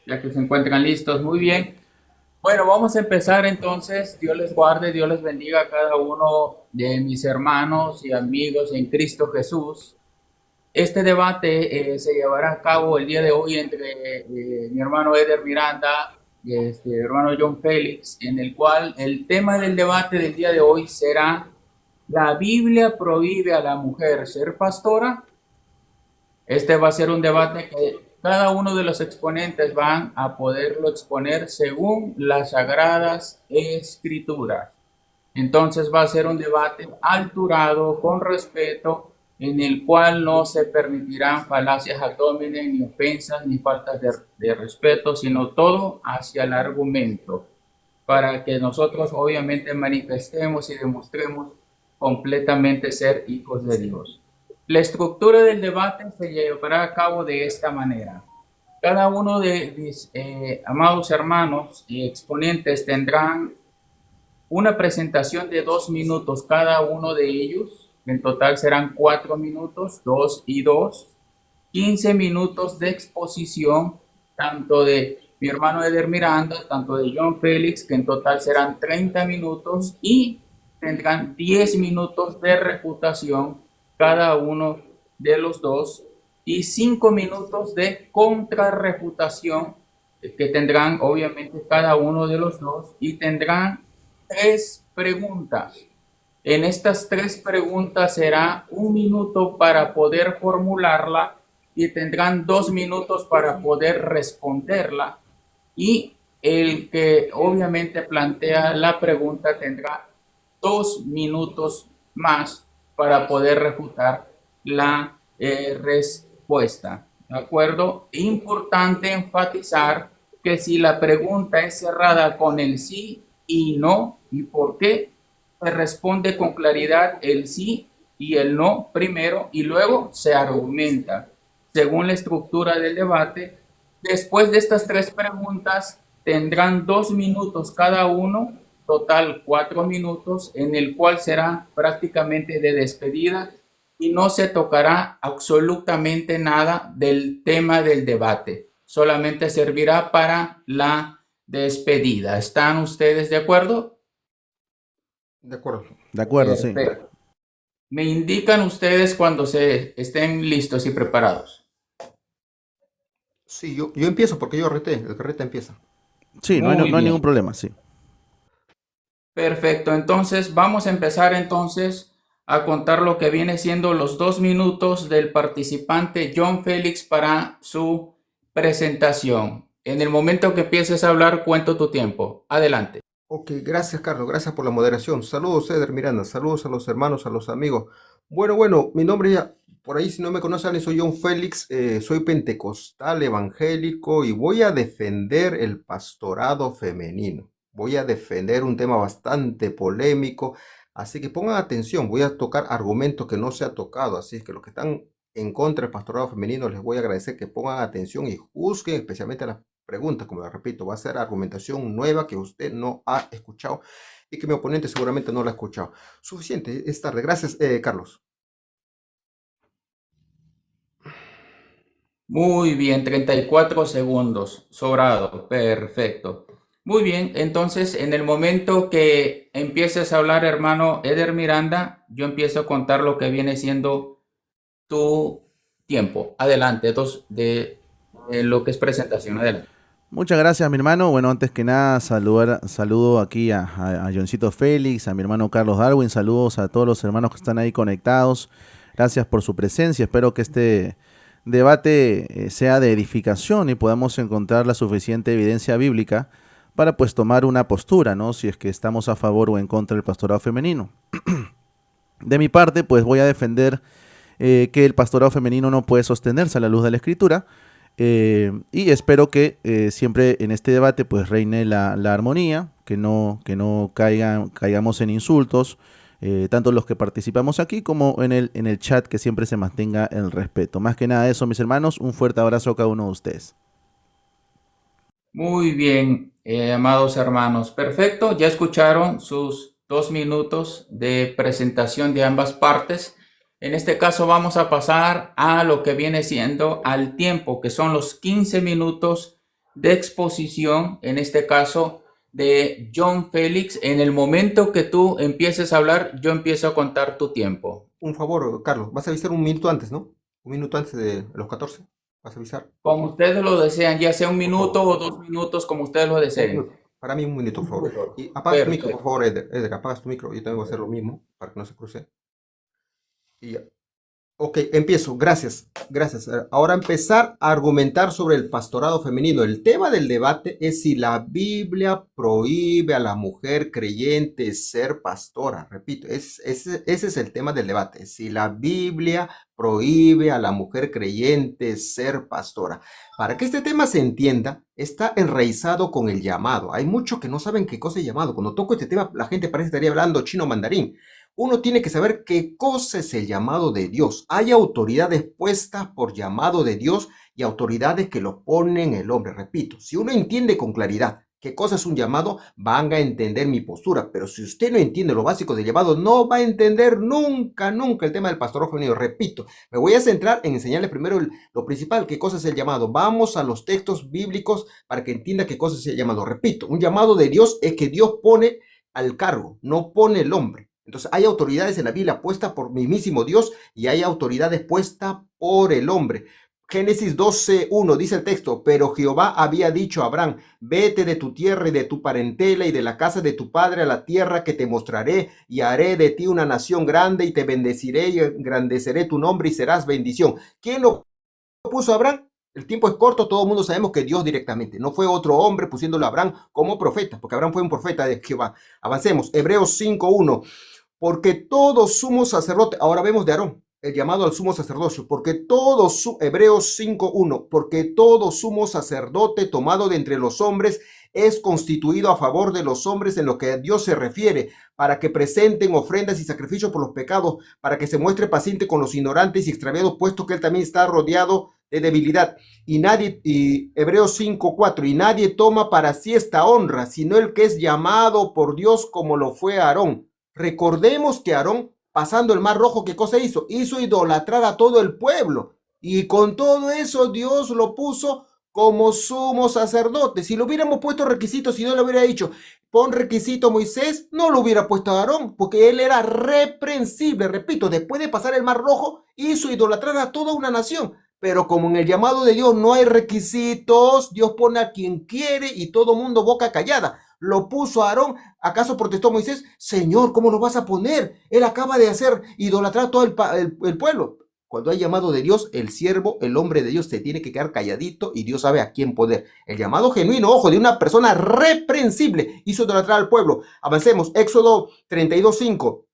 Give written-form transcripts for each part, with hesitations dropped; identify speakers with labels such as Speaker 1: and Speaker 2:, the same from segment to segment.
Speaker 1: Ya que se encuentran listos, muy bien. Bueno, vamos a empezar entonces. Dios les guarde, Dios les bendiga a cada uno de mis hermanos y amigos en Cristo Jesús. Este debate se llevará a cabo el día de hoy entre mi hermano Eder Miranda y este hermano John Félix, en el cual el tema del debate del día de hoy será: ¿la Biblia prohíbe a la mujer ser pastora? Este va a ser un debate que cada uno de los exponentes van a poderlo exponer según las sagradas escrituras. Entonces va a ser un debate alturado, con respeto, en el cual no se permitirán falacias ad hominem, ni ofensas, ni faltas de respeto, sino todo hacia el argumento, para que nosotros obviamente manifestemos y demostremos completamente ser hijos de Dios. La estructura del debate se llevará a cabo de esta manera. Cada uno de mis amados hermanos y exponentes tendrán una presentación de 2 minutos cada uno de ellos. En total serán 4 minutos, 2 y 2. 15 minutos de exposición, tanto de mi hermano Eder Miranda, tanto de John Félix, que en total serán 30 minutos, y tendrán 10 minutos de refutación cada uno de los dos, y 5 minutos de contrarrefutación que tendrán obviamente cada uno de los dos, y tendrán 3 preguntas. En estas 3 preguntas será 1 minuto para poder formularla y tendrán 2 minutos para poder responderla. Y el que obviamente plantea la pregunta tendrá 2 minutos más para poder refutar la respuesta. ¿De acuerdo? Importante enfatizar que si la pregunta es cerrada con el sí y no, ¿y por qué? Se responde con claridad el sí y el no primero, y luego se argumenta según la estructura del debate. Después de estas 3 preguntas tendrán 2 minutos cada uno, total 4 minutos, en el cual será prácticamente de despedida y no se tocará absolutamente nada del tema del debate. Solamente servirá para la despedida. ¿Están ustedes de acuerdo?
Speaker 2: De acuerdo.
Speaker 3: De acuerdo, sí.
Speaker 1: Perfecto. Me indican ustedes cuando se estén listos y preparados.
Speaker 2: Sí, yo empiezo porque yo reté, el que reta empieza.
Speaker 3: Sí,
Speaker 1: Muy
Speaker 3: no hay ningún
Speaker 1: bien.
Speaker 3: problema, sí.
Speaker 1: Perfecto. Entonces vamos a empezar entonces a contar lo que viene siendo los 2 minutos del participante John Félix para su presentación. En el momento que empieces a hablar, cuento tu tiempo. Adelante.
Speaker 2: Ok, gracias Carlos, gracias por la moderación. Saludos Eder Miranda, saludos a los hermanos, a los amigos. Bueno, mi nombre ya, por ahí si no me conocen, soy John Félix, soy pentecostal evangélico y voy a defender el pastorado femenino. Voy a defender un tema bastante polémico, así que pongan atención, voy a tocar argumentos que no se ha tocado, así que los que están en contra del pastorado femenino les voy a agradecer que pongan atención y juzguen especialmente las preguntas, como les repito, va a ser argumentación nueva que usted no ha escuchado y que mi oponente seguramente no la ha escuchado. Suficiente, es tarde. Gracias, Carlos.
Speaker 1: Muy bien, 34 segundos. Sobrado. Perfecto. Muy bien, entonces en el momento que empieces a hablar, hermano Eder Miranda, yo empiezo a contar lo que viene siendo tu tiempo. Adelante, de lo que es presentación. Adelante.
Speaker 3: Muchas gracias, mi hermano. Bueno, antes que nada, saludo aquí a Johncito Félix, a mi hermano Carlos Darwin. Saludos a todos los hermanos que están ahí conectados. Gracias por su presencia. Espero que este debate sea de edificación y podamos encontrar la suficiente evidencia bíblica para pues tomar una postura, ¿no? Si es que estamos a favor o en contra del pastorado femenino. De mi parte, pues voy a defender que el pastorado femenino no puede sostenerse a la luz de la Escritura. Y espero que siempre en este debate pues reine la armonía, que no caigamos en insultos, tanto los que participamos aquí como en el chat, que siempre se mantenga el respeto. Más que nada eso, mis hermanos, un fuerte abrazo a cada uno de ustedes.
Speaker 1: Muy bien, amados hermanos. Perfecto, ya escucharon sus 2 minutos de presentación de ambas partes. En este caso vamos a pasar a lo que viene siendo al tiempo, que son los 15 minutos de exposición, en este caso de John Félix. En el momento que tú empieces a hablar, yo empiezo a contar tu tiempo.
Speaker 2: Un favor, Carlos, vas a avisar un minuto antes, ¿no? Un minuto antes de los 14. ¿Vas a avisar?
Speaker 1: Como ustedes lo desean, ya sea un
Speaker 2: Por
Speaker 1: minuto
Speaker 2: favor.
Speaker 1: o 2 minutos, como ustedes lo
Speaker 2: Un
Speaker 1: deseen.
Speaker 2: minuto. Para mí un minuto, por favor. Y apagas tu micro, por
Speaker 1: Perfecto.
Speaker 2: favor, Eder. Eder, apagas tu micro. Yo tengo que hacer lo mismo para que no se cruce. Y ya. Ok, empiezo. Gracias. Gracias. Ahora empezar a argumentar sobre el pastorado femenino. El tema del debate es si la Biblia prohíbe a la mujer creyente ser pastora. Repito, ese es el tema del debate. Si la Biblia prohíbe a la mujer creyente ser pastora. Para que este tema se entienda, está enraizado con el llamado. Hay muchos que no saben qué cosa es llamado. Cuando toco este tema, la gente parece que estaría hablando chino mandarín. Uno tiene que saber qué cosa es el llamado de Dios. Hay autoridades puestas por llamado de Dios y autoridades que lo ponen el hombre. Repito, si uno entiende con claridad qué cosa es un llamado, van a entender mi postura. Pero si usted no entiende lo básico del llamado, no va a entender nunca, nunca el tema del pastorado femenino. Repito, me voy a centrar en enseñarle primero lo principal, qué cosa es el llamado. Vamos a los textos bíblicos para que entienda qué cosa es el llamado. Repito, un llamado de Dios es que Dios pone al cargo, no pone el hombre. Entonces hay autoridades en la Biblia puestas por mismísimo Dios y hay autoridades puestas por el hombre. Génesis 12:1 dice el texto, pero Jehová había dicho a Abraham, vete de tu tierra y de tu parentela y de la casa de tu padre a la tierra que te mostraré y haré de ti una nación grande y te bendeciré y engrandeceré tu nombre y serás bendición. ¿Quién lo puso a Abraham? El tiempo es corto, todo el mundo sabemos que Dios directamente. No fue otro hombre pusiéndolo a Abraham como profeta, porque Abraham fue un profeta de Jehová. Avancemos, Hebreos 5:1. Porque todo sumo sacerdote, ahora vemos de Aarón, el llamado al sumo sacerdocio, porque todo, Hebreos 5:1, porque todo sumo sacerdote tomado de entre los hombres es constituido a favor de los hombres en lo que a Dios se refiere, para que presenten ofrendas y sacrificios por los pecados, para que se muestre paciente con los ignorantes y extraviados, puesto que él también está rodeado de debilidad. Y Hebreos 5:4, y nadie toma para sí esta honra, sino el que es llamado por Dios como lo fue Aarón. Recordemos que Aarón, pasando el mar rojo, ¿qué cosa hizo? Hizo idolatrar a todo el pueblo. Y con todo eso Dios lo puso como sumo sacerdote. Si le hubiéramos puesto requisitos, si no le hubiera dicho, pon requisito Moisés, no lo hubiera puesto a Aarón, porque él era reprensible. Repito, después de pasar el mar rojo, hizo idolatrar a toda una nación. Pero como en el llamado de Dios no hay requisitos, Dios pone a quien quiere y todo mundo boca callada. Lo puso a Aarón. ¿Acaso protestó Moisés? Señor, ¿cómo lo vas a poner? Él acaba de hacer idolatrar todo el pueblo. Cuando hay llamado de Dios, el siervo, el hombre de Dios se tiene que quedar calladito y Dios sabe a quién poner. El llamado genuino, ojo, de una persona reprensible hizo idolatrar al pueblo. Avancemos, Éxodo 32:5.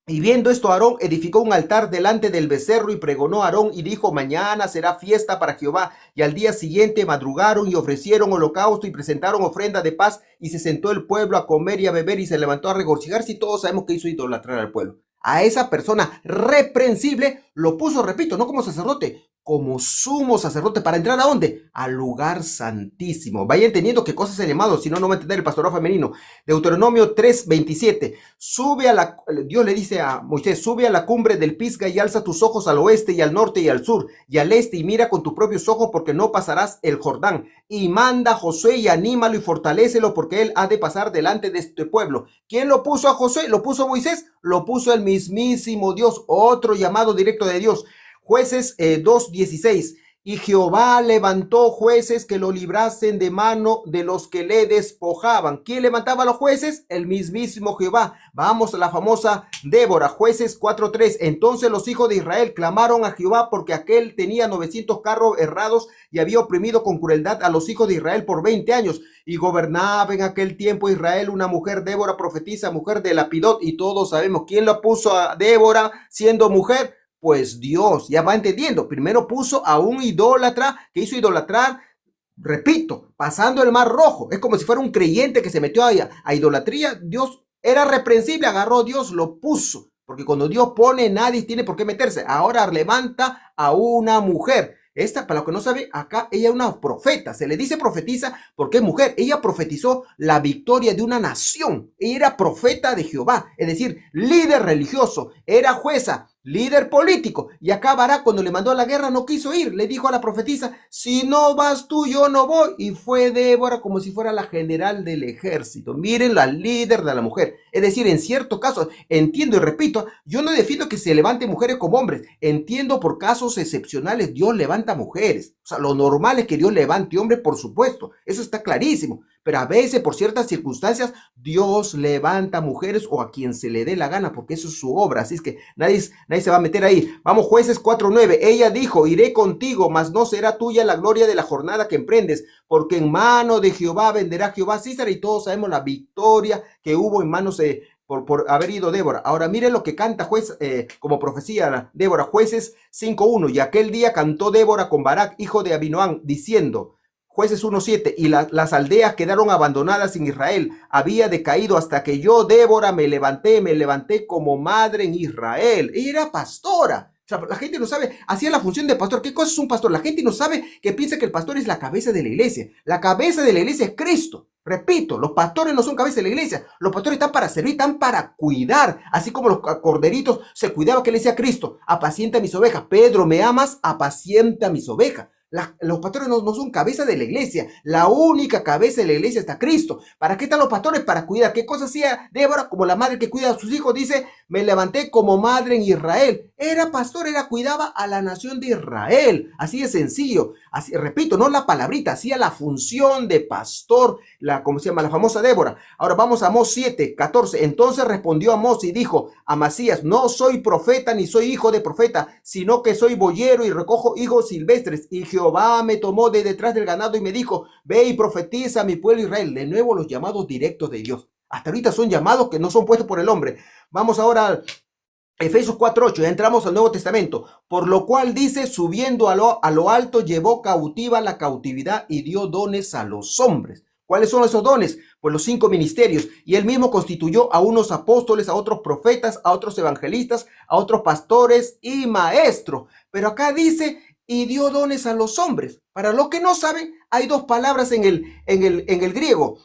Speaker 2: Y viendo esto, Aarón edificó un altar delante del becerro y pregonó a Aarón y dijo, mañana será fiesta para Jehová. Y al día siguiente madrugaron y ofrecieron holocausto y presentaron ofrenda de paz y se sentó el pueblo a comer y a beber y se levantó a regocijarse y todos sabemos que hizo idolatrar al pueblo. A esa persona reprensible lo puso, repito, no como sacerdote, como sumo sacerdote. ¿Para entrar a dónde? Al lugar santísimo. Vaya entendiendo qué cosa es el llamado, si no, no va a entender el pastorado femenino. Deuteronomio 3:27. Dios le dice a Moisés, sube a la cumbre del Pisga y alza tus ojos al oeste y al norte y al sur y al este y mira con tus propios ojos porque no pasarás el Jordán. Y manda a Josué y anímalo y fortalécelo porque él ha de pasar delante de este pueblo. ¿Quién lo puso a Josué? ¿Lo puso Moisés? Lo puso el mismísimo Dios. Otro llamado directo de Dios. Jueces 2:16. Y Jehová levantó jueces que lo librasen de mano de los que le despojaban. ¿Quién levantaba a los jueces? El mismísimo Jehová. Vamos a la famosa Débora, Jueces 4:3. Entonces los hijos de Israel clamaron a Jehová porque aquel tenía 900 carros errados y había oprimido con crueldad a los hijos de Israel por 20 años. Y gobernaba en aquel tiempo Israel una mujer, Débora, profetisa, mujer de Lapidot. Y todos sabemos quién lo puso a Débora siendo mujer. Pues Dios, ya va entendiendo. Primero puso a un idólatra que hizo idolatrar, repito, pasando el mar rojo. Es como si fuera un creyente que se metió a idolatría. Dios era reprensible, agarró a Dios, lo puso. Porque cuando Dios pone, nadie tiene por qué meterse. Ahora levanta a una mujer. Esta, para los que no saben, acá ella es una profeta. Se le dice profetiza porque es mujer. Ella profetizó la victoria de una nación. Ella era profeta de Jehová, es decir, líder religioso. Era jueza. líder político. Y acá Barak, cuando le mandó a la guerra, no quiso ir. Le dijo a la profetisa, si no vas tú, yo no voy. Y fue Débora como si fuera la general del ejército. Miren, la líder de la mujer. Es decir, en cierto caso, entiendo y repito, yo no defiendo que se levanten mujeres como hombres. Entiendo por casos excepcionales, Dios levanta mujeres. O sea, lo normal es que Dios levante hombres, por supuesto. Eso está clarísimo. Pero a veces, por ciertas circunstancias, Dios levanta mujeres o a quien se le dé la gana, porque eso es su obra. Así es que nadie se va a meter ahí. Vamos, Jueces 4:9. Ella dijo, iré contigo, mas no será tuya la gloria de la jornada que emprendes, porque en mano de Jehová venderá Jehová a Císara, y todos sabemos la victoria que hubo en manos de por haber ido Débora. Ahora miren lo que canta como profecía Débora, Jueces 5:1. Y aquel día cantó Débora con Barak, hijo de Abinoam, diciendo, Jueces 1:7, y las aldeas quedaron abandonadas en Israel, había decaído hasta que yo, Débora, me levanté como madre en Israel. Ella era pastora. O sea, la gente no sabe, hacía la función de pastor. ¿Qué cosa es un pastor? La gente no sabe, que piensa que el pastor es la cabeza de la iglesia. La cabeza de la iglesia es Cristo. Repito, los pastores no son cabeza de la iglesia. Los pastores están para servir, están para cuidar. Así como los corderitos se cuidaba, que le decía a Cristo, apacienta mis ovejas. Pedro, ¿me amas? Apacienta mis ovejas. Los pastores no son cabeza de la iglesia. La única cabeza de la iglesia está Cristo. ¿Para qué están los pastores? Para cuidar. ¿Qué cosa hacía Débora? Como la madre que cuida a sus hijos, dice, me levanté como madre en Israel. Era pastor, cuidaba a la nación de Israel. Así de sencillo. Así, repito, no la palabrita, hacía la función de pastor, ¿cómo se llama? La famosa Débora. Ahora vamos a Amós 7:14. Entonces respondió Amós y dijo a Amasías, no soy profeta ni soy hijo de profeta, sino que soy boyero y recojo higos silvestres. Y Jehová me tomó de detrás del ganado y me dijo, ve y profetiza a mi pueblo Israel. De nuevo los llamados directos de Dios. Hasta ahorita son llamados que no son puestos por el hombre. Vamos ahora a Efesios 4:8, ya entramos al Nuevo Testamento. Por lo cual dice, subiendo a lo alto, llevó cautiva la cautividad y dio dones a los hombres. ¿Cuáles son esos dones? Pues los 5 ministerios. Y él mismo constituyó a unos apóstoles, a otros profetas, a otros evangelistas, a otros pastores y maestros. Pero acá dice, y dio dones a los hombres. Para los que no saben, hay 2 palabras en el griego.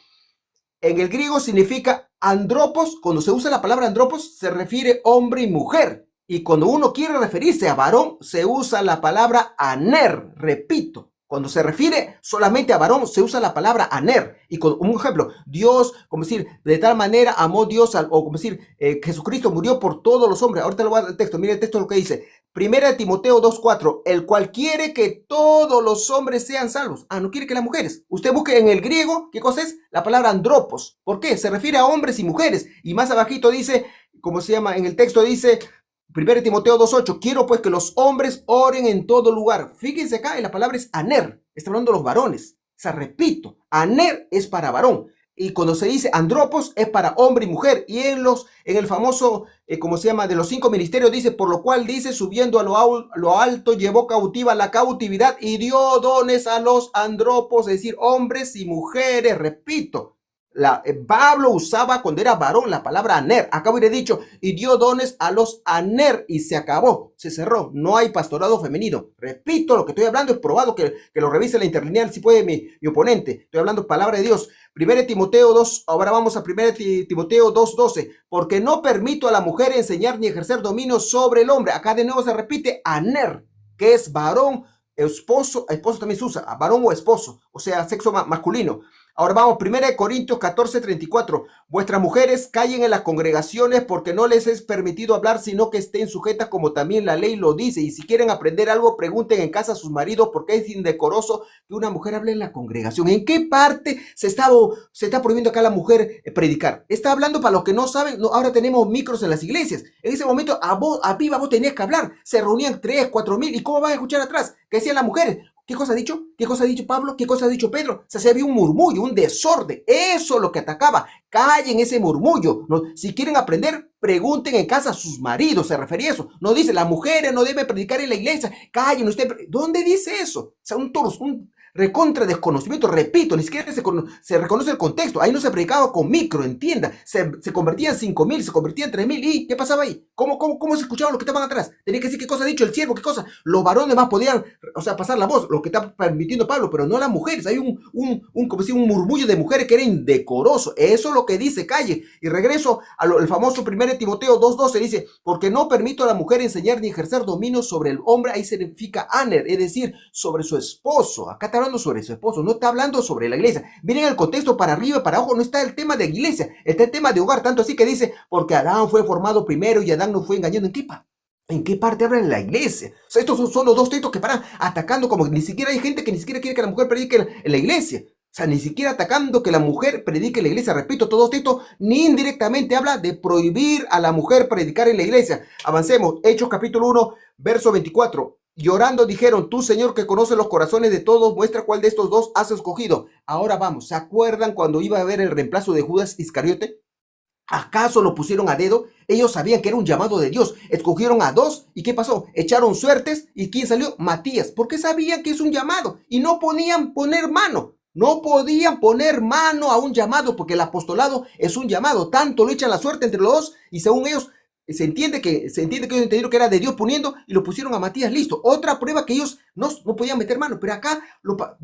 Speaker 2: En el griego significa andropos. Cuando se usa la palabra andropos, se refiere hombre y mujer. Y cuando uno quiere referirse a varón, se usa la palabra aner. Repito, cuando se refiere solamente a varón, se usa la palabra aner. Y con un ejemplo, Dios, como decir, de tal manera amó Dios, o como decir, Jesucristo murió por todos los hombres. Ahorita lo voy a dar el texto. Mire el texto lo que dice. 1 Timoteo 2:4, el cual quiere que todos los hombres sean salvos. No quiere que las mujeres. Usted busque en el griego, ¿qué cosa es? La palabra andropos. ¿Por qué? Se refiere a hombres y mujeres. Y más abajito dice, ¿cómo se llama? En el texto dice, 1 Timoteo 2:8, quiero pues que los hombres oren en todo lugar. Fíjense acá, y la palabra es aner. Está hablando de los varones. O sea, repito, aner es para varón. Y cuando se dice andropos es para hombre y mujer. Y en el famoso, ¿cómo se llama? De los 5 ministerios dice, por lo cual dice, subiendo a lo alto, llevó cautiva la cautividad y dio dones a los andropos, es decir, hombres y mujeres. Repito, Pablo usaba cuando era varón la palabra aner. Acá hubiera dicho, y dio dones a los aner, y se acabó, se cerró. No hay pastorado femenino. Repito, lo que estoy hablando es probado, que lo revise la interlineal, si puede mi oponente. Estoy hablando palabra de Dios. 1 Timoteo 2, ahora vamos a 1 Timoteo 2:12, porque no permito a la mujer enseñar ni ejercer dominio sobre el hombre. Acá de nuevo se repite aner, que es varón, esposo también se usa, varón o esposo, o sea, sexo masculino. Ahora vamos, 1 Corintios 14:34. Vuestras mujeres callen en las congregaciones porque no les es permitido hablar, sino que estén sujetas como también la ley lo dice. Y si quieren aprender algo, pregunten en casa a sus maridos, porque es indecoroso que una mujer hable en la congregación. ¿En qué parte se está prohibiendo acá a la mujer predicar? Está hablando para los que no saben. No, ahora tenemos micros en las iglesias. En ese momento a viva voz tenías que hablar. Se reunían 3, 4 mil. ¿Y cómo van a escuchar atrás? ¿Qué decían las mujeres? ¿Qué cosa ha dicho? ¿Qué cosa ha dicho Pablo? ¿Qué cosa ha dicho Pedro? O sea, se había un murmullo, un desorden. Eso es lo que atacaba. Callen ese murmullo. No, si quieren aprender, pregunten en casa a sus maridos. Se refería a eso. No dice, las mujeres no deben predicar en la iglesia. Callen usted. ¿Dónde dice eso? O sea, un recontra desconocimiento. Repito, ni siquiera se reconoce el contexto. Ahí no se predicaba con micro, entienda. Se convertían 5,000, se convertían 3,000. ¿Y qué pasaba ahí? ¿Cómo se escuchaban los que estaban atrás? Tenía que decir qué cosa ha dicho el siervo, qué cosa. Los varones más podían, pasar la voz, lo que está permitiendo Pablo, pero no las mujeres. Hay un murmullo de mujeres que era indecoroso. Eso es lo que dice, calle. Y regreso al famoso 1 Timoteo 2:12, dice, porque no permito a la mujer enseñar ni ejercer dominio sobre el hombre, ahí significa aner, es decir, sobre su esposo. Acá está hablando sobre su esposo, no está hablando sobre la iglesia. Miren el contexto para arriba y para abajo, no está el tema de iglesia, está el tema de hogar, tanto así que dice, porque Adán fue formado primero y Adán no fue engañado. ¿En qué parte habla en la iglesia? O sea, estos son los dos textos que paran atacando, como que ni siquiera hay gente que ni siquiera quiere que la mujer predique en la iglesia. O sea, ni siquiera atacando que la mujer predique en la iglesia. Repito, todo esto ni indirectamente habla de prohibir a la mujer predicar en la iglesia. Avancemos. Hechos capítulo 1, verso 24. Llorando dijeron, tú Señor que conoces los corazones de todos, muestra cuál de estos dos has escogido. Ahora vamos, ¿se acuerdan cuando iba a haber el reemplazo de Judas Iscariote? ¿Acaso lo pusieron a dedo? Ellos sabían que era un llamado de Dios. Escogieron a dos. ¿Y qué pasó? Echaron suertes. ¿Y quién salió? Matías. Porque sabían que es un llamado. Y no podían poner mano. No podían poner mano a un llamado. Porque el apostolado es un llamado. Tanto lo echan la suerte entre los dos. Y según ellos, se entiende que ellos entendieron que era de Dios poniendo. Y lo pusieron a Matías. Listo. Otra prueba que ellos no podían meter mano. Pero acá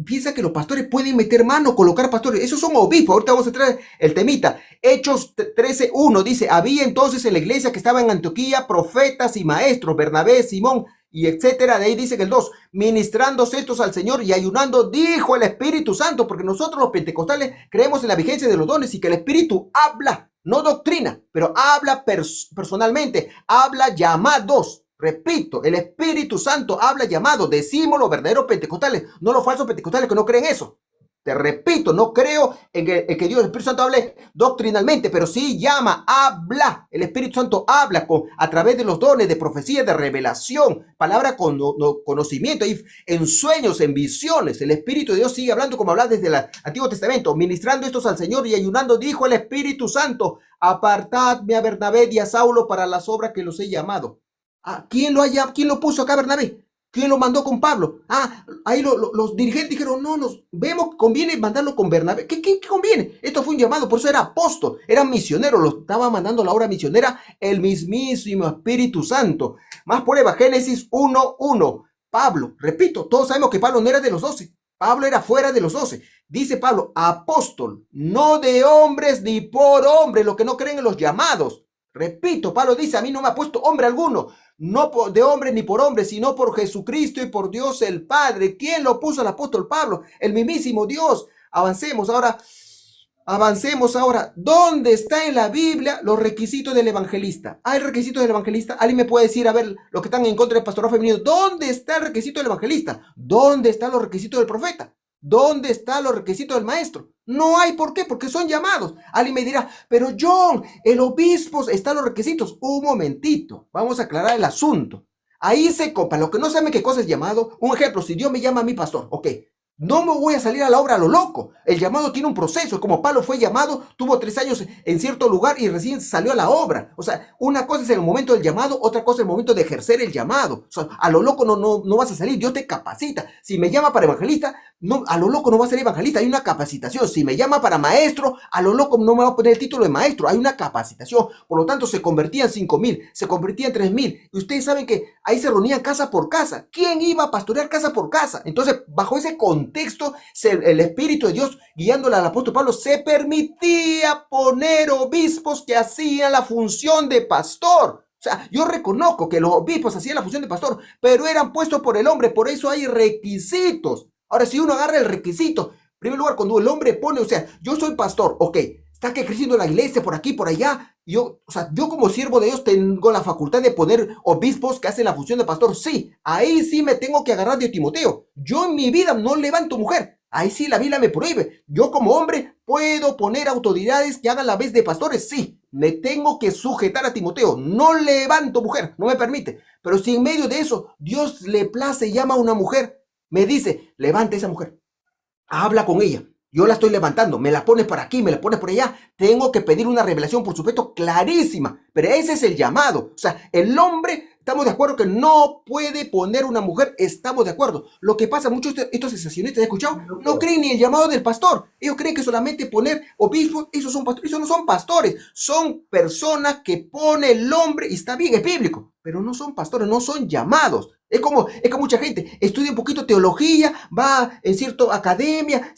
Speaker 2: piensa que los pastores pueden meter mano, colocar pastores. Esos son obispos. Ahorita vamos a entrar el temita. Hechos 13:1 dice, había entonces en la iglesia que estaba en Antioquía profetas y maestros, Bernabé, Simón y etcétera. De ahí dice que el 2, ministrándose estos al Señor y ayunando, dijo el Espíritu Santo, porque nosotros los pentecostales creemos en la vigencia de los dones y que el Espíritu habla, no doctrina, pero habla personalmente, habla llamados. Repito, el Espíritu Santo habla llamados. Decimos los verdaderos pentecostales, no los falsos pentecostales que no creen eso. Te repito, no creo en que Dios, el Espíritu Santo, hable doctrinalmente, pero sí llama, habla. El Espíritu Santo habla a través de los dones de profecía, de revelación, palabra con conocimiento, en sueños, en visiones. El Espíritu de Dios sigue hablando como hablaba desde el Antiguo Testamento, ministrando estos al Señor y ayunando, dijo el Espíritu Santo, apartadme a Bernabé y a Saulo para las obras que los he llamado. ¿Quién lo puso acá, Bernabé? ¿Quién lo mandó con Pablo? Ahí los dirigentes dijeron, no, vemos, conviene mandarlo con Bernabé. ¿Qué conviene? Esto fue un llamado, por eso era apóstol, era misionero, lo estaba mandando la obra misionera el mismísimo Espíritu Santo. Más prueba, Génesis 1:1. Pablo, repito, todos sabemos que Pablo no era de los 12. Pablo era fuera de los 12. Dice Pablo, apóstol, no de hombres ni por hombres, los que no creen en los llamados. Repito, Pablo dice, a mí no me ha puesto hombre alguno, no de hombre ni por hombre, sino por Jesucristo y por Dios el Padre. ¿Quién lo puso al apóstol Pablo? El mismísimo Dios. Avancemos ahora. ¿Dónde está en la Biblia los requisitos del evangelista? ¿Hay requisitos del evangelista? ¿Alguien me puede decir, a ver, los que están en contra del pastorado femenino, ¿dónde está el requisito del evangelista? ¿Dónde están los requisitos del profeta? ¿Dónde están los requisitos del maestro? No hay. ¿Por qué? Porque son llamados. Alguien me dirá, pero John, el obispo, están los requisitos. Un momentito, vamos a aclarar el asunto. Ahí para los que no saben qué cosa es llamado, un ejemplo, si Dios me llama a mi pastor, ok, no me voy a salir a la obra a lo loco. El llamado tiene un proceso. Como Pablo fue llamado, tuvo 3 años en cierto lugar y recién salió a la obra. O sea, una cosa es el momento del llamado, otra cosa es el momento de ejercer el llamado. O sea, a lo loco no vas a salir. Dios te capacita. Si me llama para evangelista, no, a lo loco no va a ser evangelista. Hay una capacitación. Si me llama para maestro, a lo loco no me va a poner el título de maestro. Hay una capacitación. Por lo tanto, se convertían 5,000, se convertían 3,000. Y ustedes saben que ahí se reunían casa por casa. ¿Quién iba a pastorear casa por casa? Entonces, bajo ese contexto, el Espíritu de Dios guiándole al apóstol Pablo, se permitía poner obispos que hacían la función de pastor. O sea, yo reconozco que los obispos hacían la función de pastor, pero eran puestos por el hombre, por eso hay requisitos. Ahora, si uno agarra el requisito, en primer lugar, cuando el hombre pone, o sea, yo soy pastor, ok, está creciendo la iglesia por aquí, por allá. Yo como siervo de Dios tengo la facultad de poner obispos que hacen la función de pastor. Sí, ahí sí me tengo que agarrar de Timoteo. Yo en mi vida no levanto mujer. Ahí sí la Biblia me prohíbe. Yo como hombre puedo poner autoridades que hagan la vez de pastores. Sí, me tengo que sujetar a Timoteo. No levanto mujer, no me permite. Pero si en medio de eso Dios le place y llama a una mujer, me dice, levante esa mujer. Habla con ella. Yo la estoy levantando, me la pones por aquí, me la pones por allá. Tengo que pedir una revelación, por supuesto, clarísima. Pero ese es el llamado. O sea, el hombre, estamos de acuerdo que no puede poner una mujer, estamos de acuerdo. Lo que pasa, muchos de estos sesionistas, ¿he escuchado? No creen ni el llamado del pastor. Ellos creen que solamente poner obispos, esos no son pastores. Son personas que pone el hombre, y está bien, es bíblico. pero no son pastores, no son llamados. Es como mucha gente estudia un poquito teología, va en cierta academia,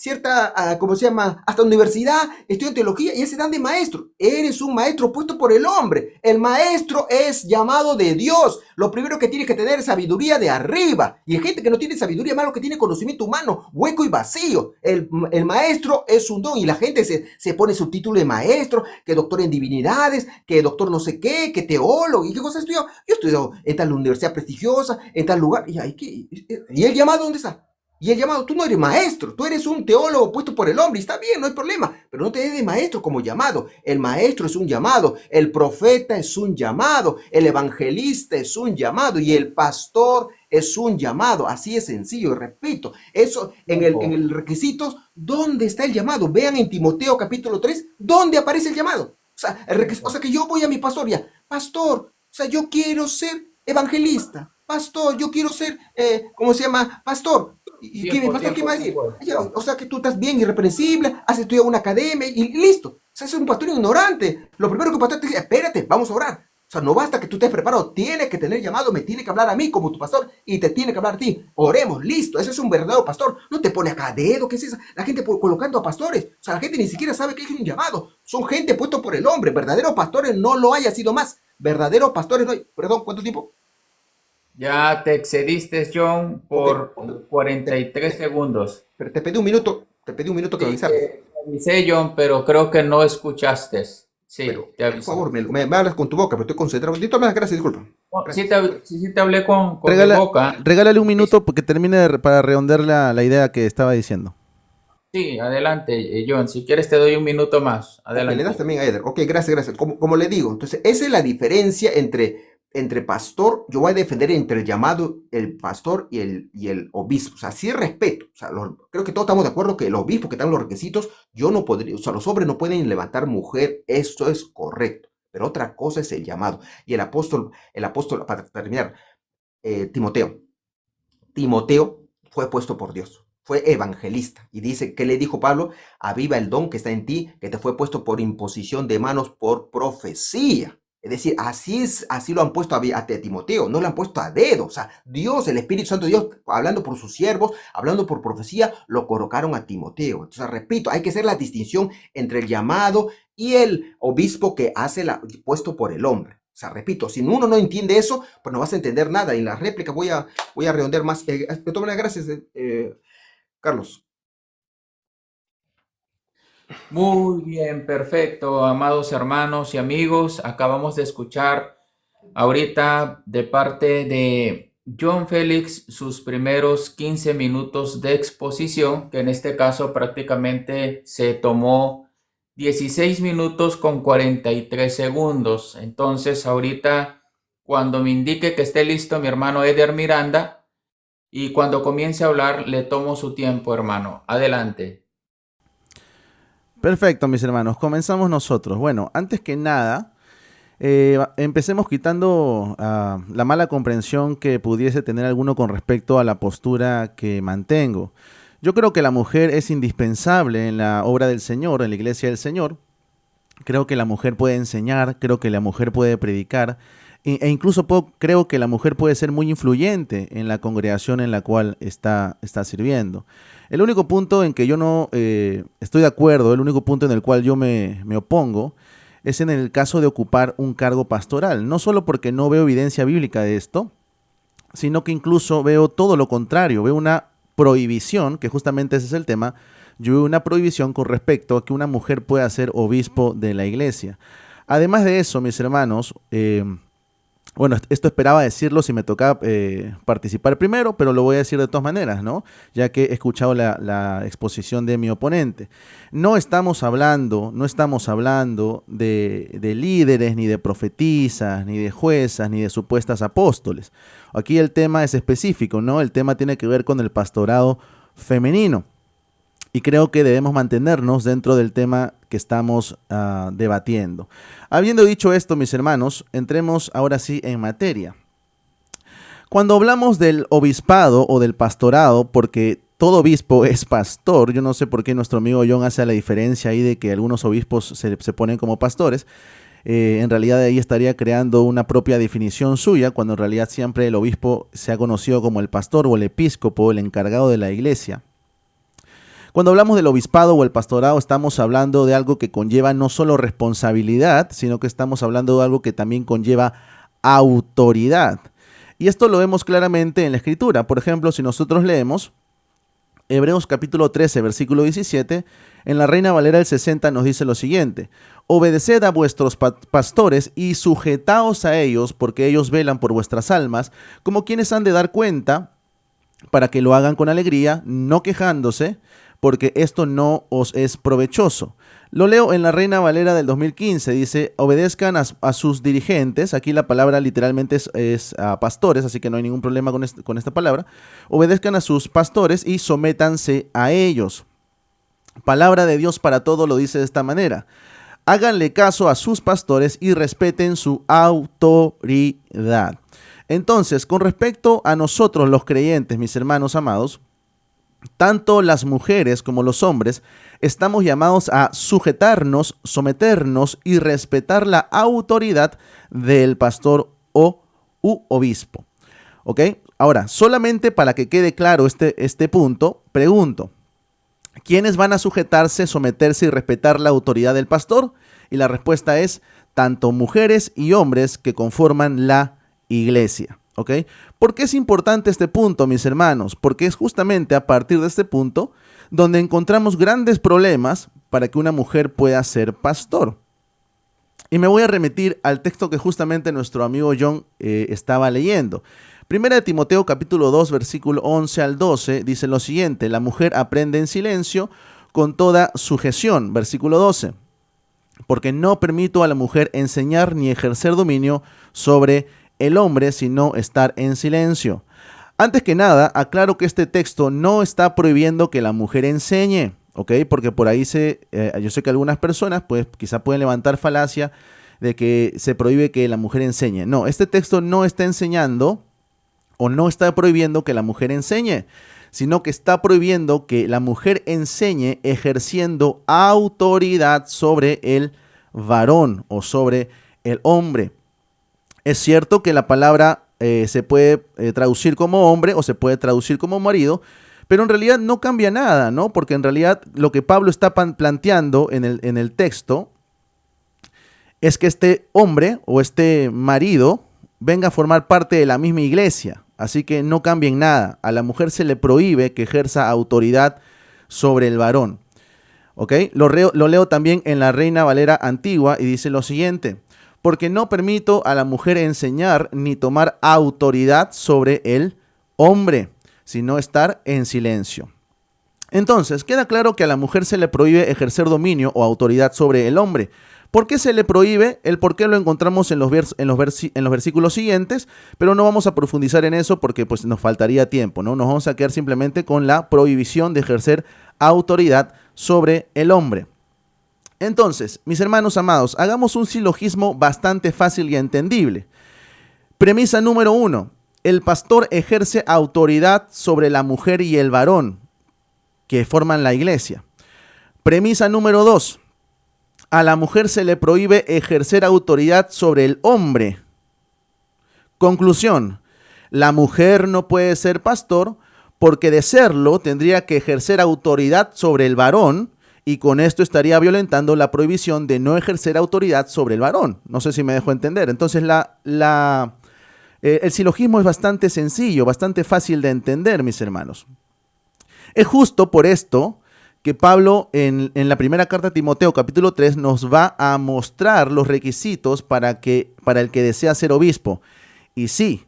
Speaker 2: ¿cómo se llama? Hasta universidad, estudia teología y ya se dan de maestro. Eres un maestro puesto por el hombre. El maestro es llamado de Dios. Lo primero que tiene que tener es sabiduría de arriba. Y hay gente que no tiene sabiduría, más lo que tiene conocimiento humano, hueco y vacío. El maestro es un don y la gente se pone su título de maestro, que doctor en divinidades, que doctor no sé qué, que teólogo. ¿Y qué cosa estudió? Yo he estudiado en tal universidad prestigiosa, en tal lugar. ¿Y el llamado dónde está? Y el llamado, tú no eres maestro, tú eres un teólogo puesto por el hombre, y está bien, no hay problema, pero no te des de maestro como llamado. El maestro es un llamado, el profeta es un llamado, el evangelista es un llamado y el pastor es un llamado. Así es sencillo, y repito, eso en el requisito, ¿dónde está el llamado? Vean en Timoteo capítulo 3, ¿dónde aparece el llamado? O sea que yo voy a mi pastor ya, pastor, o sea, yo quiero ser evangelista, pastor, yo quiero ser, ¿cómo se llama? Pastor. ¿Y qué, pastor, qué va a decir? O sea que tú estás bien irreprensible, has estudiado una academia y listo. O sea, es un pastor ignorante. Lo primero que el pastor te dice, espérate, vamos a orar. O sea, no basta que tú estés preparado, tienes que tener llamado, me tiene que hablar a mí como tu pastor y te tiene que hablar a ti. Oremos, listo, ese es un verdadero pastor. No te pone acá dedo, ¿qué es eso? La gente colocando a pastores. O sea, la gente ni siquiera sabe que es un llamado. Son gente puesto por el hombre. Verdaderos pastores no lo haya sido más. Verdaderos pastores no hay. Perdón, ¿cuánto tiempo?
Speaker 1: Ya te excediste, John, por
Speaker 2: Okay.
Speaker 1: 43 segundos.
Speaker 2: Pero te pedí un minuto que
Speaker 1: Sí,
Speaker 2: avisar.
Speaker 1: te avisé, John, pero creo que no escuchaste. Sí,
Speaker 2: Pero,
Speaker 1: te
Speaker 2: por
Speaker 1: avisé.
Speaker 2: favor, me hablas con tu boca, pero estoy concentrado. Dito más, gracias, disculpa.
Speaker 1: No,
Speaker 2: Gracias.
Speaker 1: sí te hablé con mi boca.
Speaker 3: Regálale un minuto porque termine para redondear la idea que estaba diciendo.
Speaker 1: Sí, adelante, John. Si quieres te doy un minuto más.
Speaker 2: Ok, le das
Speaker 1: Adelante.
Speaker 2: también a Eder. Ok, gracias. Como le digo, entonces, esa es la diferencia entre pastor. Yo voy a defender entre el llamado, el pastor y el obispo. O sea, sí respeto. O sea, creo que todos estamos de acuerdo que el obispo que están los requisitos, yo no podría, o sea, los hombres no pueden levantar mujer. Eso es correcto. Pero otra cosa es el llamado. Y el apóstol, para terminar, Timoteo. Timoteo fue puesto por Dios, fue evangelista. Y dice, ¿qué le dijo Pablo? Aviva el don que está en ti, que te fue puesto por imposición de manos, por profecía. Es decir, así lo han puesto a Timoteo, no lo han puesto a dedo. O sea, Dios, el Espíritu Santo de Dios, hablando por sus siervos, hablando por profecía, lo colocaron a Timoteo. Entonces, repito, hay que hacer la distinción entre el llamado y el obispo que hace puesto por el hombre. O sea, repito, si uno no entiende eso, pues no vas a entender nada. Y en la réplica voy a redondear más. De todas maneras, gracias, Carlos.
Speaker 1: Muy bien, perfecto, amados hermanos y amigos. Acabamos de escuchar ahorita de parte de John Félix sus primeros 15 minutos de exposición, que en este caso prácticamente se tomó 16 minutos con 43 segundos. Entonces, ahorita, cuando me indique que esté listo mi hermano Eder Miranda, y cuando comience a hablar, le tomo su tiempo, hermano. Adelante.
Speaker 3: Perfecto, mis hermanos. Comenzamos nosotros. Bueno, antes que nada, empecemos quitando la mala comprensión que pudiese tener alguno con respecto a la postura que mantengo. Yo creo que la mujer es indispensable en la obra del Señor, en la iglesia del Señor. Creo que la mujer puede enseñar, creo que la mujer puede predicar, e incluso creo que la mujer puede ser muy influyente en la congregación en la cual está sirviendo. El único punto en que yo no estoy de acuerdo, el único punto en el cual yo me opongo, es en el caso de ocupar un cargo pastoral. No solo porque no veo evidencia bíblica de esto, sino que incluso veo todo lo contrario, veo una prohibición, que justamente ese es el tema. Yo veo una prohibición con respecto a que una mujer pueda ser obispo de la iglesia. Además de eso, mis hermanos, bueno, esto esperaba decirlo si me tocaba participar primero, pero lo voy a decir de todas maneras, ¿no? Ya que he escuchado la exposición de mi oponente. No estamos hablando de líderes, ni de profetisas, ni de juezas, ni de supuestas apóstoles. Aquí el tema es específico, ¿no? El tema tiene que ver con el pastorado femenino. Y creo que debemos mantenernos dentro del tema que estamos debatiendo. Habiendo dicho esto, mis hermanos, entremos ahora sí en materia. Cuando hablamos del obispado o del pastorado, porque todo obispo es pastor, yo no sé por qué nuestro amigo John hace la diferencia ahí de que algunos obispos se ponen como pastores. En realidad ahí estaría creando una propia definición suya, cuando en realidad siempre el obispo se ha conocido como el pastor o el episcopo, el encargado de la iglesia. Cuando hablamos del obispado o el pastorado, estamos hablando de algo que conlleva no solo responsabilidad, sino que estamos hablando de algo que también conlleva autoridad. Y esto lo vemos claramente en la Escritura. Por ejemplo, si nosotros leemos Hebreos capítulo 13, versículo 17, en la Reina Valera del 60 nos dice lo siguiente: obedeced a vuestros pastores y sujetaos a ellos, porque ellos velan por vuestras almas, como quienes han de dar cuenta, para que lo hagan con alegría, no quejándose, porque esto no os es provechoso. Lo leo en la Reina Valera del 2015, dice: obedezcan a sus dirigentes. Aquí la palabra literalmente es a pastores, así que no hay ningún problema con esta palabra. Obedezcan a sus pastores y sométanse a ellos. Palabra de Dios para todo lo dice de esta manera: háganle caso a sus pastores y respeten su autoridad. Entonces, con respecto a nosotros los creyentes, mis hermanos amados, tanto las mujeres como los hombres estamos llamados a sujetarnos, someternos y respetar la autoridad del pastor u obispo. ¿Ok? Ahora, solamente para que quede claro este punto, pregunto: ¿quiénes van a sujetarse, someterse y respetar la autoridad del pastor? Y la respuesta es tanto mujeres y hombres que conforman la iglesia. ¿Ok? ¿Por qué es importante este punto, mis hermanos? Porque es justamente a partir de este punto donde encontramos grandes problemas para que una mujer pueda ser pastor. Y me voy a remitir al texto que justamente nuestro amigo John estaba leyendo. Primera de Timoteo capítulo 2, versículo 11 al 12, dice lo siguiente: la mujer aprende en silencio con toda sujeción. Versículo 12: porque no permito a la mujer enseñar ni ejercer dominio sobre el hombre, sino estar en silencio. Antes que nada, aclaro que este texto no está prohibiendo que la mujer enseñe, ¿ok? Porque por ahí yo sé que algunas personas pues quizá pueden levantar falacia de que se prohíbe que la mujer enseñe. No, este texto no está enseñando o no está prohibiendo que la mujer enseñe, sino que está prohibiendo que la mujer enseñe ejerciendo autoridad sobre el varón o sobre el hombre. Es cierto que la palabra se puede traducir como hombre o se puede traducir como marido, pero en realidad no cambia nada, ¿no? Porque en realidad lo que Pablo está planteando en el texto es que este hombre o este marido venga a formar parte de la misma iglesia. Así que no cambia en nada. A la mujer se le prohíbe que ejerza autoridad sobre el varón. ¿Ok? Lo leo también en la Reina Valera antigua y dice lo siguiente: porque no permito a la mujer enseñar ni tomar autoridad sobre el hombre, sino estar en silencio. Entonces, queda claro que a la mujer se le prohíbe ejercer dominio o autoridad sobre el hombre. ¿Por qué se le prohíbe? El por qué lo encontramos en los versículos siguientes, pero no vamos a profundizar en eso porque pues, nos faltaría tiempo, ¿no? Nos vamos a quedar simplemente con la prohibición de ejercer autoridad sobre el hombre. Entonces, mis hermanos amados, hagamos un silogismo bastante fácil y entendible. Premisa número 1: el pastor ejerce autoridad sobre la mujer y el varón que forman la iglesia. Premisa número 2: a la mujer se le prohíbe ejercer autoridad sobre el hombre. Conclusión: la mujer no puede ser pastor porque de serlo tendría que ejercer autoridad sobre el varón, y con esto estaría violentando la prohibición de no ejercer autoridad sobre el varón. No sé si me dejo entender. Entonces el silogismo es bastante sencillo, bastante fácil de entender, mis hermanos. Es justo por esto que Pablo en la primera carta a Timoteo capítulo 3 nos va a mostrar los requisitos para el que desea ser obispo. Y sí,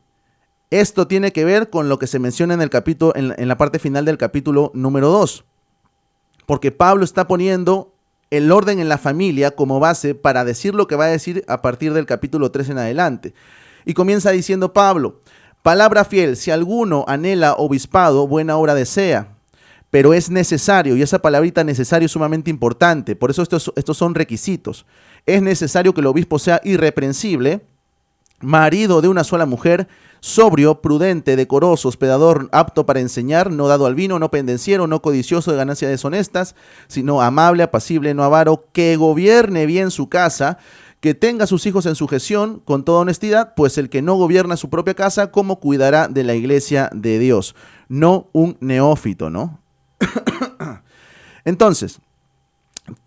Speaker 3: esto tiene que ver con lo que se menciona en la parte final del capítulo número 2. Porque Pablo está poniendo el orden en la familia como base para decir lo que va a decir a partir del capítulo 3 en adelante. Y comienza diciendo Pablo: palabra fiel, si alguno anhela obispado, buena obra desea. Pero es necesario, y esa palabrita necesario es sumamente importante, por eso estos son requisitos. Es necesario que el obispo sea irreprensible, marido de una sola mujer, sobrio, prudente, decoroso, hospedador, apto para enseñar, no dado al vino, no pendenciero, no codicioso de ganancias deshonestas, sino amable, apacible, no avaro, que gobierne bien su casa, que tenga a sus hijos en sujeción con toda honestidad, pues el que no gobierna su propia casa, ¿cómo cuidará de la iglesia de Dios? No un neófito, ¿no? Entonces,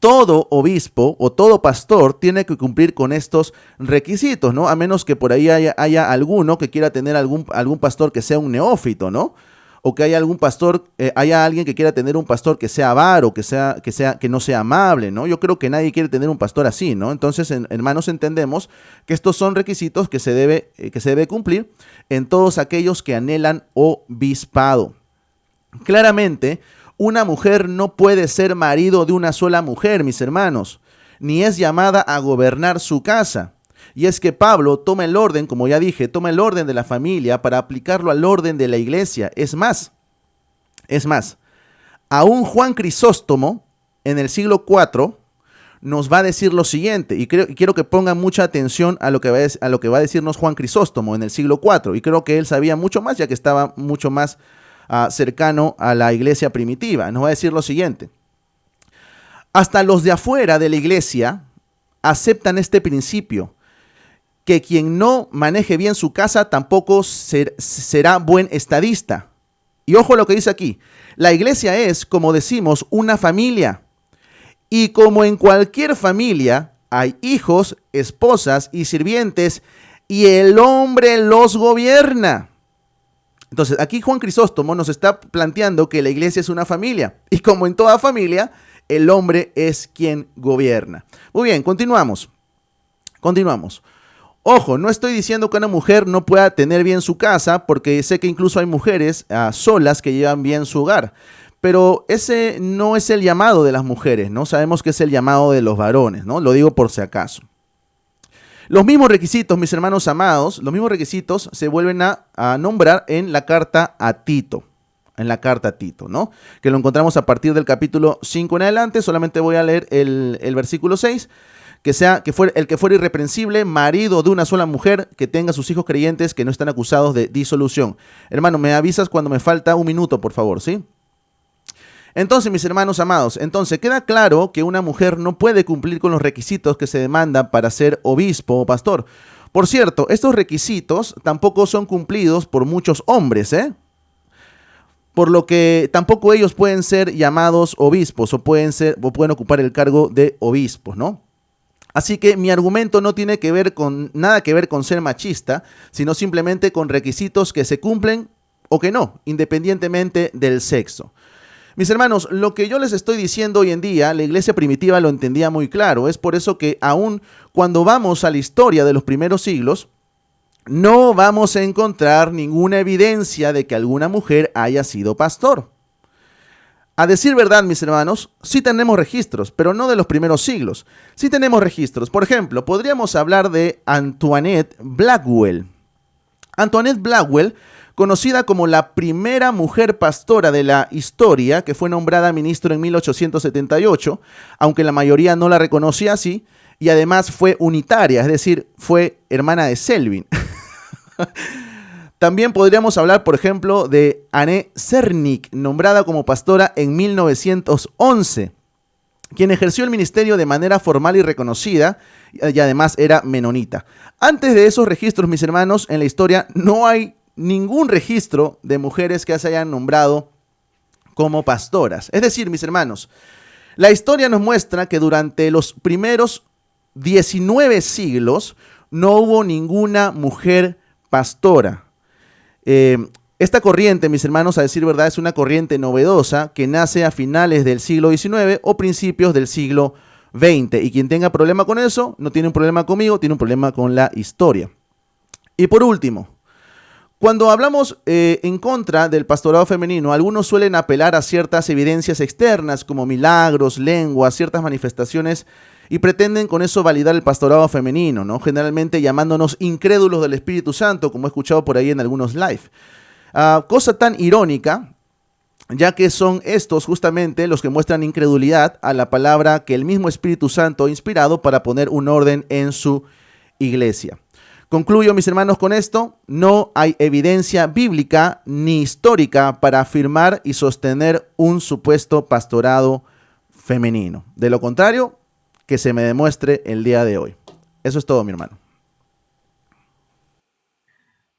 Speaker 3: todo obispo o todo pastor tiene que cumplir con estos requisitos, ¿no? A menos que por ahí haya alguno que quiera tener algún pastor que sea un neófito, ¿no? O que haya algún pastor, haya alguien que quiera tener un pastor que sea avaro, que no sea amable, ¿no? Yo creo que nadie quiere tener un pastor así, ¿no? Entonces, hermanos, entendemos que estos son requisitos que se debe cumplir en todos aquellos que anhelan obispado. Claramente, una mujer no puede ser marido de una sola mujer, mis hermanos, ni es llamada a gobernar su casa. Y es que Pablo toma el orden, como ya dije, toma el orden de la familia para aplicarlo al orden de la iglesia. Es más, aún Juan Crisóstomo, en el siglo IV, nos va a decir lo siguiente, y quiero que pongan mucha atención a lo que va a decirnos Juan Crisóstomo en el siglo IV, y creo que él sabía mucho más, ya que estaba mucho más cercano a la iglesia primitiva. Nos va a decir lo siguiente: hasta los de afuera de la iglesia aceptan este principio, que quien no maneje bien su casa tampoco será buen estadista. Y ojo lo que dice aquí: la iglesia es, como decimos, una familia. Y como en cualquier familia hay hijos, esposas y sirvientes, y el hombre los gobierna. Entonces, aquí Juan Crisóstomo nos está planteando que la iglesia es una familia. Y como en toda familia, el hombre es quien gobierna. Muy bien, continuamos. Ojo, no estoy diciendo que una mujer no pueda tener bien su casa, porque sé que incluso hay mujeres solas que llevan bien su hogar. Pero ese no es el llamado de las mujeres, ¿no? Sabemos que es el llamado de los varones, ¿no? Lo digo por si acaso. Los mismos requisitos, mis hermanos amados, los mismos requisitos se vuelven a nombrar en la carta a Tito. ¿No? Que lo encontramos a partir del capítulo 5 en adelante. Solamente voy a leer el versículo 6. Que fuera irreprensible, marido de una sola mujer, que tenga sus hijos creyentes que no están acusados de disolución. Hermano, me avisas cuando me falta un minuto, por favor, ¿sí? Entonces, mis hermanos amados, queda claro que una mujer no puede cumplir con los requisitos que se demandan para ser obispo o pastor. Por cierto, estos requisitos tampoco son cumplidos por muchos hombres, por lo que tampoco ellos pueden ser llamados obispos o pueden ocupar el cargo de obispos, ¿no? Así que mi argumento no tiene nada que ver con ser machista, sino simplemente con requisitos que se cumplen o que no, independientemente del sexo. Mis hermanos, lo que yo les estoy diciendo hoy en día, la iglesia primitiva lo entendía muy claro. Es por eso que aún cuando vamos a la historia de los primeros siglos, no vamos a encontrar ninguna evidencia de que alguna mujer haya sido pastor. A decir verdad, mis hermanos, sí tenemos registros, pero no de los primeros siglos. Sí tenemos registros. Por ejemplo, podríamos hablar de Antoinette Blackwell. Antoinette Blackwell, conocida como la primera mujer pastora de la historia, que fue nombrada ministro en 1878, aunque la mayoría no la reconocía así, y además fue unitaria, es decir, fue hermana de Selwyn. También podríamos hablar, por ejemplo, de Anne Cernic, nombrada como pastora en 1911, quien ejerció el ministerio de manera formal y reconocida, y además era menonita. Antes de esos registros, mis hermanos, en la historia no hay ningún registro de mujeres que se hayan nombrado como pastoras. Es decir, mis hermanos, la historia nos muestra que durante los primeros 19 siglos no hubo ninguna mujer pastora. Esta corriente, mis hermanos, a decir verdad, es una corriente novedosa que nace a finales del siglo XIX o principios del siglo XX. Y quien tenga problema con eso, no tiene un problema conmigo, tiene un problema con la historia. Y por último, cuando hablamos en contra del pastorado femenino, algunos suelen apelar a ciertas evidencias externas como milagros, lenguas, ciertas manifestaciones, y pretenden con eso validar el pastorado femenino, ¿no? Generalmente llamándonos incrédulos del Espíritu Santo, como he escuchado por ahí en algunos live. Cosa tan irónica, ya que son estos justamente los que muestran incredulidad a la palabra que el mismo Espíritu Santo ha inspirado para poner un orden en su iglesia. Concluyo, mis hermanos, con esto: no hay evidencia bíblica ni histórica para afirmar y sostener un supuesto pastorado femenino. De lo contrario, que se me demuestre el día de hoy. Eso es todo, mi hermano.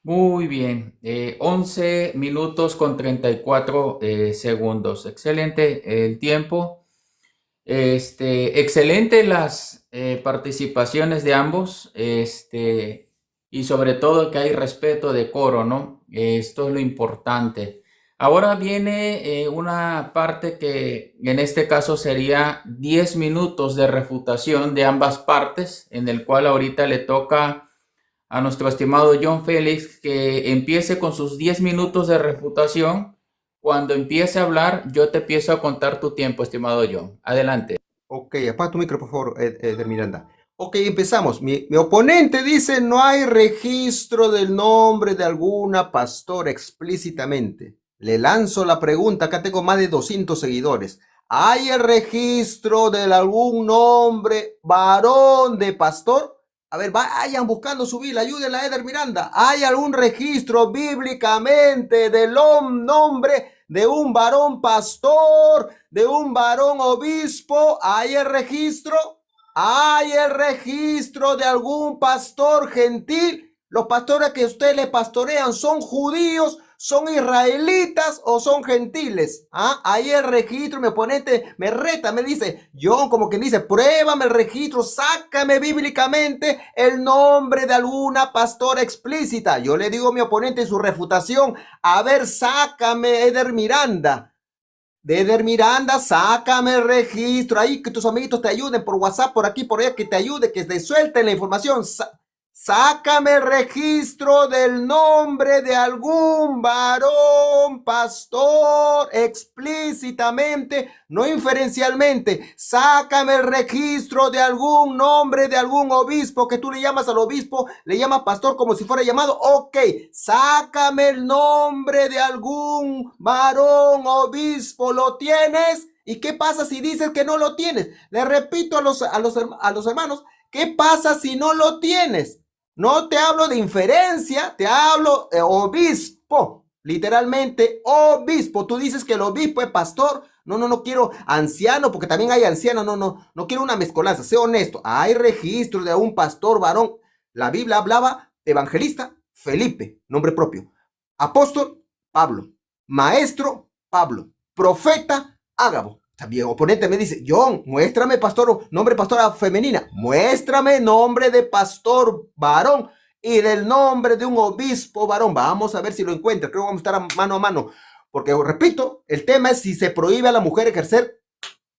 Speaker 1: Muy bien, 11 minutos con 34 segundos. Excelente el tiempo. Excelente las participaciones de ambos. Y sobre todo que hay respeto, decoro, ¿no? Esto es lo importante. Ahora viene una parte que en este caso sería 10 minutos de refutación de ambas partes, en el cual ahorita le toca a nuestro estimado John Félix que empiece con sus 10 minutos de refutación. Cuando empiece a hablar, yo te empiezo a contar tu tiempo, estimado John. Adelante.
Speaker 2: Ok, apaga tu micro, por favor, Eder Miranda. Ok, empezamos. Mi oponente dice, no hay registro del nombre de alguna pastora explícitamente. Le lanzo la pregunta, acá tengo más de 200 seguidores. ¿Hay el registro de algún nombre varón de pastor? A ver, vayan buscando su Biblia, ayúdenla a Eder Miranda. ¿Hay algún registro bíblicamente del nombre de un varón pastor, de un varón obispo? ¿Hay el registro? ¿Hay el registro de algún pastor gentil? ¿Los pastores que usted le pastorean son judíos, son israelitas o son gentiles? ¿Ah? Ahí el registro. Mi oponente me reta, me dice, John, como que dice, pruébame el registro, sácame bíblicamente el nombre de alguna pastora explícita. Yo le digo a mi oponente en su refutación, a ver, sácame Eder Miranda. De Eder Miranda, sácame el registro, ahí que tus amiguitos te ayuden por WhatsApp, por aquí, por allá, que te ayude, que te suelten la información. Sácame el registro del nombre de algún varón pastor explícitamente, no inferencialmente. Sácame el registro de algún nombre de algún obispo que tú le llamas al obispo, le llamas pastor como si fuera llamado. Ok, sácame el nombre de algún varón obispo. ¿Lo tienes? ¿Y qué pasa si dices que no lo tienes? Le repito a los hermanos, ¿qué pasa si no lo tienes? No te hablo de inferencia, te hablo de obispo, literalmente obispo. Tú dices que el obispo es pastor. No quiero anciano, porque también hay anciano. No quiero una mezcolanza. Sé honesto. Hay registro de un pastor varón. La Biblia hablaba evangelista Felipe, nombre propio. Apóstol Pablo. Maestro Pablo. Profeta Ágabo. También oponente me dice, John, muéstrame pastor, nombre pastora femenina, muéstrame nombre de pastor varón y del nombre de un obispo varón. Vamos a ver si lo encuentra. Creo que vamos a estar mano a mano, porque repito, el tema es si se prohíbe a la mujer ejercer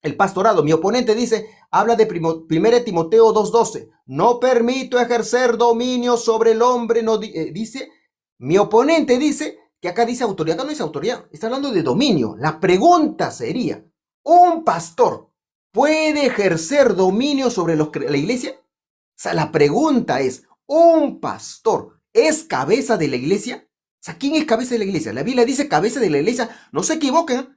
Speaker 2: el pastorado. Mi oponente dice, habla de 1 Timoteo 2:12, no permito ejercer dominio sobre el hombre, no dice. Mi oponente dice que acá dice autoridad. Acá no dice autoridad, está hablando de dominio. La pregunta sería, ¿un pastor puede ejercer dominio sobre la iglesia? O sea, la pregunta es, ¿un pastor es cabeza de la iglesia? O sea, ¿quién es cabeza de la iglesia? La Biblia dice cabeza de la iglesia. No se equivoquen, ¿eh?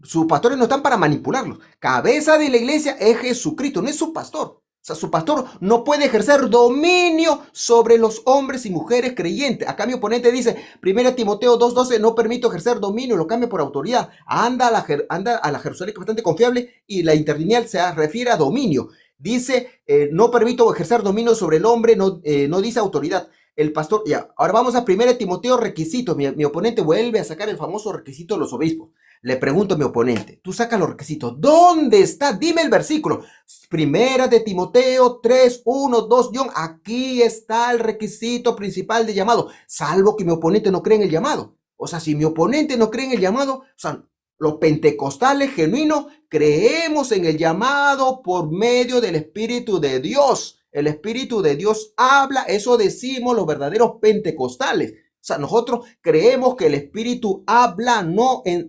Speaker 2: Sus pastores no están para manipularlos. Cabeza de la iglesia es Jesucristo, no es su pastor. O sea, su pastor no puede ejercer dominio sobre los hombres y mujeres creyentes. Acá mi oponente dice, 1 Timoteo 2:12, no permito ejercer dominio, lo cambia por autoridad. Anda a la Jerusalén, que es bastante confiable, y la interlineal se refiere a dominio. Dice, no permito ejercer dominio sobre el hombre, no dice autoridad. El pastor, ya, ahora vamos a 1 Timoteo, requisitos. Mi oponente vuelve a sacar el famoso requisito de los obispos. Le pregunto a mi oponente, tú sacas los requisitos, ¿dónde está? Dime el versículo. 1 Timoteo 3:1-2, John, aquí está el requisito principal de llamado, salvo que mi oponente no cree en el llamado. O sea, si mi oponente no cree en el llamado, o sea, los pentecostales genuinos creemos en el llamado por medio del Espíritu de Dios. El Espíritu de Dios habla, eso decimos los verdaderos pentecostales. O sea, nosotros creemos que el Espíritu habla,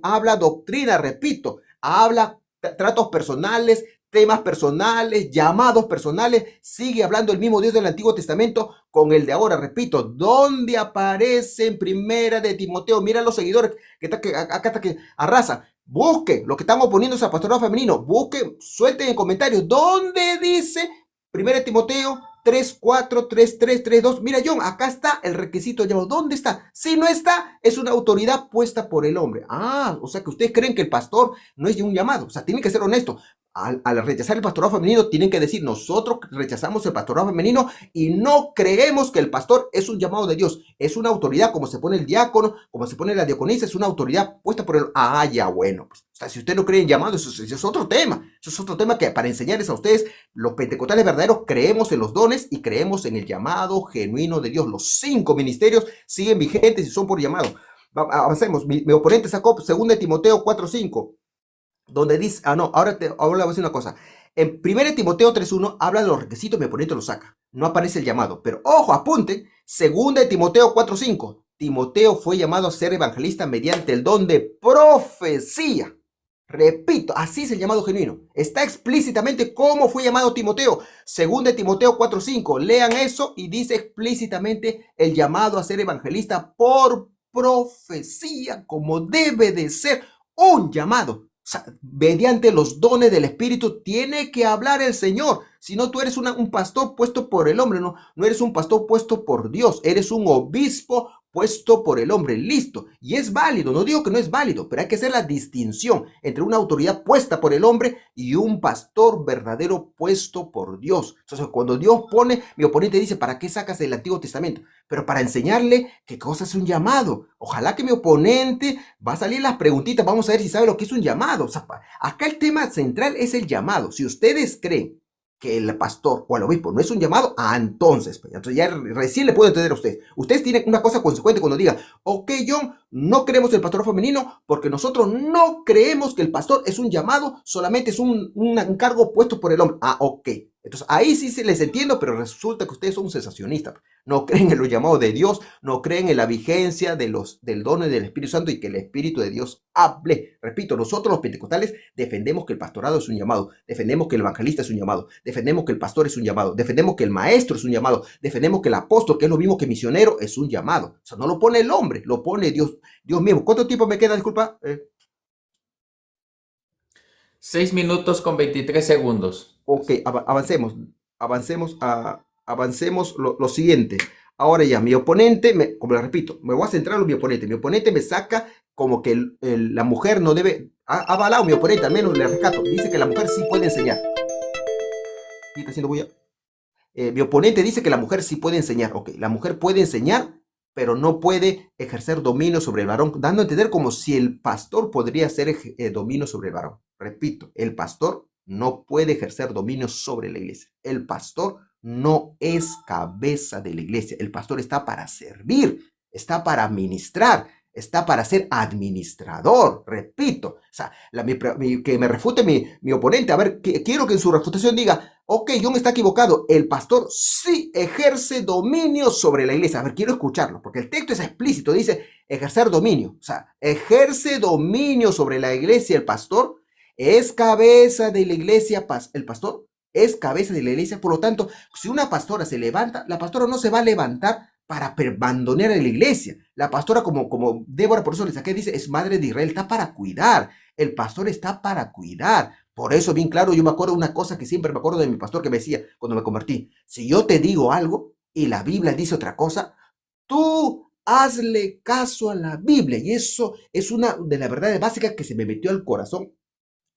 Speaker 2: habla doctrina, repito, habla tratos personales, temas personales, llamados personales, sigue hablando el mismo Dios del Antiguo Testamento con el de ahora, repito, ¿dónde aparece en 1 Timoteo? Mira los seguidores acá está que arrasa. Busque, lo que están oponiéndose a pastorado femenino, busque, suelten en comentarios, ¿dónde dice 1 Timoteo 3:4, 3:3, 3:2? Mira, John, acá está el requisito llamado. ¿Dónde está? Si no está, es una autoridad puesta por el hombre. O sea que ustedes creen que el pastor no es de un llamado. O sea, tiene que ser honesto. Al rechazar el pastorado femenino, tienen que decir, nosotros rechazamos el pastorado femenino y no creemos que el pastor es un llamado de Dios, es una autoridad, como se pone el diácono, como se pone la diaconisa, es una autoridad puesta por el... Ah, ya, bueno, pues, o sea, si usted no cree en llamado, eso es otro tema, eso es otro tema que para enseñarles a ustedes, los pentecostales verdaderos, creemos en los dones y creemos en el llamado genuino de Dios. Los 5 ministerios siguen vigentes y son por llamado. Avancemos. Mi oponente sacó 2 Timoteo 4:5, donde dice, ahora voy a decir una cosa. En 1 Timoteo 3:1 habla de los requisitos, mi oponente lo saca. No aparece el llamado, pero ojo, apunten, 2 Timoteo 4:5. Timoteo fue llamado a ser evangelista mediante el don de profecía. Repito, así es el llamado genuino. Está explícitamente cómo fue llamado Timoteo. 2 Timoteo 4:5. Lean eso y dice explícitamente el llamado a ser evangelista por profecía, como debe de ser un llamado. O sea, mediante los dones del Espíritu tiene que hablar el Señor. Si no, tú eres un pastor puesto por el hombre, no eres un pastor puesto por Dios, eres un obispo puesto por el hombre, listo. Y es válido, no digo que no es válido, pero hay que hacer la distinción entre una autoridad puesta por el hombre y un pastor verdadero puesto por Dios. Entonces, cuando Dios pone, mi oponente dice, ¿para qué sacas el Antiguo Testamento? Pero para enseñarle qué cosa es un llamado. Ojalá que mi oponente va a salir las preguntitas, vamos a ver si sabe lo que es un llamado. O sea, acá el tema central es el llamado. Si ustedes creen que el pastor o el obispo no es un llamado, entonces ya recién le puedo entender a ustedes. Ustedes tienen una cosa consecuente cuando digan, ok, John, no queremos el pastor femenino porque nosotros no creemos que el pastor es un llamado, solamente es un cargo puesto por el hombre. Ok. Entonces ahí sí se les entiendo, pero resulta que ustedes son sensacionistas. No creen en los llamados de Dios, no creen en la vigencia del don del Espíritu Santo y que el Espíritu de Dios hable. Repito, nosotros los pentecostales defendemos que el pastorado es un llamado, defendemos que el evangelista es un llamado, defendemos que el pastor es un llamado, defendemos que el maestro es un llamado, defendemos que el apóstol, que es lo mismo que misionero, es un llamado. O sea, no lo pone el hombre, lo pone Dios mismo. ¿Cuánto tiempo me queda? Disculpa.
Speaker 1: 6 minutos con 23 segundos.
Speaker 2: Ok, avancemos lo siguiente. Ahora ya, mi oponente, como le repito, me voy a centrar en mi oponente. Mi oponente me saca como que la mujer no debe, ha avalado mi oponente, al menos le rescato. Dice que la mujer sí puede enseñar. ¿Sí está haciendo bulla? Mi oponente dice que la mujer sí puede enseñar. Ok, la mujer puede enseñar, pero no puede ejercer dominio sobre el varón, dando a entender como si el pastor podría hacer dominio sobre el varón. Repito, el pastor no puede ejercer dominio sobre la iglesia. El pastor no es cabeza de la iglesia. El pastor está para servir, está para administrar, está para ser administrador. Repito, o sea, que me refute mi oponente. A ver, quiero que en su refutación diga, ok, John está equivocado. El pastor sí ejerce dominio sobre la iglesia. A ver, quiero escucharlo, porque el texto es explícito, dice ejercer dominio. O sea, ejerce dominio sobre la iglesia el pastor. Es cabeza de la iglesia, el pastor es cabeza de la iglesia. Por lo tanto, si una pastora se levanta, la pastora no se va a levantar para abandonar a la iglesia. La pastora, como Débora, por eso le saqué, dice, es madre de Israel, está para cuidar. El pastor está para cuidar. Por eso, bien claro, yo me acuerdo de una cosa que siempre me acuerdo de mi pastor que me decía cuando me convertí. Si yo te digo algo y la Biblia dice otra cosa, tú hazle caso a la Biblia. Y eso es una de las verdades básicas que se me metió al corazón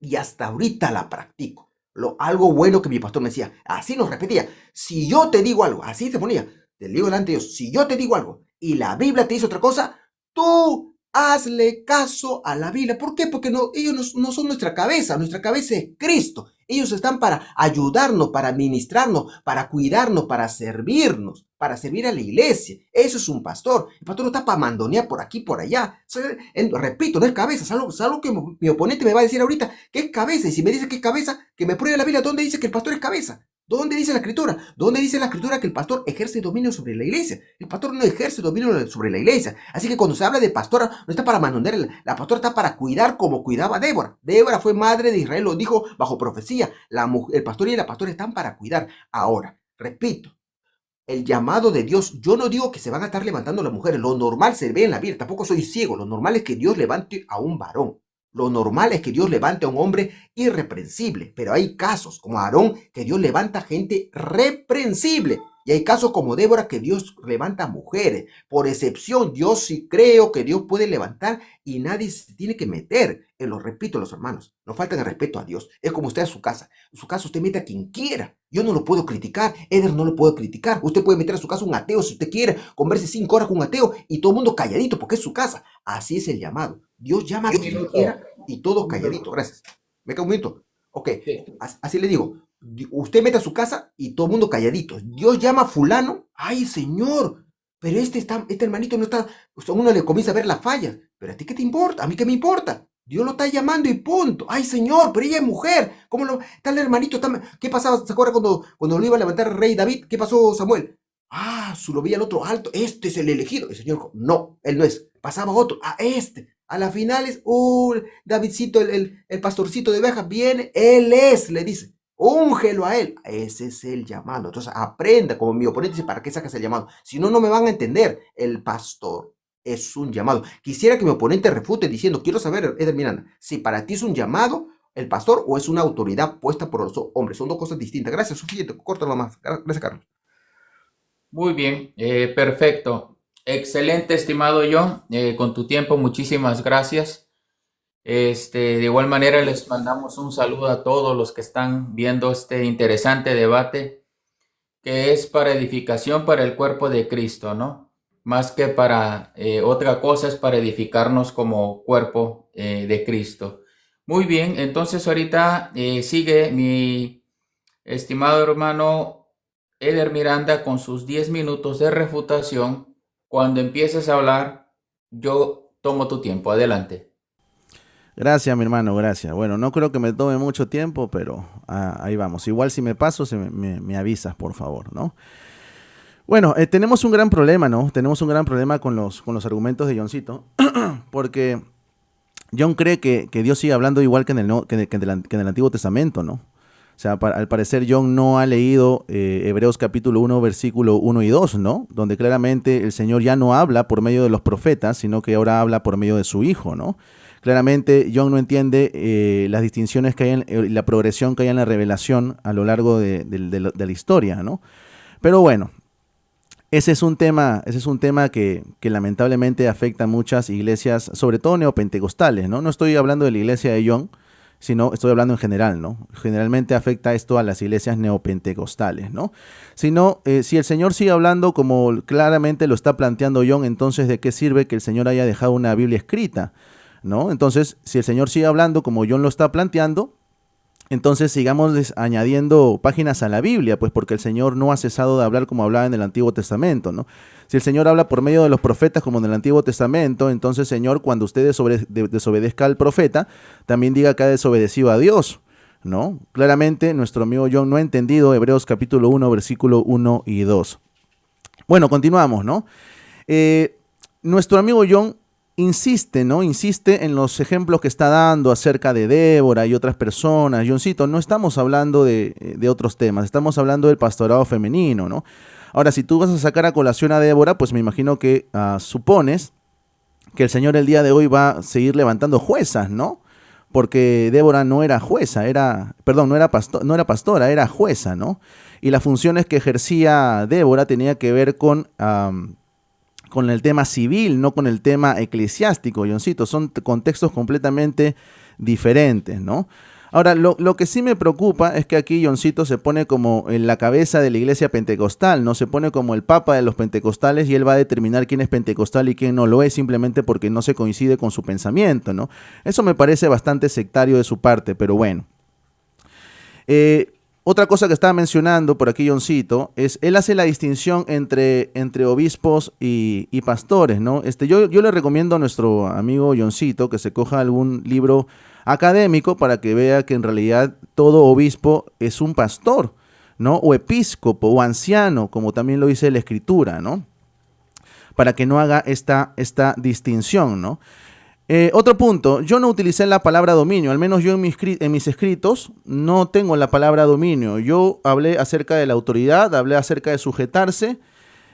Speaker 2: y hasta ahorita la practico. Algo bueno que mi pastor me decía, así nos repetía, si yo te digo algo, así te ponía, te digo delante de Dios, si yo te digo algo y la Biblia te dice otra cosa, tú hazle caso a la Biblia. ¿Por qué? Porque ellos no son nuestra cabeza es Cristo. Ellos están para ayudarnos, para ministrarnos, para cuidarnos, para servirnos, para servir a la iglesia. Eso es un pastor. El pastor no está para mandonear por aquí, por allá. Repito, no es cabeza. Es algo que mi oponente me va a decir ahorita que es cabeza. Y si me dice que es cabeza, que me pruebe la Biblia. ¿Dónde dice que el pastor es cabeza? ¿Dónde dice la Escritura? ¿Dónde dice la Escritura que el pastor ejerce dominio sobre la iglesia? El pastor no ejerce dominio sobre la iglesia. Así que cuando se habla de pastora, no está para mandonear. La pastora está para cuidar como cuidaba Débora. Débora fue madre de Israel, lo dijo bajo profecía. El pastor y la pastora están para cuidar. Ahora, repito, el llamado de Dios, yo no digo que se van a estar levantando las mujeres. Lo normal se ve en la Biblia. Tampoco soy ciego. Lo normal es que Dios levante a un varón. Lo normal es que Dios levante a un hombre irreprensible, pero hay casos como Aarón que Dios levanta gente reprensible. Y hay casos como Débora que Dios levanta mujeres. Por excepción, yo sí creo que Dios puede levantar y nadie se tiene que meter. Lo repito, los hermanos, no faltan el respeto a Dios. Es como usted a su casa. En su casa usted mete a quien quiera. Yo no lo puedo criticar. Eder no lo puedo criticar. Usted puede meter a su casa un ateo si usted quiere. Converse 5 horas con un ateo y todo el mundo calladito porque es su casa. Así es el llamado. Dios llama a
Speaker 1: Un
Speaker 2: quien
Speaker 1: minuto.
Speaker 2: quiera y todos calladitos. Gracias. Me queda un minuto. Ok,
Speaker 1: Sí.
Speaker 2: así le digo. Usted mete a su casa y todo el mundo calladito. Dios llama a fulano. Ay, Señor, pero este hermanito no está. Pues a uno le comienza a ver las fallas. Pero a ti qué te importa, a mí qué me importa. Dios lo está llamando y punto. Ay, Señor, pero ella es mujer. ¿Cómo lo está el hermanito? ¿Qué pasaba? ¿Se acuerda cuando lo iba a levantar el rey David? ¿Qué pasó, Samuel? Ah, su lo veía el otro alto. Este es el elegido. El Señor dijo, no, él no es. Pasaba otro. A este. A las finales, Davidcito, el pastorcito de ovejas, viene. Él es, le dice. Úngelo a él. Ese es el llamado. Entonces aprenda, como mi oponente dice, ¿para qué sacas el llamado? Si no, no me van a entender. El pastor es un llamado. Quisiera que mi oponente refute diciendo, quiero saber, Eder Miranda, si para ti es un llamado el pastor o es una autoridad puesta por los hombres. Son dos cosas distintas. Gracias, suficiente. Córtalo más. Gracias, Carlos.
Speaker 1: Muy bien, perfecto. Excelente, estimado John. Con tu tiempo, muchísimas gracias. De igual manera, les mandamos un saludo a todos los que están viendo este interesante debate, que es para edificación para el cuerpo de Cristo, ¿no? Más que para otra cosa, es para edificarnos como cuerpo de Cristo. Muy bien, entonces ahorita sigue mi estimado hermano Eder Miranda con sus 10 minutos de refutación. Cuando empieces a hablar, yo tomo tu tiempo. Adelante.
Speaker 3: Gracias, mi hermano, gracias. Bueno, no creo que me tome mucho tiempo, pero ahí vamos. Igual si me paso, me avisas, por favor, ¿no? Bueno, tenemos un gran problema, ¿no? Tenemos un gran problema con los argumentos de Johncito, porque John cree que Dios sigue hablando igual que en el Antiguo Testamento, ¿no? O sea, al parecer John no ha leído Hebreos capítulo 1, versículo 1 y 2, ¿no? Donde claramente el Señor ya no habla por medio de los profetas, sino que ahora habla por medio de su Hijo, ¿no? Claramente John no entiende las distinciones que hay en la progresión que hay en la revelación a lo largo de la historia, ¿no? Pero bueno, ese es un tema que lamentablemente afecta a muchas iglesias, sobre todo neopentecostales, ¿no? No estoy hablando de la iglesia de John, sino estoy hablando en general, ¿no? Generalmente afecta esto a las iglesias neopentecostales, ¿no? Si el Señor sigue hablando como claramente lo está planteando John, entonces ¿de qué sirve que el Señor haya dejado una Biblia escrita? ¿No? Entonces, si el Señor sigue hablando como John lo está planteando, entonces sigamos añadiendo páginas a la Biblia, pues porque el Señor no ha cesado de hablar como hablaba en el Antiguo Testamento, ¿no? Si el Señor habla por medio de los profetas como en el Antiguo Testamento, entonces, Señor, cuando usted desobedezca al profeta, también diga que ha desobedecido a Dios, ¿no? Claramente, nuestro amigo John no ha entendido Hebreos capítulo 1, versículo 1 y 2. Bueno, continuamos, ¿no? Nuestro amigo John insiste, ¿no? Insiste en los ejemplos que está dando acerca de Débora y otras personas. Johncito, no estamos hablando de otros temas, estamos hablando del pastorado femenino, ¿no? Ahora, si tú vas a sacar a colación a Débora, pues me imagino que supones que el Señor el día de hoy va a seguir levantando juezas, ¿no? Porque Débora no era jueza, no era pastora, era jueza, ¿no? Y las funciones que ejercía Débora tenía que ver con el tema civil, no con el tema eclesiástico, Johncito. Son contextos completamente diferentes, ¿no? Ahora, lo que sí me preocupa es que aquí Johncito se pone como en la cabeza de la iglesia pentecostal, ¿no? Se pone como el papa de los pentecostales y él va a determinar quién es pentecostal y quién no lo es simplemente porque no se coincide con su pensamiento, ¿no? Eso me parece bastante sectario de su parte, pero bueno. Otra cosa que estaba mencionando por aquí Johncito es, él hace la distinción entre obispos y pastores, ¿no? Yo le recomiendo a nuestro amigo Johncito que se coja algún libro académico para que vea que en realidad todo obispo es un pastor, ¿no? O episcopo o anciano, como también lo dice la Escritura, ¿no? Para que no haga esta distinción, ¿no? Otro punto, yo no utilicé la palabra dominio, al menos yo en mis escritos no tengo la palabra dominio. Yo hablé acerca de la autoridad, hablé acerca de sujetarse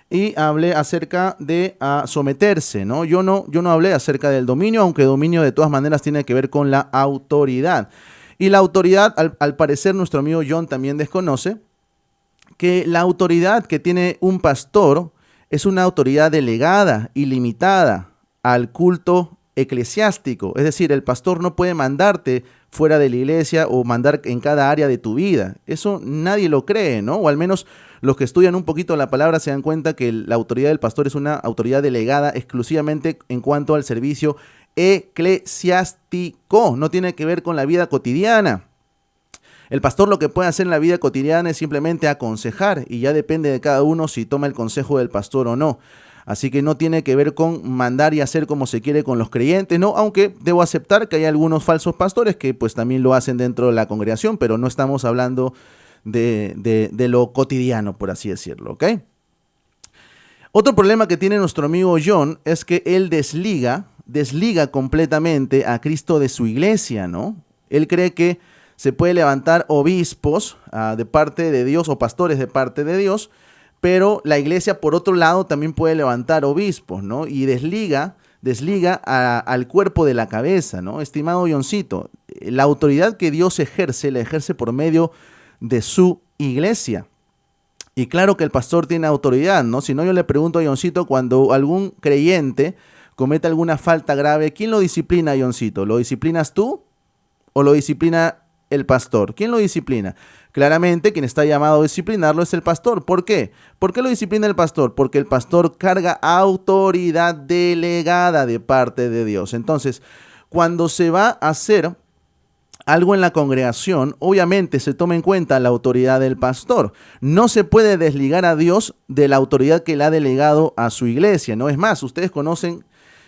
Speaker 3: y hablé acerca de someterse, ¿no? Yo no hablé acerca del dominio, aunque dominio de todas maneras tiene que ver con la autoridad. Y la autoridad, al parecer nuestro amigo John también desconoce que la autoridad que tiene un pastor es una autoridad delegada y limitada al culto eclesiástico. Es decir, el pastor no puede mandarte fuera de la iglesia o mandar en cada área de tu vida. Eso nadie lo cree, ¿no? O al menos los que estudian un poquito la palabra se dan cuenta que la autoridad del pastor es una autoridad delegada exclusivamente en cuanto al servicio eclesiástico. No tiene que ver con la vida cotidiana. El pastor lo que puede hacer en la vida cotidiana es simplemente aconsejar y ya depende de cada uno si toma el consejo del pastor o no. Así que no tiene que ver con mandar y hacer como se quiere con los creyentes, ¿no? Aunque debo aceptar que hay algunos falsos pastores que pues también lo hacen dentro de la congregación, pero no estamos hablando de lo cotidiano, por así decirlo, ¿ok? Otro problema que tiene nuestro amigo John es que él desliga completamente a Cristo de su iglesia, ¿no? Él cree que se puede levantar obispos de parte de Dios o pastores de parte de Dios, pero la iglesia, por otro lado, también puede levantar obispos, ¿no? Y desliga al cuerpo de la cabeza, ¿no? Estimado Johncito, la autoridad que Dios ejerce, la ejerce por medio de su iglesia. Y claro que el pastor tiene autoridad, ¿no? Si no, yo le pregunto a Johncito, cuando algún creyente comete alguna falta grave, ¿quién lo disciplina, Johncito? ¿Lo disciplinas tú o lo disciplina el pastor? ¿Quién lo disciplina? Claramente quien está llamado a disciplinarlo es el pastor. ¿Por qué? ¿Por qué lo disciplina el pastor? Porque el pastor carga autoridad delegada de parte de Dios. Entonces, cuando se va a hacer algo en la congregación, obviamente se toma en cuenta la autoridad del pastor. No se puede desligar a Dios de la autoridad que le ha delegado a su iglesia, ¿no? Es más, ustedes conocen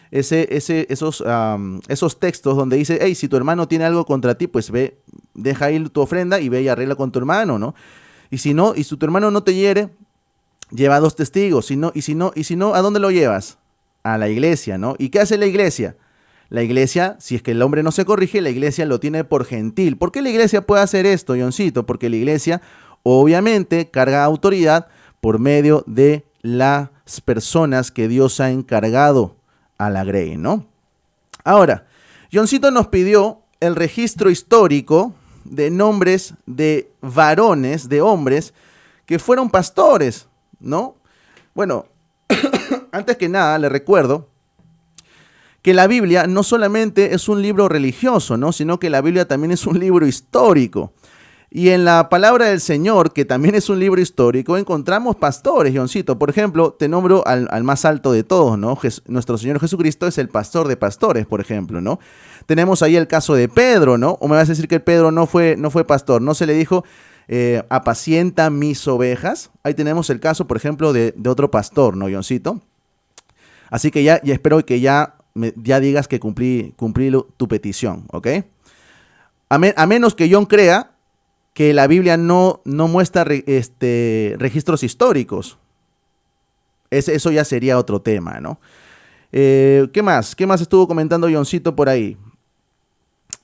Speaker 3: esos textos donde dice, hey, si tu hermano tiene algo contra ti, pues ve, deja ir tu ofrenda y ve y arregla con tu hermano, ¿no? Y si tu hermano no te hiere, lleva 2 testigos. Y si no, ¿a dónde lo llevas? A la iglesia, ¿no? ¿Y qué hace la iglesia? La iglesia, si es que el hombre no se corrige, la iglesia lo tiene por gentil. ¿Por qué la iglesia puede hacer esto, Johncito? Porque la iglesia obviamente carga autoridad por medio de las personas que Dios ha encargado a la grey, ¿no? Ahora, Johncito nos pidió el registro histórico de nombres de varones, de hombres que fueron pastores, ¿no? Bueno, antes que nada le recuerdo que la Biblia no solamente es un libro religioso, ¿no? Sino que la Biblia también es un libro histórico. Y en la palabra del Señor, que también es un libro histórico, encontramos pastores, Johncito. Por ejemplo, te nombro al más alto de todos, ¿no? Nuestro Señor Jesucristo es el pastor de pastores, por ejemplo, ¿no? Tenemos ahí el caso de Pedro, ¿no? O me vas a decir que Pedro no fue pastor, no se le dijo, apacienta mis ovejas. Ahí tenemos el caso, por ejemplo, de otro pastor, ¿no, Johncito? Así que ya espero que ya digas que cumplí tu petición, ¿ok? A menos que John crea que la Biblia no muestra registros históricos. Eso ya sería otro tema, ¿no? ¿Qué más? ¿Qué más estuvo comentando Johncito por ahí?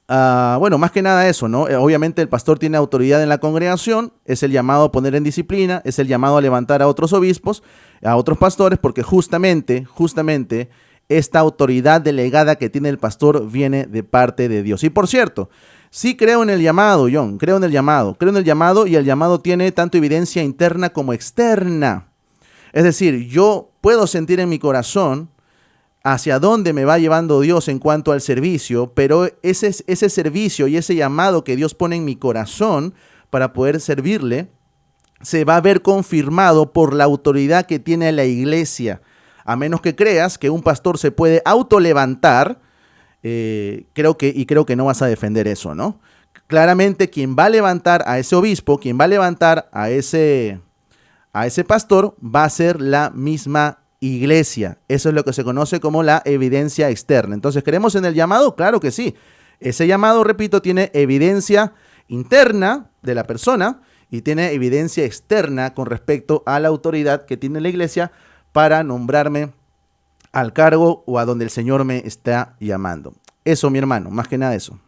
Speaker 3: Bueno, más que nada eso, ¿no? Obviamente el pastor tiene autoridad en la congregación, es el llamado a poner en disciplina, es el llamado a levantar a otros obispos, a otros pastores, porque justamente esta autoridad delegada que tiene el pastor viene de parte de Dios. Y por cierto, sí creo en el llamado, John, creo en el llamado y el llamado tiene tanto evidencia interna como externa. Es decir, yo puedo sentir en mi corazón hacia dónde me va llevando Dios en cuanto al servicio, pero ese servicio y ese llamado que Dios pone en mi corazón para poder servirle, se va a ver confirmado por la autoridad que tiene la iglesia. A menos que creas que un pastor se puede autolevantar, creo que no vas a defender eso, ¿no? Claramente quien va a levantar a ese obispo, quien va a levantar a ese pastor, va a ser la misma iglesia. Eso es lo que se conoce como la evidencia externa. Entonces, ¿creemos en el llamado? Claro que sí. Ese llamado, repito, tiene evidencia interna de la persona y tiene evidencia externa con respecto a la autoridad que tiene la iglesia para nombrarme al cargo o a donde el Señor me está llamando. Eso, mi hermano, más que nada eso.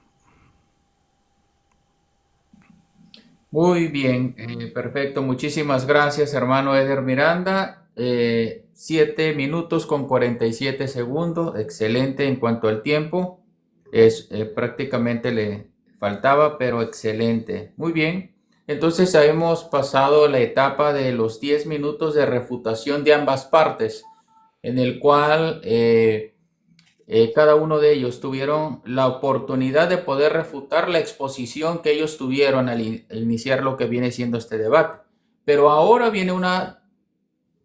Speaker 1: Muy bien, perfecto. Muchísimas gracias, hermano Eder Miranda. 7 minutos con 47 segundos. Excelente en cuanto al tiempo. Prácticamente le faltaba, pero excelente. Muy bien. Entonces hemos pasado la etapa de los 10 minutos de refutación de ambas partes, en el cual cada uno de ellos tuvieron la oportunidad de poder refutar la exposición que ellos tuvieron al iniciar lo que viene siendo este debate. Pero ahora viene una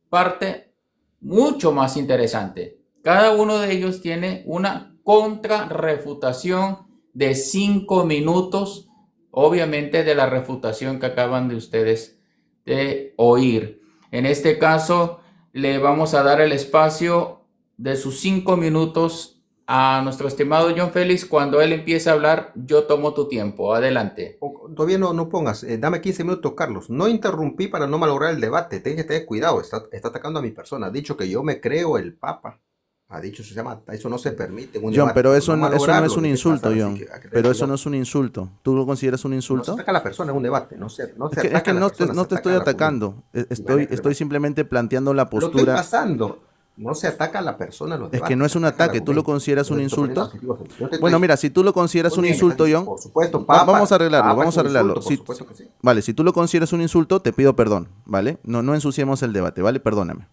Speaker 1: parte mucho más interesante. Cada uno de ellos tiene una contrarrefutación de 5 minutos, obviamente de la refutación que acaban de ustedes de oír. En este caso, le vamos a dar el espacio de sus 5 minutos a nuestro estimado John Félix. Cuando él empiece a hablar, yo tomo tu tiempo. Adelante.
Speaker 2: Todavía no pongas, dame 15 minutos, Carlos. No interrumpí para no malograr el debate. Tienes que tener cuidado, está atacando a mi persona. Ha dicho que yo me creo el Papa. Ha dicho, eso no se permite en un
Speaker 3: John,
Speaker 2: debate.
Speaker 3: pero eso
Speaker 2: No
Speaker 3: no es
Speaker 2: malograrlo,
Speaker 3: un
Speaker 2: ¿qué
Speaker 3: insulto,
Speaker 2: pasa? Así
Speaker 3: John.
Speaker 2: que hay que tener
Speaker 3: Pero eso
Speaker 2: cuidado.
Speaker 3: no es un insulto. ¿Tú lo consideras un
Speaker 2: No se
Speaker 3: insulto?
Speaker 2: ataca a la persona en un debate, no se
Speaker 3: Es
Speaker 2: ataca
Speaker 3: que
Speaker 2: a la
Speaker 3: no
Speaker 2: persona,
Speaker 3: no
Speaker 2: se
Speaker 3: te
Speaker 2: ataca
Speaker 3: estoy
Speaker 2: a la comunidad.
Speaker 3: atacando.
Speaker 2: Vale,
Speaker 3: Estoy simplemente planteando la
Speaker 2: lo estoy
Speaker 3: postura.
Speaker 2: pasando. No se ataca a la persona en los
Speaker 3: Es que
Speaker 2: debates,
Speaker 3: no es
Speaker 2: se
Speaker 3: un
Speaker 2: ataca al
Speaker 3: ataque. ¿Tú lo
Speaker 2: argumento.
Speaker 3: consideras
Speaker 2: Yo
Speaker 3: un
Speaker 2: te estoy poniendo
Speaker 3: insulto?
Speaker 2: adjetivos. Yo te
Speaker 3: Bueno,
Speaker 2: estoy...
Speaker 3: mira, si tú lo consideras
Speaker 2: Muy
Speaker 3: un
Speaker 2: bien,
Speaker 3: insulto,
Speaker 2: entonces,
Speaker 3: John,
Speaker 2: por supuesto, Papa,
Speaker 3: vamos a arreglarlo,
Speaker 2: Papa
Speaker 3: vamos
Speaker 2: es
Speaker 3: a
Speaker 2: un
Speaker 3: arreglarlo.
Speaker 2: insulto, por supuesto que sí.
Speaker 3: Vale, si tú lo consideras un insulto, te pido perdón, ¿vale? No ensuciemos el debate, ¿vale? Perdóname.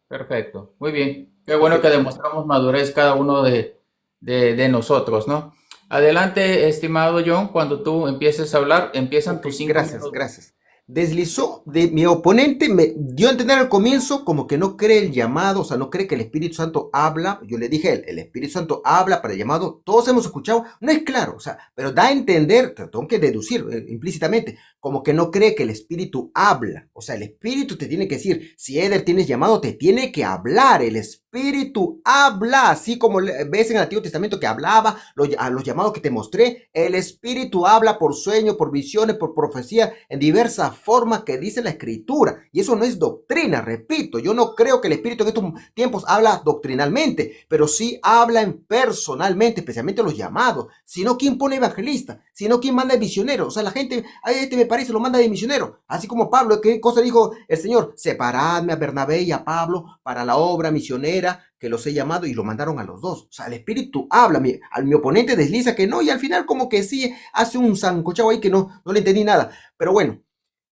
Speaker 1: Perfecto, muy bien. Qué bueno
Speaker 2: Ok.
Speaker 1: que demostramos madurez cada uno de nosotros, ¿no? Adelante, estimado John, cuando tú empieces a hablar, empiezan
Speaker 2: Ok,
Speaker 1: tus 5
Speaker 2: gracias,
Speaker 1: minutos.
Speaker 2: gracias. Deslizó de mi oponente, me dio a entender al comienzo como que no cree el llamado, o sea, no cree que el Espíritu Santo habla. Yo le dije, el Espíritu Santo habla para el llamado, todos hemos escuchado, no es claro, o sea, pero da a entender, tengo que deducir implícitamente, como que no cree que el Espíritu habla. O sea, el Espíritu te tiene que decir, si Eder tienes llamado, te tiene que hablar, el Espíritu habla, así como ves en el Antiguo Testamento que hablaba, a los llamados que te mostré, el Espíritu habla por sueño, por visiones, por profecía, en diversas formas que dice la Escritura. Y eso no es doctrina, repito, yo no creo que el Espíritu en estos tiempos habla doctrinalmente, pero sí habla personalmente, especialmente los llamados. Sino quién pone evangelista, sino quién manda el misionero. O sea, la gente, a este me parece, lo manda de misionero. Así como Pablo, ¿qué cosa dijo el Señor? Separadme a Bernabé y a Pablo para la obra misionera que los he llamado, y lo mandaron a los dos. O sea, el Espíritu habla, mi oponente desliza que no, y al final como que sí hace un sancochado ahí que no le entendí nada. Pero bueno,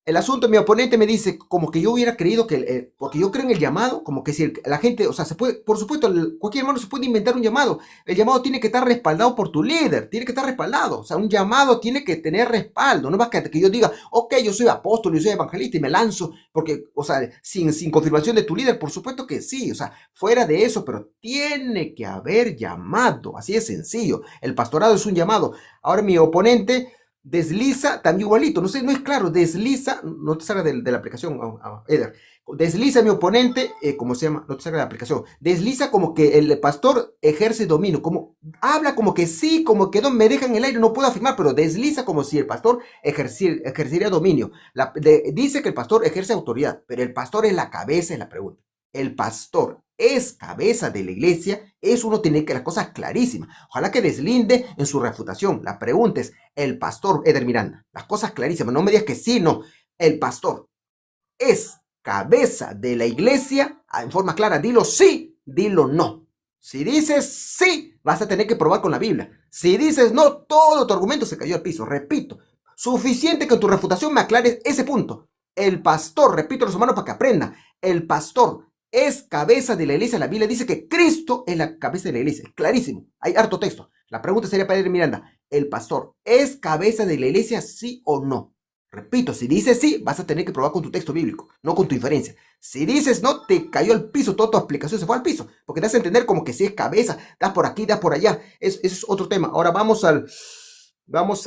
Speaker 2: el asunto, mi oponente me dice como que yo hubiera creído que, porque yo creo en el llamado, como que si la gente, o sea, se puede, por supuesto, cualquier hermano se puede inventar un llamado. El llamado tiene que estar respaldado por tu líder, tiene que estar respaldado. O sea, un llamado tiene que tener respaldo. No es que yo diga, ok, yo soy apóstol, yo soy evangelista y me lanzo, porque, o sea, sin confirmación de tu líder, por supuesto que sí. O sea, fuera de eso, pero tiene que haber llamado. Así de sencillo. El pastorado es un llamado. Ahora mi oponente desliza también igualito, no sé, no es claro, desliza, no te salga de la aplicación, Eder, desliza mi oponente, ¿cómo se llama? No te salga de la aplicación, desliza como que el pastor ejerce dominio, como habla como que sí, como que no me deja en el aire, no puedo afirmar, pero desliza como si el pastor ejercería dominio. Dice que el pastor ejerce autoridad, pero el pastor es la cabeza de la pregunta. El pastor es cabeza de la iglesia, eso uno tiene que las cosas clarísimas. Ojalá que deslinde en su refutación. La pregunta es, el pastor Eder Miranda, las cosas clarísimas, no me digas que sí, no. El pastor es cabeza de la iglesia, en forma clara, dilo sí, dilo no. Si dices sí, vas a tener que probar con la Biblia. Si dices no, todo tu argumento se cayó al piso. Repito, suficiente que en tu refutación me aclares ese punto. El pastor, repito a los hermanos para que aprendan, el pastor es cabeza de la iglesia. La Biblia dice que Cristo es la cabeza de la iglesia. Clarísimo. Hay harto texto. La pregunta sería para Eder Miranda, ¿el pastor es cabeza de la iglesia, sí o no? Repito, si dices sí, vas a tener que probar con tu texto bíblico, no con tu inferencia. Si dices no, te cayó al piso, toda tu explicación se fue al piso, porque te das a entender como que si es cabeza, das por aquí, das por allá. Eso es otro tema. Ahora vamos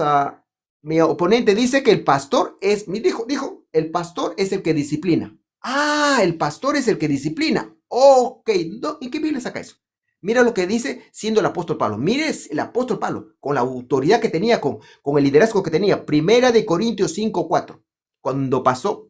Speaker 2: a... Mi oponente dice que el pastor es, dijo, el pastor es el que disciplina. Ah, el pastor es el que disciplina. Ok, no, ¿en qué Biblia saca eso? Mira lo que dice siendo el apóstol Pablo. Mire el apóstol Pablo con la autoridad que tenía, con el liderazgo que tenía. Primera de Corintios 5:4. Cuando pasó,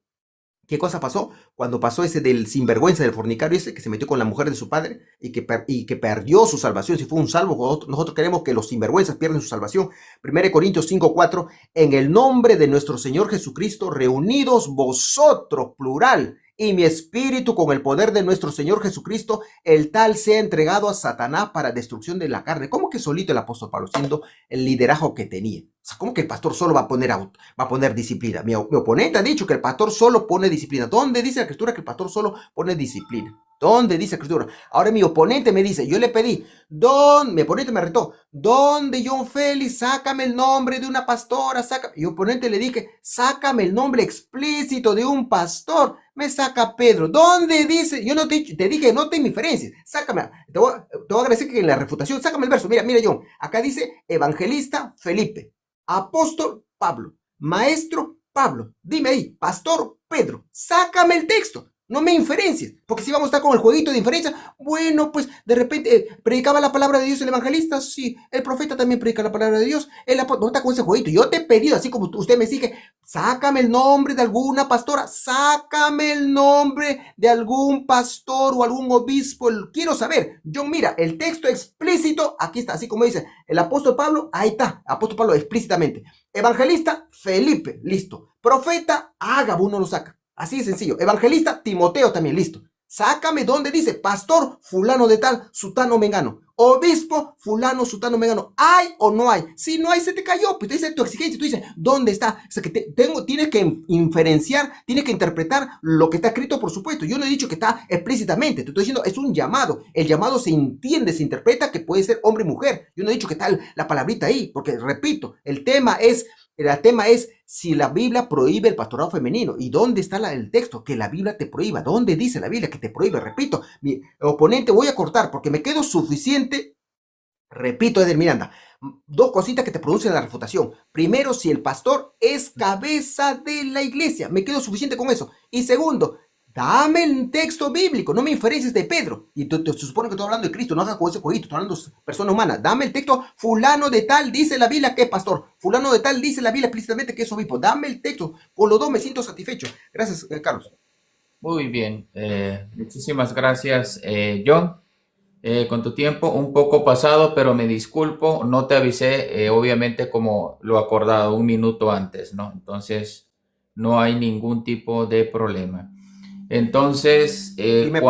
Speaker 2: ¿qué cosa pasó? Cuando pasó ese del sinvergüenza, del fornicario ese, que se metió con la mujer de su padre y que perdió su salvación. Si fue un salvo, nosotros queremos que los sinvergüenzas pierden su salvación. Primera de Corintios 5:4. En el nombre de nuestro Señor Jesucristo, reunidos vosotros, plural, y mi espíritu con el poder de nuestro Señor Jesucristo, el tal sea entregado a Satanás para destrucción de la carne. ¿Cómo que solito el apóstol Pablo, siendo el liderazgo que tenía? ¿Cómo que el pastor solo va a poner disciplina? Mi oponente ha dicho que el pastor solo pone disciplina. ¿Dónde dice la escritura que el pastor solo pone disciplina? ¿Dónde dice la escritura? Ahora mi oponente me dice, yo le pedí, mi oponente me retó, ¿dónde, John Félix? Sácame el nombre de una pastora, Mi oponente le dije, sácame el nombre explícito de un pastor. Me saca Pedro. ¿Dónde dice? Yo no te dije, no te indiferencies. Sácame. Te voy a agradecer que en la refutación, sácame el verso. Mira, John. Acá dice evangelista Felipe, apóstol Pablo, maestro Pablo. Dime ahí, pastor Pedro. Sácame el texto. No me inferencies, porque si vamos a estar con el jueguito de inferencia, bueno, pues de repente predicaba la palabra de Dios el evangelista, sí, el profeta también predica la palabra de Dios, no está con ese jueguito. Yo te he pedido, así como usted me exige, sácame el nombre de alguna pastora, sácame el nombre de algún pastor o algún obispo, quiero saber. John, mira, el texto explícito, aquí está, así como dice el apóstol Pablo, ahí está, apóstol Pablo explícitamente. Evangelista, Felipe, listo. Profeta, Ágabo, uno lo saca. Así de sencillo. Evangelista, Timoteo también, listo. Sácame donde dice pastor fulano de tal, sutano mengano. Obispo fulano, sutano mengano. ¿Hay o no hay? Si no hay, se te cayó. Pues te dice tu exigencia. Tú dices, ¿dónde está? O sea, que tienes que inferenciar, tienes que interpretar lo que está escrito, por supuesto. Yo no he dicho que está explícitamente. Te estoy diciendo, es un llamado. El llamado se entiende, se interpreta que puede ser hombre y mujer. Yo no he dicho que está la palabrita ahí. Porque, repito, el tema es si la Biblia prohíbe el pastorado femenino. ¿Y dónde está el texto? Que la Biblia te prohíba. ¿Dónde dice la Biblia que te prohíbe? Repito, mi oponente voy a cortar porque me quedo suficiente. Repito, Eder Miranda, dos cositas que te pronuncian en la refutación. Primero, si el pastor es cabeza de la iglesia. Me quedo suficiente con eso. Y segundo, dame el texto bíblico, no me inferencies de Pedro. Y se supone que estoy hablando de Cristo, no hagas con ese jueguito, estoy hablando de persona humana. Dame el texto, fulano de tal dice la Biblia que es pastor. Fulano de tal dice la Biblia explícitamente que es obispo. Dame el texto, con los dos me siento satisfecho. Gracias, Carlos.
Speaker 1: Muy bien, muchísimas gracias, John. Con tu tiempo un poco pasado, pero me disculpo, no te avisé, obviamente como lo acordado un minuto antes, ¿no? Entonces, no hay ningún tipo de problema. Entonces,
Speaker 2: si me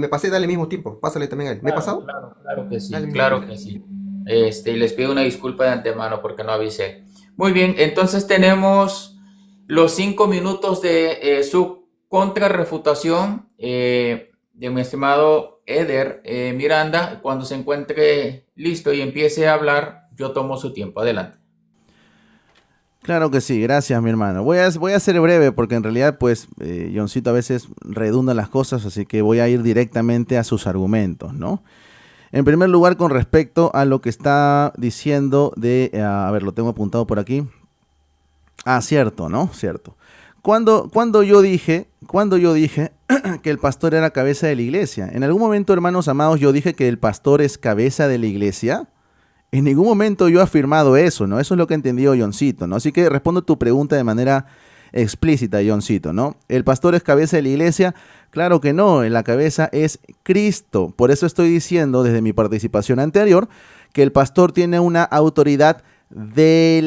Speaker 2: pasé, dale el mismo tiempo. Pásale también a él. ¿Me he pasado?
Speaker 1: Claro que sí, claro que sí. Y les pido una disculpa de antemano porque no avisé. Muy bien, entonces tenemos los 5 minutos de su contrarrefutación de mi estimado Eder Miranda. Cuando se encuentre listo y empiece a hablar, yo tomo su tiempo. Adelante.
Speaker 3: Claro que sí, gracias mi hermano. Voy a ser breve porque en realidad pues Johncito a veces redunda las cosas, así que voy a ir directamente a sus argumentos, ¿no? En primer lugar, con respecto a lo que está diciendo a ver, lo tengo apuntado por aquí. Ah, cierto, ¿no? Cierto. Cuando yo dije que el pastor era cabeza de la iglesia, en algún momento, hermanos amados, yo dije que el pastor es cabeza de la iglesia. En ningún momento yo he afirmado eso, ¿no? Eso es lo que ha entendido Johncito, ¿no? Así que respondo tu pregunta de manera explícita, Johncito, ¿no? ¿El pastor es cabeza de la iglesia? Claro que no, la cabeza es Cristo. Por eso estoy diciendo desde mi participación anterior que el pastor tiene una autoridad delegada,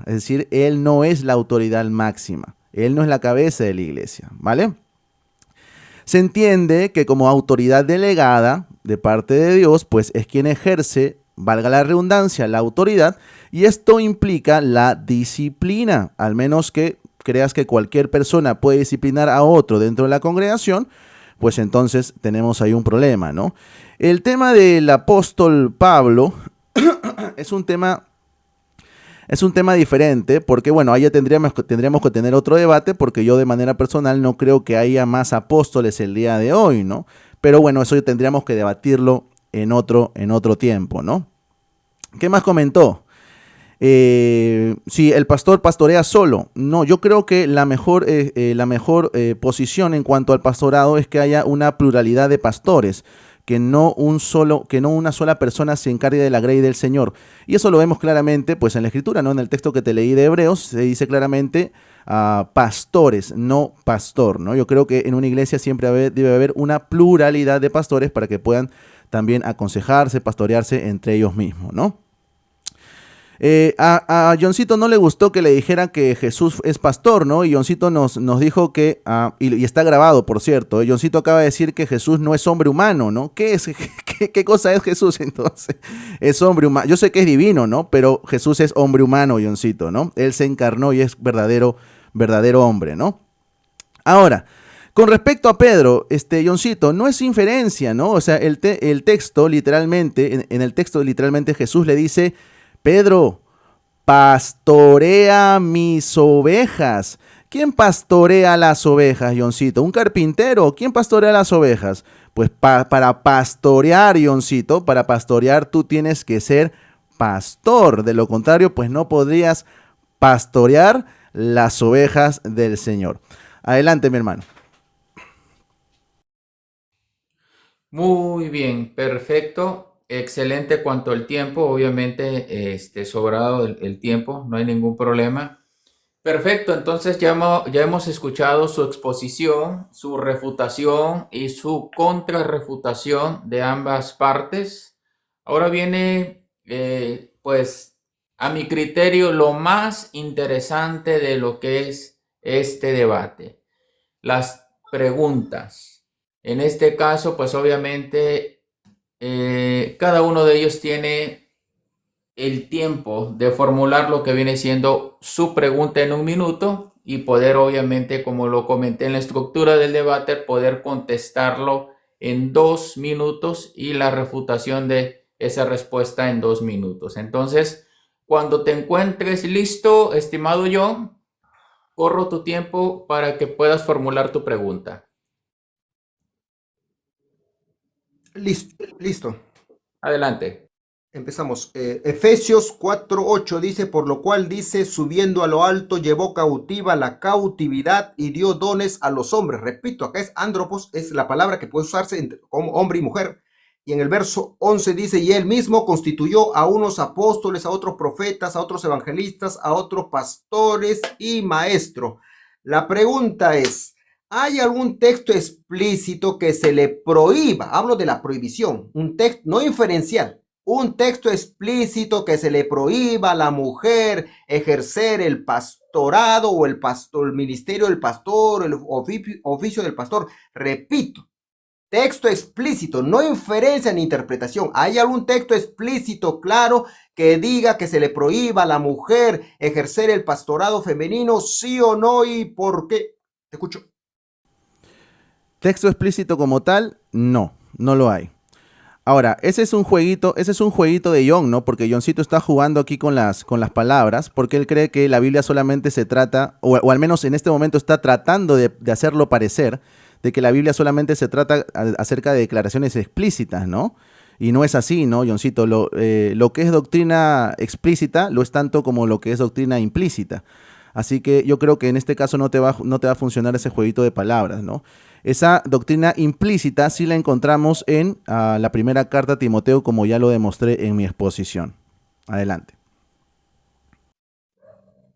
Speaker 3: es decir, él no es la autoridad máxima, él no es la cabeza de la iglesia, ¿vale? Se entiende que como autoridad delegada de parte de Dios, pues es quien ejerce, valga la redundancia, la autoridad, y esto implica la disciplina, al menos que creas que cualquier persona puede disciplinar a otro dentro de la congregación, pues entonces tenemos ahí un problema, ¿no? El tema del apóstol Pablo es un tema diferente porque, bueno, ahí ya tendríamos que tener otro debate porque yo de manera personal no creo que haya más apóstoles el día de hoy, ¿no? Pero bueno, eso tendríamos que debatirlo en otro tiempo, ¿no? ¿Qué más comentó? Si el pastor pastorea solo. No, yo creo que la mejor posición en cuanto al pastorado es que haya una pluralidad de pastores. Que no una sola persona se encargue de la grey del Señor. Y eso lo vemos claramente pues en la Escritura, ¿no? En el texto que te leí de Hebreos se dice claramente pastores, no pastor, ¿no? Yo creo que en una iglesia siempre debe haber una pluralidad de pastores para que puedan también aconsejarse, pastorearse entre ellos mismos, ¿no? A Johncito no le gustó que le dijera que Jesús es pastor, ¿no? Y Johncito nos dijo que, y está grabado, por cierto, Johncito acaba de decir que Jesús no es hombre humano, ¿no? ¿Qué ¿Qué cosa es Jesús entonces? Es hombre humano. Yo sé que es divino, ¿no? Pero Jesús es hombre humano, Johncito, ¿no? Él se encarnó y es verdadero hombre, ¿no? Ahora, con respecto a Pedro, Johncito, no es inferencia, ¿no? O sea, el texto literalmente, en el texto literalmente Jesús le dice, Pedro, pastorea mis ovejas. ¿Quién pastorea las ovejas, Johncito? ¿Un carpintero? ¿Quién pastorea las ovejas? Pues para pastorear, Johncito, para pastorear tú tienes que ser pastor. De lo contrario, pues no podrías pastorear las ovejas del Señor. Adelante, mi hermano.
Speaker 1: Muy bien, perfecto, excelente cuanto al tiempo, obviamente sobrado el tiempo, no hay ningún problema. Perfecto, entonces ya hemos escuchado su exposición, su refutación y su contrarrefutación de ambas partes. Ahora viene, pues, a mi criterio, lo más interesante de lo que es este debate, las preguntas. En este caso, pues obviamente, cada uno de ellos tiene el tiempo de formular lo que viene siendo su pregunta en un minuto y poder, obviamente, como lo comenté en la estructura del debate, poder contestarlo en 2 minutos y la refutación de esa respuesta en 2 minutos. Entonces, cuando te encuentres listo, estimado John, corro tu tiempo para que puedas formular tu pregunta.
Speaker 2: Listo, listo.
Speaker 1: Adelante.
Speaker 2: Empezamos. Efesios 4:8 dice, por lo cual dice, subiendo a lo alto, llevó cautiva la cautividad y dio dones a los hombres. Repito, acá es andropos, es la palabra que puede usarse como hombre y mujer. Y en el verso 11 dice, y él mismo constituyó a unos apóstoles, a otros profetas, a otros evangelistas, a otros pastores y maestros. La pregunta es, ¿hay algún texto explícito que se le prohíba? Hablo de la prohibición, un texto no inferencial. Un texto explícito que se le prohíba a la mujer ejercer el pastorado o el ministerio del pastor, el oficio del pastor. Repito, texto explícito, no inferencia ni interpretación. ¿Hay algún texto explícito, claro, que diga que se le prohíba a la mujer ejercer el pastorado femenino? ¿Sí o no? ¿Y por qué? Te escucho.
Speaker 3: Texto explícito como tal, no lo hay. Ahora, ese es un jueguito de John, ¿no? Porque Johncito está jugando aquí con las palabras, porque él cree que la Biblia solamente se trata, o al menos en este momento está tratando de hacerlo parecer, de que la Biblia solamente se trata acerca de declaraciones explícitas, ¿no? Y no es así, ¿no, Johncito? Lo que es doctrina explícita lo es tanto como lo que es doctrina implícita. Así que yo creo que en este caso no te va a funcionar ese jueguito de palabras, ¿no? Esa doctrina implícita sí la encontramos en la primera carta a Timoteo, como ya lo demostré en mi exposición. Adelante.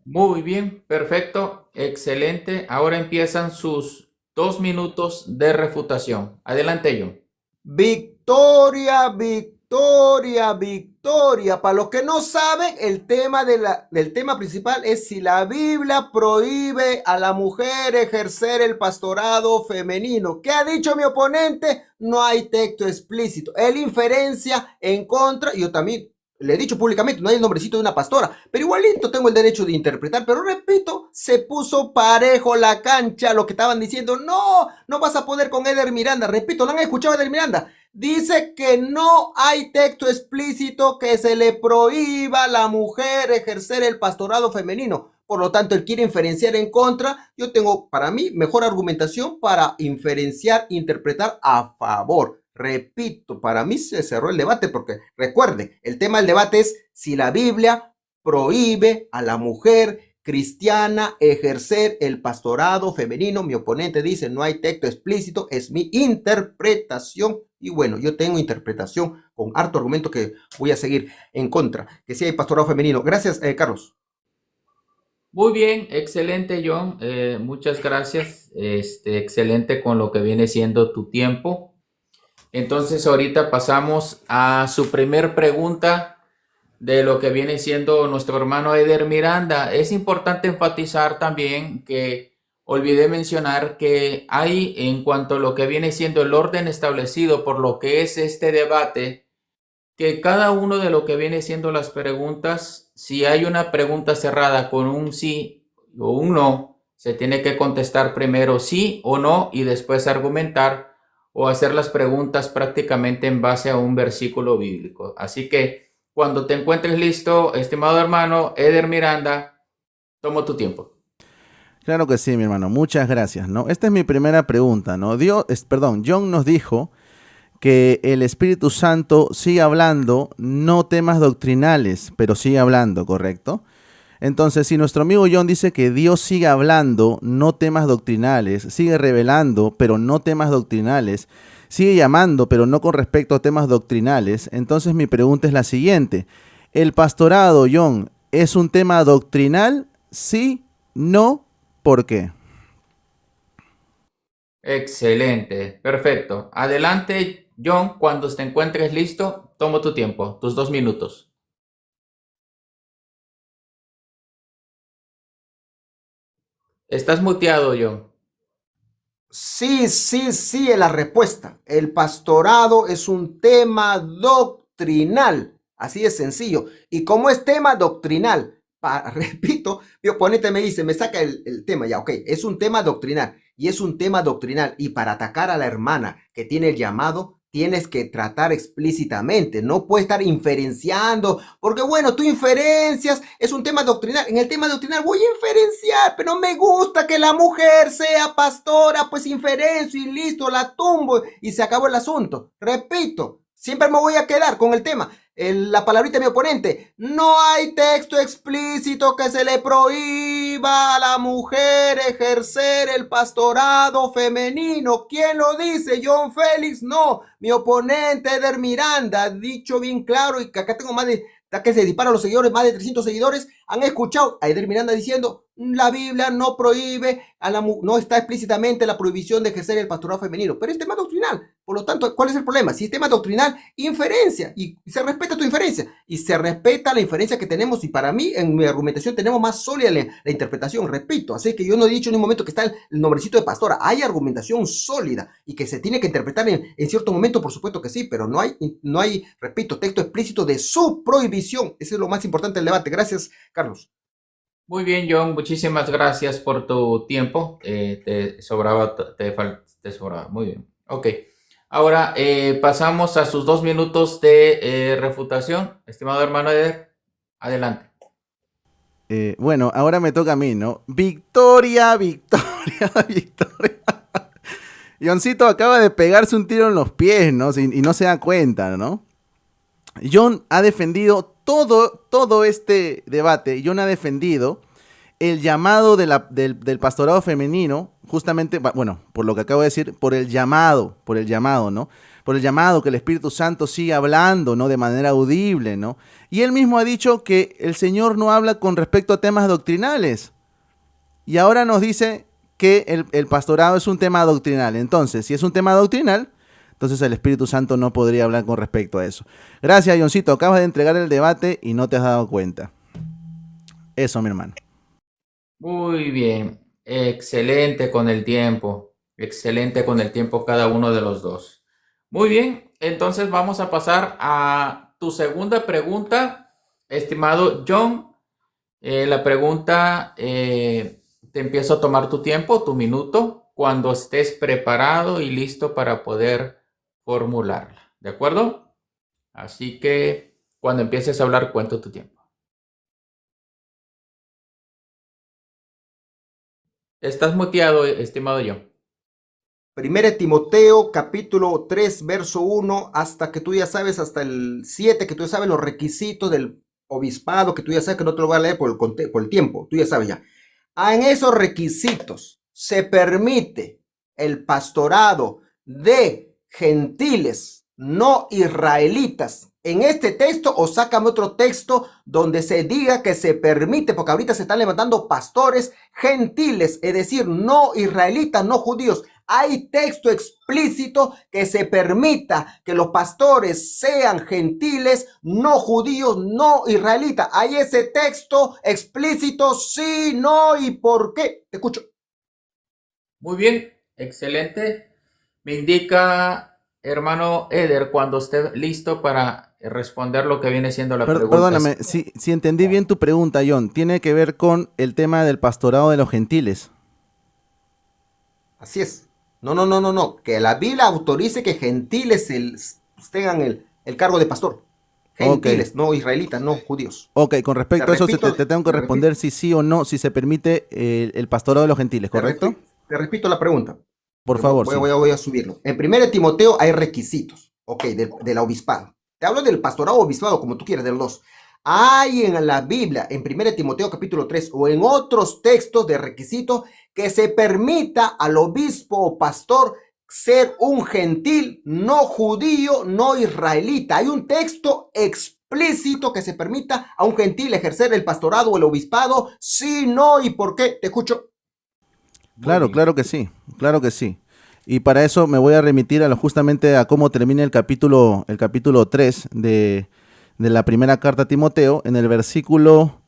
Speaker 1: Muy bien, perfecto, excelente. Ahora empiezan sus 2 minutos de refutación. Adelante, John.
Speaker 2: Victoria, victoria, victoria. Para los que no saben, el tema del tema principal es si la Biblia prohíbe a la mujer ejercer el pastorado femenino. ¿Qué ha dicho mi oponente? No hay texto explícito. Él inferencia en contra. Yo también le he dicho públicamente, no hay el nombrecito de una pastora, pero igualito tengo el derecho de interpretar. Pero repito, se puso parejo la cancha. Lo que estaban diciendo, no vas a poder con Eder Miranda. Repito, ¿no han escuchado a Eder Miranda? Dice que no hay texto explícito que se le prohíba a la mujer ejercer el pastorado femenino. Por lo tanto, él quiere inferenciar en contra. Yo tengo, para mí, mejor argumentación para inferenciar, interpretar a favor. Repito, para mí se cerró el debate porque, recuerde, el tema del debate es si la Biblia prohíbe a la mujer cristiana ejercer el pastorado femenino. Mi oponente dice no hay texto explícito, es mi interpretación. Y bueno, yo tengo interpretación con harto argumento que voy a seguir en contra, que sí hay pastorado femenino. Gracias, Carlos.
Speaker 1: Muy bien, excelente, John. Muchas gracias. Excelente con lo que viene siendo tu tiempo. Entonces ahorita pasamos a su primer pregunta de lo que viene siendo nuestro hermano Eder Miranda. Es importante enfatizar también que olvidé mencionar que hay, en cuanto a lo que viene siendo el orden establecido por lo que es este debate, que cada uno de lo que viene siendo las preguntas, si hay una pregunta cerrada con un sí o un no, se tiene que contestar primero sí o no y después argumentar o hacer las preguntas prácticamente en base a un versículo bíblico. Así que cuando te encuentres listo, estimado hermano Eder Miranda, tomo tu tiempo.
Speaker 3: Claro que sí, mi hermano. Muchas gracias, ¿no? Esta es mi primera pregunta, ¿no? John nos dijo que el Espíritu Santo sigue hablando, no temas doctrinales, pero sigue hablando, ¿correcto? Entonces, si nuestro amigo John dice que Dios sigue hablando, no temas doctrinales, sigue revelando, pero no temas doctrinales, sigue llamando, pero no con respecto a temas doctrinales, entonces mi pregunta es la siguiente. ¿El pastorado, John, es un tema doctrinal? ¿Sí? ¿No? ¿Por qué?
Speaker 1: Excelente, perfecto. Adelante, John, cuando te encuentres listo, tomo tu tiempo, tus 2 minutos. Estás muteado, John.
Speaker 2: Sí, sí, sí, es la respuesta. El pastorado es un tema doctrinal, así de sencillo. Y como es tema doctrinal, repito, mi oponente me dice, me saca el tema, ya, ok, es un tema doctrinal y es un tema doctrinal. Y para atacar a la hermana que tiene el llamado, tienes que tratar explícitamente, no puedes estar inferenciando, porque bueno, tú inferencias, es un tema doctrinal, en el tema doctrinal voy a inferenciar, pero no me gusta que la mujer sea pastora, pues inferencio y listo, la tumbo y se acabó el asunto. Repito, siempre me voy a quedar con el tema. La palabrita de mi oponente, no hay texto explícito que se le prohíba a la mujer ejercer el pastorado femenino. ¿Quién lo dice? John Félix, no. Mi oponente Eder Miranda, dicho bien claro, y que acá tengo más de, que se disparan los seguidores, más de 300 seguidores, han escuchado a Eder Miranda diciendo, la Biblia no prohíbe, no está explícitamente la prohibición de ejercer el pastorado femenino, pero es tema doctrinal. Por lo tanto, ¿cuál es el problema? Si es tema doctrinal, inferencia, y se respeta tu inferencia, y se respeta la inferencia que tenemos, y para mí, en mi argumentación, tenemos más sólida la interpretación, repito, así que yo no he dicho en un momento que está el nombrecito de pastora, hay argumentación sólida, y que se tiene que interpretar en cierto momento, por supuesto que sí, pero no hay, repito, texto explícito de su prohibición. Eso es lo más importante del debate. Gracias, Carlos.
Speaker 1: Muy bien, John, muchísimas gracias por tu tiempo. Te sobraba, te sobraba. Muy bien. Ok. Ahora pasamos a sus 2 minutos de refutación. Estimado hermano Eder, adelante.
Speaker 3: Bueno, ahora me toca a mí, ¿no? Victoria, victoria, victoria. Johncito acaba de pegarse un tiro en los pies, ¿no? Y no se da cuenta, ¿no? John ha defendido todo este debate. John ha defendido el llamado del pastorado femenino, justamente, bueno, por lo que acabo de decir, por el llamado, ¿no? Por el llamado que el Espíritu Santo sigue hablando, ¿no? De manera audible, ¿no? Y él mismo ha dicho que el Señor no habla con respecto a temas doctrinales. Y ahora nos dice que el pastorado es un tema doctrinal. Entonces, si es un tema doctrinal, entonces el Espíritu Santo no podría hablar con respecto a eso. Gracias, Johncito. Acabas de entregar el debate y no te has dado cuenta. Eso, mi hermano.
Speaker 1: Muy bien. Excelente con el tiempo. Excelente con el tiempo cada uno de los dos. Muy bien. Entonces vamos a pasar a tu segunda pregunta, estimado John. La pregunta, te empiezo a tomar tu tiempo, tu minuto, cuando estés preparado y listo para poder formularla. ¿De acuerdo? Así que cuando empieces a hablar, cuento tu tiempo. Estás muteado, estimado John.
Speaker 2: 1 Timoteo capítulo 3 verso 1 hasta que tú ya sabes, hasta el 7, que tú ya sabes los requisitos del obispado, que tú ya sabes, que no te lo voy a leer por el tiempo, tú ya sabes ya. En esos requisitos se permite el pastorado de gentiles no israelitas. En este texto, o sácame otro texto donde se diga que se permite, porque ahorita se están levantando pastores gentiles, es decir, no israelitas, no judíos. Hay texto explícito que se permita que los pastores sean gentiles, no judíos, no israelitas. Hay ese texto explícito, sí, no y por qué. Te escucho.
Speaker 1: Muy bien, excelente. Me indica, hermano Eder, cuando esté listo para responder lo que viene siendo la pregunta.
Speaker 3: Perdóname, si entendí bien tu pregunta, John, tiene que ver con el tema del pastorado de los gentiles.
Speaker 2: Así es. No, no, no, no, no. Que la Biblia autorice que gentiles tengan el cargo de pastor.
Speaker 3: Ok,
Speaker 2: Gentiles, no israelitas, no judíos.
Speaker 3: ok, con
Speaker 2: Te
Speaker 3: respecto a eso
Speaker 2: repito,
Speaker 3: te tengo que
Speaker 2: te repito,
Speaker 3: responder si sí o no, si se permite el pastorado de los gentiles, ¿correcto?
Speaker 2: te repito la pregunta.
Speaker 3: Por favor, sí.
Speaker 2: Voy a subirlo. En 1 Timoteo hay requisitos, ok, del obispado. Te hablo del pastorado o obispado, como tú quieras, de los dos. Hay en la Biblia, en 1 Timoteo capítulo 3 o en otros textos de requisitos que se permita al obispo o pastor ser un gentil, no judío, no israelita. Hay un texto explícito que se permita a un gentil ejercer el pastorado o el obispado. Sí, no y por qué. Te escucho.
Speaker 1: Muy
Speaker 3: Claro,
Speaker 1: bien.
Speaker 3: claro que sí, claro que sí. Y para eso me voy a remitir justamente a cómo termina el capítulo 3 de la primera carta a Timoteo. En el versículo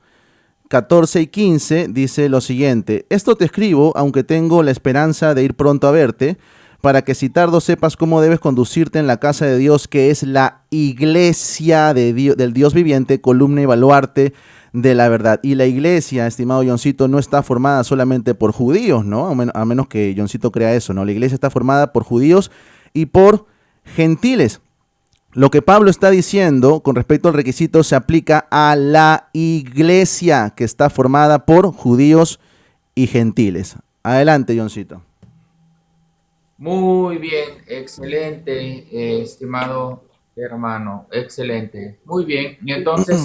Speaker 3: 14 y 15 dice lo siguiente: esto te escribo, aunque tengo la esperanza de ir pronto a verte, para que si tardo sepas cómo debes conducirte en la casa de Dios, que es la iglesia del Dios viviente, columna y baluarte de la verdad. Y la iglesia, estimado Johncito, no está formada solamente por judíos, ¿no? A menos que Johncito crea eso, ¿no? La iglesia está formada por judíos y por gentiles. Lo que Pablo está diciendo con respecto al requisito se aplica a la iglesia que está formada por judíos y gentiles. Adelante, Johncito.
Speaker 1: Muy bien, excelente, estimado hermano, excelente. Muy bien, y entonces,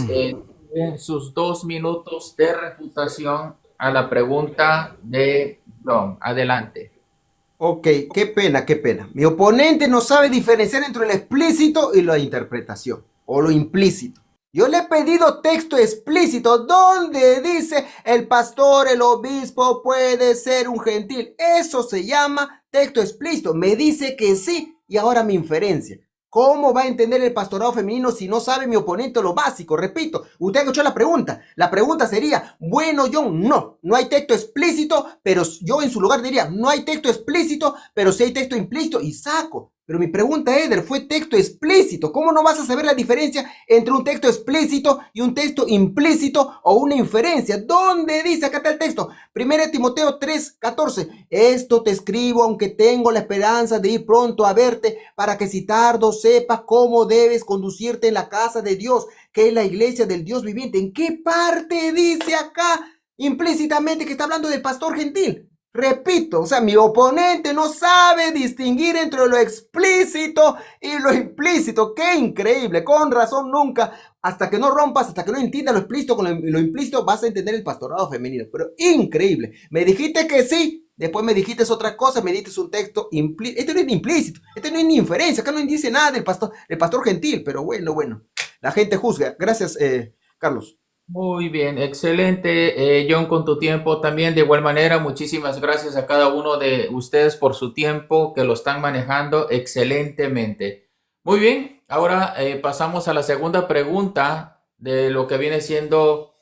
Speaker 1: en sus 2 minutos de refutación a la pregunta de John, adelante.
Speaker 2: Ok, qué pena, qué pena. Mi oponente no sabe diferenciar entre lo explícito y la interpretación o lo implícito. Yo le he pedido texto explícito donde dice el pastor, el obispo puede ser un gentil. Eso se llama texto explícito. Me dice que sí y ahora mi inferencia. ¿Cómo va a entender el pastorado femenino si no sabe mi oponente lo básico? Repito, usted ha hecho la pregunta. La pregunta sería, bueno, John, no hay texto explícito, pero yo en su lugar diría, no hay texto explícito, pero sí hay texto implícito y saco. Pero mi pregunta, Eder, fue texto explícito. ¿Cómo no vas a saber la diferencia entre un texto explícito y un texto implícito o una inferencia? ¿Dónde dice? Acá está el texto. 1 Timoteo 3:14. Esto te escribo aunque tengo la esperanza de ir pronto a verte para que si tardo sepas cómo debes conducirte en la casa de Dios, que es la iglesia del Dios viviente. ¿En qué parte dice acá implícitamente que está hablando del pastor gentil? Repito, o sea, mi oponente no sabe distinguir entre lo explícito y lo implícito. ¡Qué increíble! Con razón nunca, hasta que no rompas, hasta que no entiendas lo explícito con lo implícito, vas a entender el pastorado femenino. Pero increíble. Me dijiste que sí, después me dijiste otra cosa, me diste un texto implícito. Este no es implícito, este no es ni inferencia, acá no dice nada del pastor gentil, pero bueno. La gente juzga. Gracias, Carlos.
Speaker 1: Muy bien, excelente, John, con tu tiempo también. De igual manera, muchísimas gracias a cada uno de ustedes por su tiempo que lo están manejando excelentemente. Muy bien, ahora pasamos a la segunda pregunta de lo que viene siendo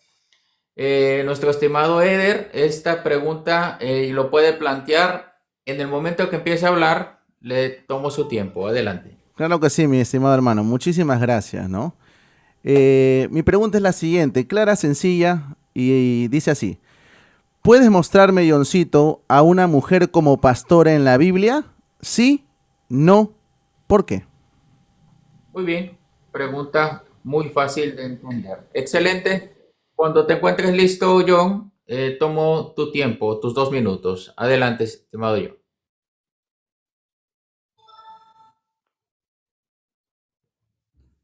Speaker 1: nuestro estimado Eder. Esta pregunta lo puede plantear en el momento que empiece a hablar. Le tomo su tiempo. Adelante.
Speaker 3: Claro que sí, mi estimado hermano. Muchísimas gracias, ¿no? Mi pregunta es la siguiente, clara, sencilla, y dice así: ¿puedes mostrarme, Johncito, a una mujer como pastora en la Biblia? Sí, no, ¿por qué?
Speaker 1: Muy bien, pregunta muy fácil de entender. Excelente. Cuando te encuentres listo, John, tomo tu tiempo, tus 2 minutos. Adelante, estimado John.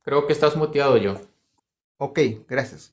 Speaker 1: Creo que estás muteado, John.
Speaker 2: Ok, gracias.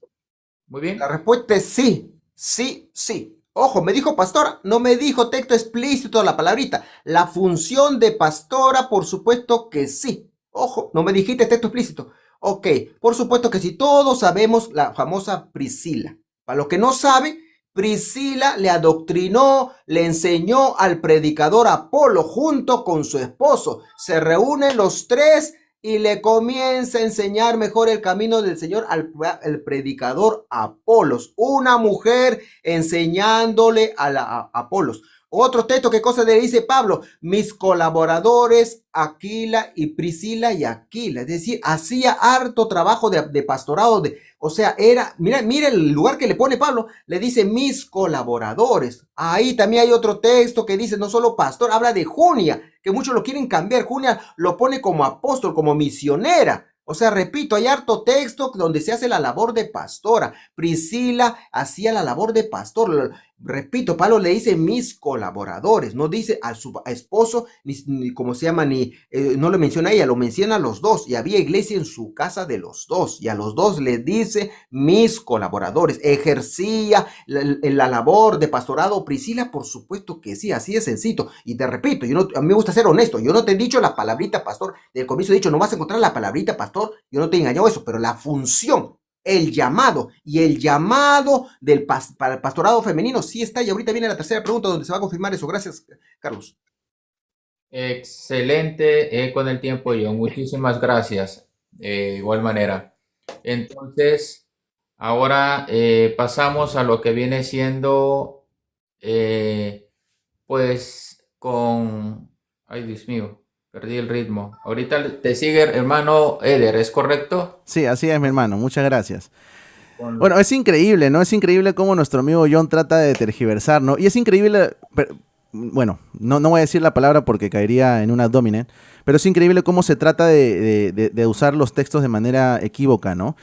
Speaker 1: Muy
Speaker 2: La
Speaker 1: bien.
Speaker 2: respuesta es sí. Ojo, me dijo pastora, no me dijo texto explícito la palabrita. La función de pastora, por supuesto que sí. Ojo, no me dijiste texto explícito. Ok, por supuesto que sí. Todos sabemos la famosa Priscila. Para los que no saben, Priscila le adoctrinó, le enseñó al predicador Apolo junto con su esposo. Se reúnen los tres y le comienza a enseñar mejor el camino del Señor al predicador Apolos. Una mujer enseñándole a Apolos. Otro texto, ¿qué cosa le dice Pablo? Mis colaboradores Aquila y Priscila y Aquila. Es decir, hacía harto trabajo de pastorado. O sea, mira el lugar que le pone Pablo. Le dice mis colaboradores. Ahí también hay otro texto que dice no solo pastor, habla de Junia, que muchos lo quieren cambiar. Junia lo pone como apóstol, como misionera. O sea, repito, hay harto texto donde se hace la labor de pastora. Priscila hacía la labor de pastor. Repito, Pablo le dice mis colaboradores, no dice a su esposo, ni cómo se llama, no le menciona a ella, lo menciona a los dos. Y había iglesia en su casa de los dos. Y a los dos le dice mis colaboradores. Ejercía la labor de pastorado Priscila, por supuesto que sí, así de sencillo. Y te repito, a mí me gusta ser honesto. Yo no te he dicho la palabrita pastor. Del comienzo he dicho, no vas a encontrar la palabrita pastor. Yo no te he engañado eso, pero la función, el llamado para el pastorado femenino sí está. Y ahorita viene la tercera pregunta donde se va a confirmar eso. Gracias, Carlos.
Speaker 1: Excelente con el tiempo, John. Muchísimas gracias. Igual manera. Entonces, ahora pasamos a lo que viene siendo, pues, con... Ay, Dios mío, perdí el ritmo. Ahorita te sigue hermano Eder, ¿es correcto?
Speaker 3: Sí, así es, mi hermano. Muchas gracias. Bueno, es increíble, ¿no? Es increíble cómo nuestro amigo John trata de tergiversar, ¿no? Y es increíble, bueno, no voy a decir la palabra porque caería en un ad hominem, pero es increíble cómo se trata de usar los textos de manera equívoca, ¿no?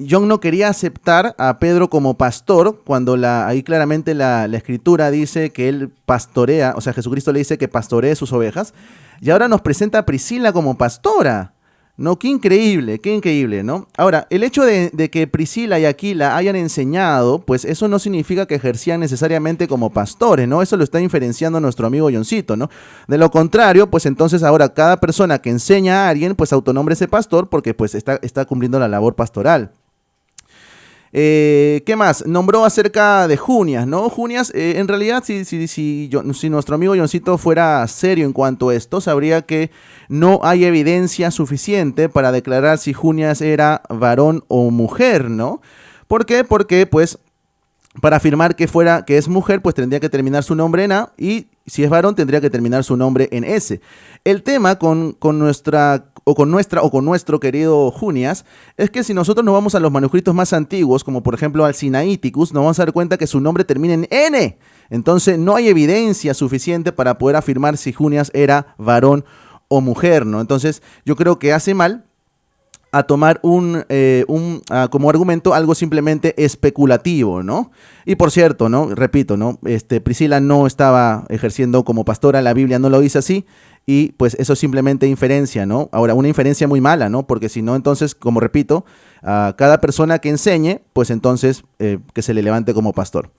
Speaker 3: John no quería aceptar a Pedro como pastor cuando ahí claramente la escritura dice que él pastorea, o sea, Jesucristo le dice que pastoree sus ovejas, y ahora nos presenta a Priscila como pastora. No, qué increíble, ¿no? Ahora, el hecho de que Priscila y Aquila hayan enseñado, pues eso no significa que ejercían necesariamente como pastores, ¿no? Eso lo está inferenciando nuestro amigo Johncito, ¿no? De lo contrario, pues entonces ahora cada persona que enseña a alguien, pues autonómbrese pastor porque pues está cumpliendo la labor pastoral. ¿Qué más? Nombró acerca de Junias, ¿no? Junias, en realidad, si nuestro amigo Johncito fuera serio en cuanto a esto, sabría que no hay evidencia suficiente para declarar si Junias era varón o mujer, ¿no? ¿Por qué? Porque, pues, para afirmar que es mujer, pues tendría que terminar su nombre en A, y si es varón, tendría que terminar su nombre en S. El tema con nuestro querido Junias es que si nosotros nos vamos a los manuscritos más antiguos, como por ejemplo al Sinaiticus, nos vamos a dar cuenta que su nombre termina en N. Entonces no hay evidencia suficiente para poder afirmar si Junias era varón o mujer, ¿no? Entonces yo creo que hace mal a tomar como argumento algo simplemente especulativo, ¿no? Y por cierto, ¿no? Repito, ¿no? Priscila no estaba ejerciendo como pastora, la Biblia no lo dice así, y pues eso es simplemente inferencia, ¿no? Ahora, una inferencia muy mala, ¿no? Porque si no, entonces, como repito, a cada persona que enseñe, pues entonces que se le levante como pastor.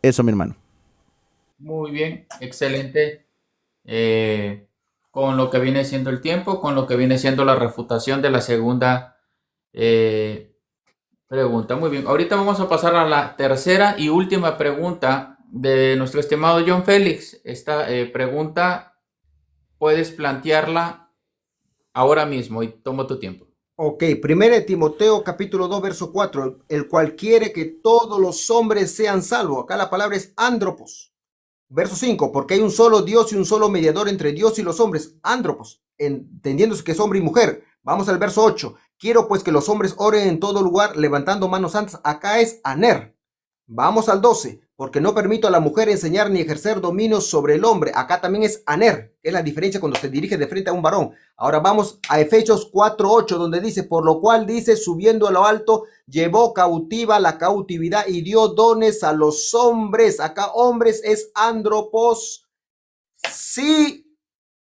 Speaker 3: Eso, mi hermano.
Speaker 1: Muy bien, excelente. Con lo que viene siendo el tiempo, con lo que viene siendo la refutación de la segunda pregunta. Muy bien, ahorita vamos a pasar a la tercera y última pregunta de nuestro estimado John Félix. Esta pregunta puedes plantearla ahora mismo y toma tu tiempo.
Speaker 2: Ok, 1 Timoteo capítulo 2 verso 4, el cual quiere que todos los hombres sean salvos. Acá la palabra es andropos. Verso 5, porque hay un solo Dios y un solo mediador entre Dios y los hombres, andropos, entendiéndose que es hombre y mujer. Vamos al verso 8, quiero pues que los hombres oren en todo lugar levantando manos santas. Acá es aner. Vamos al 12, porque no permito a la mujer enseñar ni ejercer dominio sobre el hombre. Acá también es aner, que es la diferencia cuando se dirige de frente a un varón. Ahora vamos a Efesios 4:8, donde dice, por lo cual dice, subiendo a lo alto, llevó cautiva la cautividad y dio dones a los hombres. Acá hombres es andropos. Sí,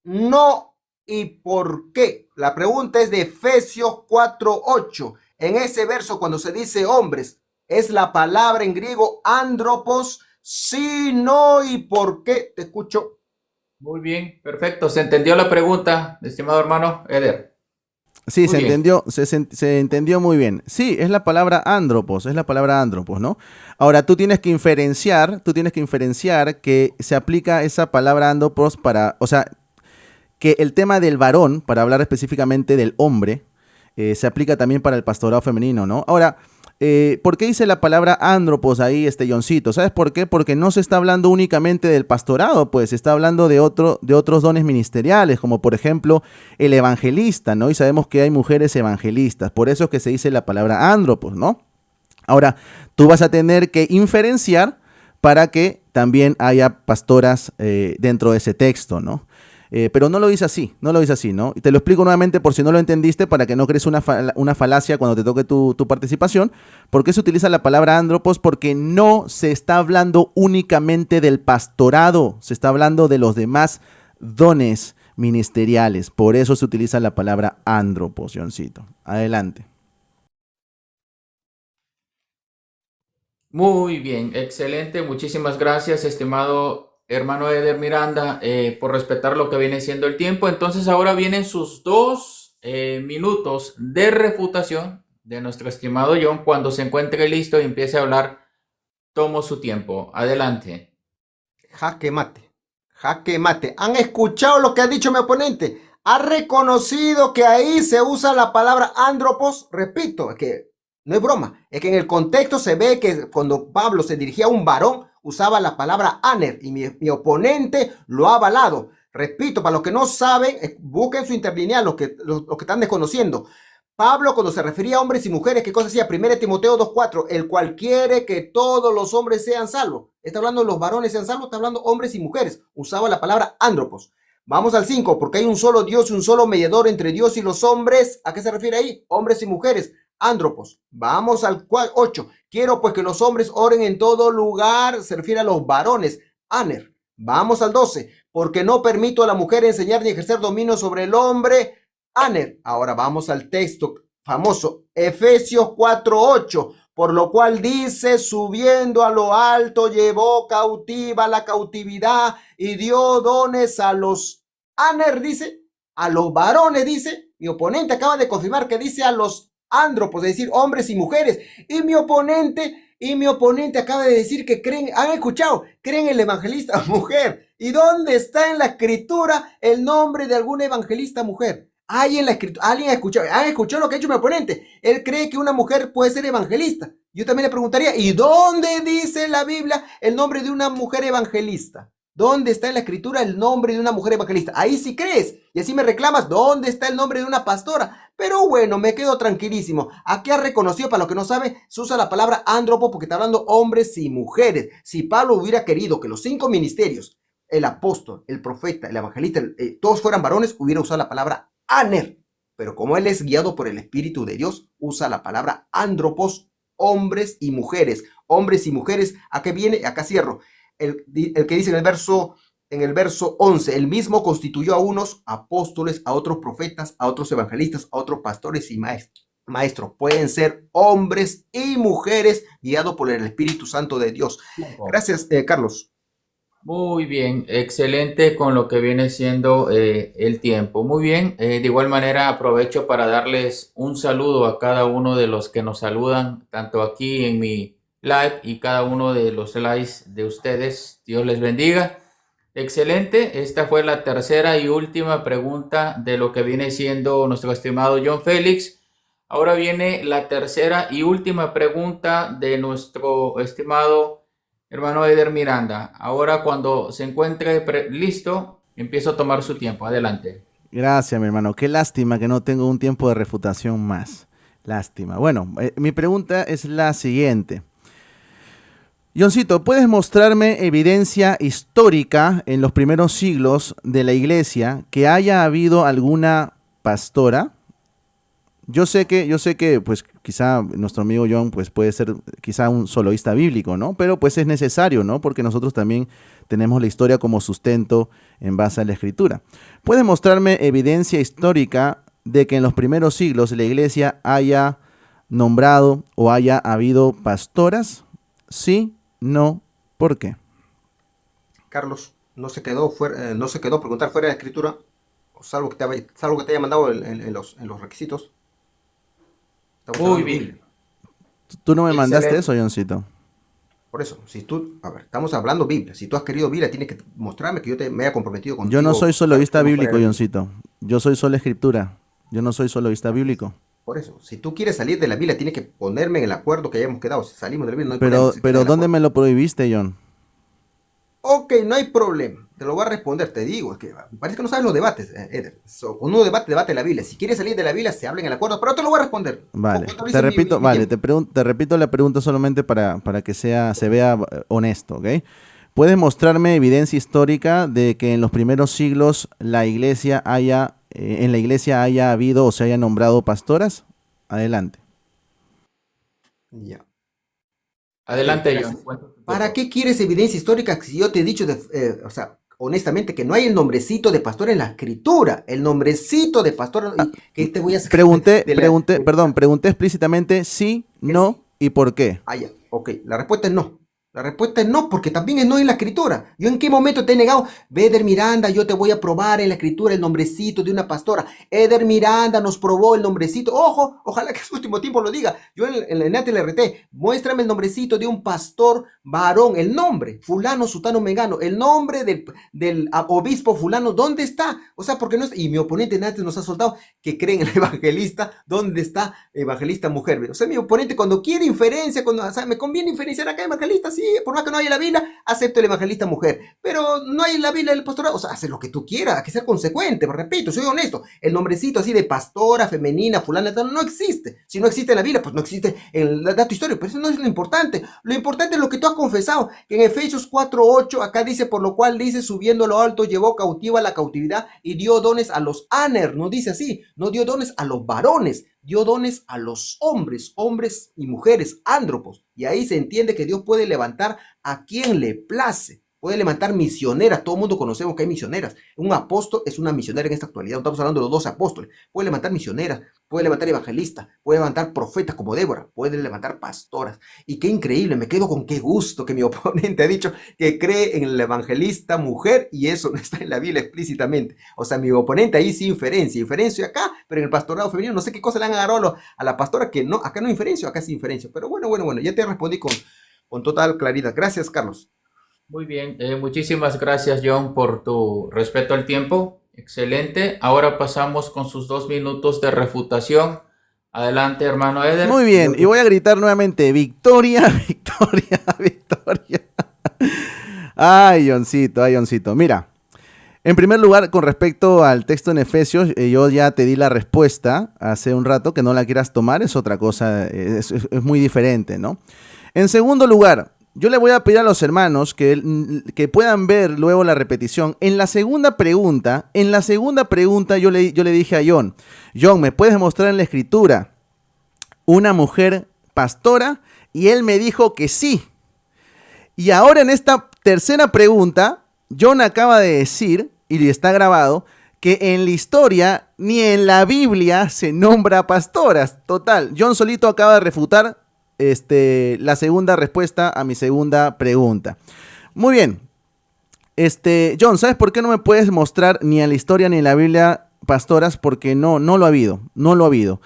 Speaker 2: no y por qué. La pregunta es de Efesios 4:8. En ese verso cuando se dice hombres, es la palabra en griego andropos. Sí, no y por qué. Te escucho.
Speaker 1: Muy bien, perfecto. ¿Se entendió la pregunta, estimado hermano Eder?
Speaker 3: Sí, se entendió muy bien. Sí, es la palabra andropos, ¿no? Ahora tú tienes que inferenciar que se aplica esa palabra andropos para, o sea, que el tema del varón, para hablar específicamente del hombre, se aplica también para el pastorado femenino, ¿no? Ahora, ¿por qué dice la palabra andropos ahí, Johncito? ¿Sabes por qué? Porque no se está hablando únicamente del pastorado, pues se está hablando de otros dones ministeriales, como por ejemplo el evangelista, ¿no? Y sabemos que hay mujeres evangelistas, por eso es que se dice la palabra andropos, ¿no? Ahora, tú vas a tener que inferenciar para que también haya pastoras dentro de ese texto, ¿no? Pero no lo dice así, ¿no? Y te lo explico nuevamente por si no lo entendiste, para que no crees una falacia cuando te toque tu participación. ¿Por qué se utiliza la palabra andropos? Porque no se está hablando únicamente del pastorado, se está hablando de los demás dones ministeriales. Por eso se utiliza la palabra andropos, Johncito. Adelante.
Speaker 1: Muy bien, excelente. Muchísimas gracias, estimado hermano Eder Miranda, por respetar lo que viene siendo el tiempo. Entonces ahora vienen sus 2 minutos de refutación de nuestro estimado John. Cuando se encuentre listo y empiece a hablar, tomo su tiempo. Adelante.
Speaker 2: Jaque mate. Jaque mate. ¿Han escuchado lo que ha dicho mi oponente? ¿Ha reconocido que ahí se usa la palabra andropos? Repito, es que no es broma. Es que en el contexto se ve que cuando Pablo se dirigía a un varón, usaba la palabra aner, y mi oponente lo ha avalado. Repito, para los que no saben, busquen su interlineal, los que están desconociendo. Pablo, cuando se refería a hombres y mujeres, ¿qué cosa decía? 1 Timoteo 2:4, el cual quiere que todos los hombres sean salvos. Está hablando de los varones sean salvos, está hablando hombres y mujeres. Usaba la palabra andropos. Vamos al 5, porque hay un solo Dios y un solo mediador entre Dios y los hombres. ¿A qué se refiere ahí? Hombres y mujeres. Andropos. Vamos al 8. Quiero pues que los hombres oren en todo lugar. Se refiere a los varones. Aner. Vamos al 12. Porque no permito a la mujer enseñar ni ejercer dominio sobre el hombre. Aner. Ahora vamos al texto famoso. Efesios 4:8. Por lo cual dice, subiendo a lo alto, llevó cautiva la cautividad y dio dones a los Aner, dice, a los varones, dice. Mi oponente acaba de confirmar que dice a los andropos, es decir, hombres y mujeres. Y mi oponente acaba de decir que creen, han escuchado, creen en el evangelista mujer. ¿Y dónde está en la escritura el nombre de alguna evangelista mujer? Hay en la escritura, alguien han escuchado lo que ha hecho mi oponente. Él cree que una mujer puede ser evangelista. Yo también le preguntaría, ¿y dónde dice la Biblia el nombre de una mujer evangelista? ¿Dónde está en la escritura el nombre de una mujer evangelista? Ahí sí crees. Y así me reclamas, ¿dónde está el nombre de una pastora? Pero bueno, me quedo tranquilísimo. Aquí ha reconocido, para los que no saben, se usa la palabra andropo porque está hablando hombres y mujeres. Si Pablo hubiera querido que los 5 ministerios, el apóstol, el profeta, el evangelista, todos fueran varones, hubiera usado la palabra aner. Pero como él es guiado por el Espíritu de Dios, usa la palabra andropos, hombres y mujeres. Hombres y mujeres, ¿a qué viene? Acá cierro. El que dice en el verso 11, el mismo constituyó a unos apóstoles, a otros profetas, a otros evangelistas, a otros pastores y maestros. Pueden ser hombres y mujeres guiados por el Espíritu Santo de Dios. Gracias, Carlos.
Speaker 1: Muy bien, excelente con lo que viene siendo el tiempo. Muy bien, de igual manera aprovecho para darles un saludo a cada uno de los que nos saludan, tanto aquí en mi live y cada uno de los lives de ustedes. Dios les bendiga. Excelente, esta fue la tercera y última pregunta de lo que viene siendo nuestro estimado John Félix. Ahora viene la tercera y última pregunta de nuestro estimado hermano Eder Miranda. Ahora cuando se encuentre listo, empiezo a tomar su tiempo. Adelante.
Speaker 3: Gracias, mi hermano. Qué lástima que no tengo un tiempo de refutación más. Lástima. Bueno, mi pregunta es la siguiente. Johncito, ¿puedes mostrarme evidencia histórica en los primeros siglos de la iglesia que haya habido alguna pastora? Yo sé que pues quizá nuestro amigo John pues puede ser quizá un soloísta bíblico, ¿no? Pero pues es necesario, ¿no? Porque nosotros también tenemos la historia como sustento en base a la escritura. ¿Puedes mostrarme evidencia histórica de que en los primeros siglos la iglesia haya nombrado o haya habido pastoras? Sí, no, ¿por qué?
Speaker 2: Carlos, no se quedó preguntar fuera de la escritura, salvo que te haya mandado en los requisitos.
Speaker 1: Muy bien.
Speaker 3: Tú no me mandaste eso, Johncito.
Speaker 2: Por eso, estamos hablando Biblia. Si tú has querido Biblia, tienes que mostrarme que yo me haya comprometido contigo.
Speaker 3: Yo no soy soloísta bíblico, Johncito. Yo soy solo escritura. Yo no soy soloísta bíblico.
Speaker 2: Por eso, si tú quieres salir de la Biblia, tienes que ponerme en el acuerdo que hayamos quedado. Si salimos de la Biblia, no hay problema. Se queda
Speaker 3: Pero
Speaker 2: en el
Speaker 3: ¿dónde
Speaker 2: acuerdo.
Speaker 3: me lo prohibiste, John?
Speaker 2: Ok, no hay problema. Te lo voy a responder, te digo. Es que parece que no sabes los debates, Eder. Cuando uno debate la Biblia. Si quieres salir de la Biblia, se habla en el acuerdo, pero te lo voy a responder.
Speaker 3: Vale,
Speaker 2: Yo te lo
Speaker 3: te
Speaker 2: hice
Speaker 3: repito,
Speaker 2: mi
Speaker 3: vale,
Speaker 2: tiempo.
Speaker 3: te repito la pregunta solamente para que se vea honesto, ¿ok? ¿Puedes mostrarme evidencia histórica de que en los primeros siglos en la iglesia haya habido o se haya nombrado pastoras? Adelante.
Speaker 2: Ya. Ok,
Speaker 1: Adelante, John.
Speaker 2: gracias.
Speaker 1: Cuenta tu
Speaker 2: ¿Para
Speaker 1: turno.
Speaker 2: qué quieres evidencia histórica si yo te he dicho, o sea, honestamente, que no hay el nombrecito de pastor en la escritura? El nombrecito de pastor,
Speaker 3: Ah,
Speaker 2: y que te voy a sacar
Speaker 3: pregunté,
Speaker 2: de la...
Speaker 3: pregunté, perdón, pregunté explícitamente sí,
Speaker 2: que sí.
Speaker 3: no y por qué.
Speaker 2: Ah, ya. Ok, la respuesta es no. La respuesta es no, porque también es no en la escritura. ¿Yo en qué momento te he negado? Eder Miranda, yo te voy a probar en la escritura el nombrecito de una pastora. Eder Miranda nos probó el nombrecito. Ojo, ojalá que en su último tiempo lo diga. Yo en el RT, muéstrame el nombrecito de un pastor varón. El nombre, fulano, sutano, mengano. El nombre del obispo fulano, ¿dónde está? O sea, porque no es... Y mi oponente antes nos ha soltado que creen en el evangelista. ¿Dónde está evangelista mujer? O sea, mi oponente cuando quiere inferencia, cuando, o sea, me conviene inferenciar acá evangelista, sí, por más que no haya en la Biblia, acepto el evangelista mujer, pero no hay en la Biblia el pastorado, o sea, hace lo que tú quieras, hay que ser consecuente, pero repito, soy honesto, el nombrecito así de pastora, femenina, fulana, tal, no existe, si no existe en la Biblia, pues no existe en el dato histórico, pero eso no es lo importante es lo que tú has confesado, que en Efesios 4:8, acá dice, por lo cual dice, subiendo a lo alto, llevó cautiva la cautividad y dio dones a los aner, no dice así, no dio dones a los varones, dio dones a los hombres, hombres y mujeres, ándropos. Y ahí se entiende que Dios puede levantar a quien le place. Puede levantar misioneras. Todo el mundo conocemos que hay misioneras. Un apóstol es una misionera en esta actualidad. No estamos hablando de los 12 apóstoles. Puede levantar misioneras, puede levantar evangelistas, puede levantar profetas como Débora, puede levantar pastoras. Y qué increíble, me quedo con qué gusto que mi oponente ha dicho que cree en el evangelista mujer y eso no está en la Biblia explícitamente. O sea, mi oponente ahí sí inferencia acá, pero en el pastorado femenino no sé qué cosa le han agarrado a la pastora que no, acá no inferencio, acá sí inferencio. Pero bueno, ya te respondí con total claridad. Gracias, Carlos.
Speaker 1: Muy bien, muchísimas gracias, John, por tu respeto al tiempo. Excelente. Ahora pasamos con sus 2 minutos de refutación. Adelante, hermano
Speaker 3: Muy
Speaker 1: Eder.
Speaker 3: bien, y voy a gritar nuevamente, victoria, victoria, victoria. Ay, Johncito, ay, Johncito. Mira, en primer lugar, con respecto al texto en Efesios, yo ya te di la respuesta hace un rato, que no la quieras tomar, es otra cosa, es muy diferente, ¿no? En segundo lugar, yo le voy a pedir a los hermanos que puedan ver luego la repetición. En la segunda pregunta yo le dije a John, ¿me puedes mostrar en la escritura una mujer pastora? Y él me dijo que sí. Y ahora en esta tercera pregunta, John acaba de decir, y está grabado, que en la historia ni en la Biblia se nombra pastoras. Total, John solito acaba de refutar la segunda respuesta a mi segunda pregunta. Muy bien. John, ¿sabes por qué no me puedes mostrar ni en la historia ni en la Biblia pastoras? Porque no lo ha habido, no lo ha habido.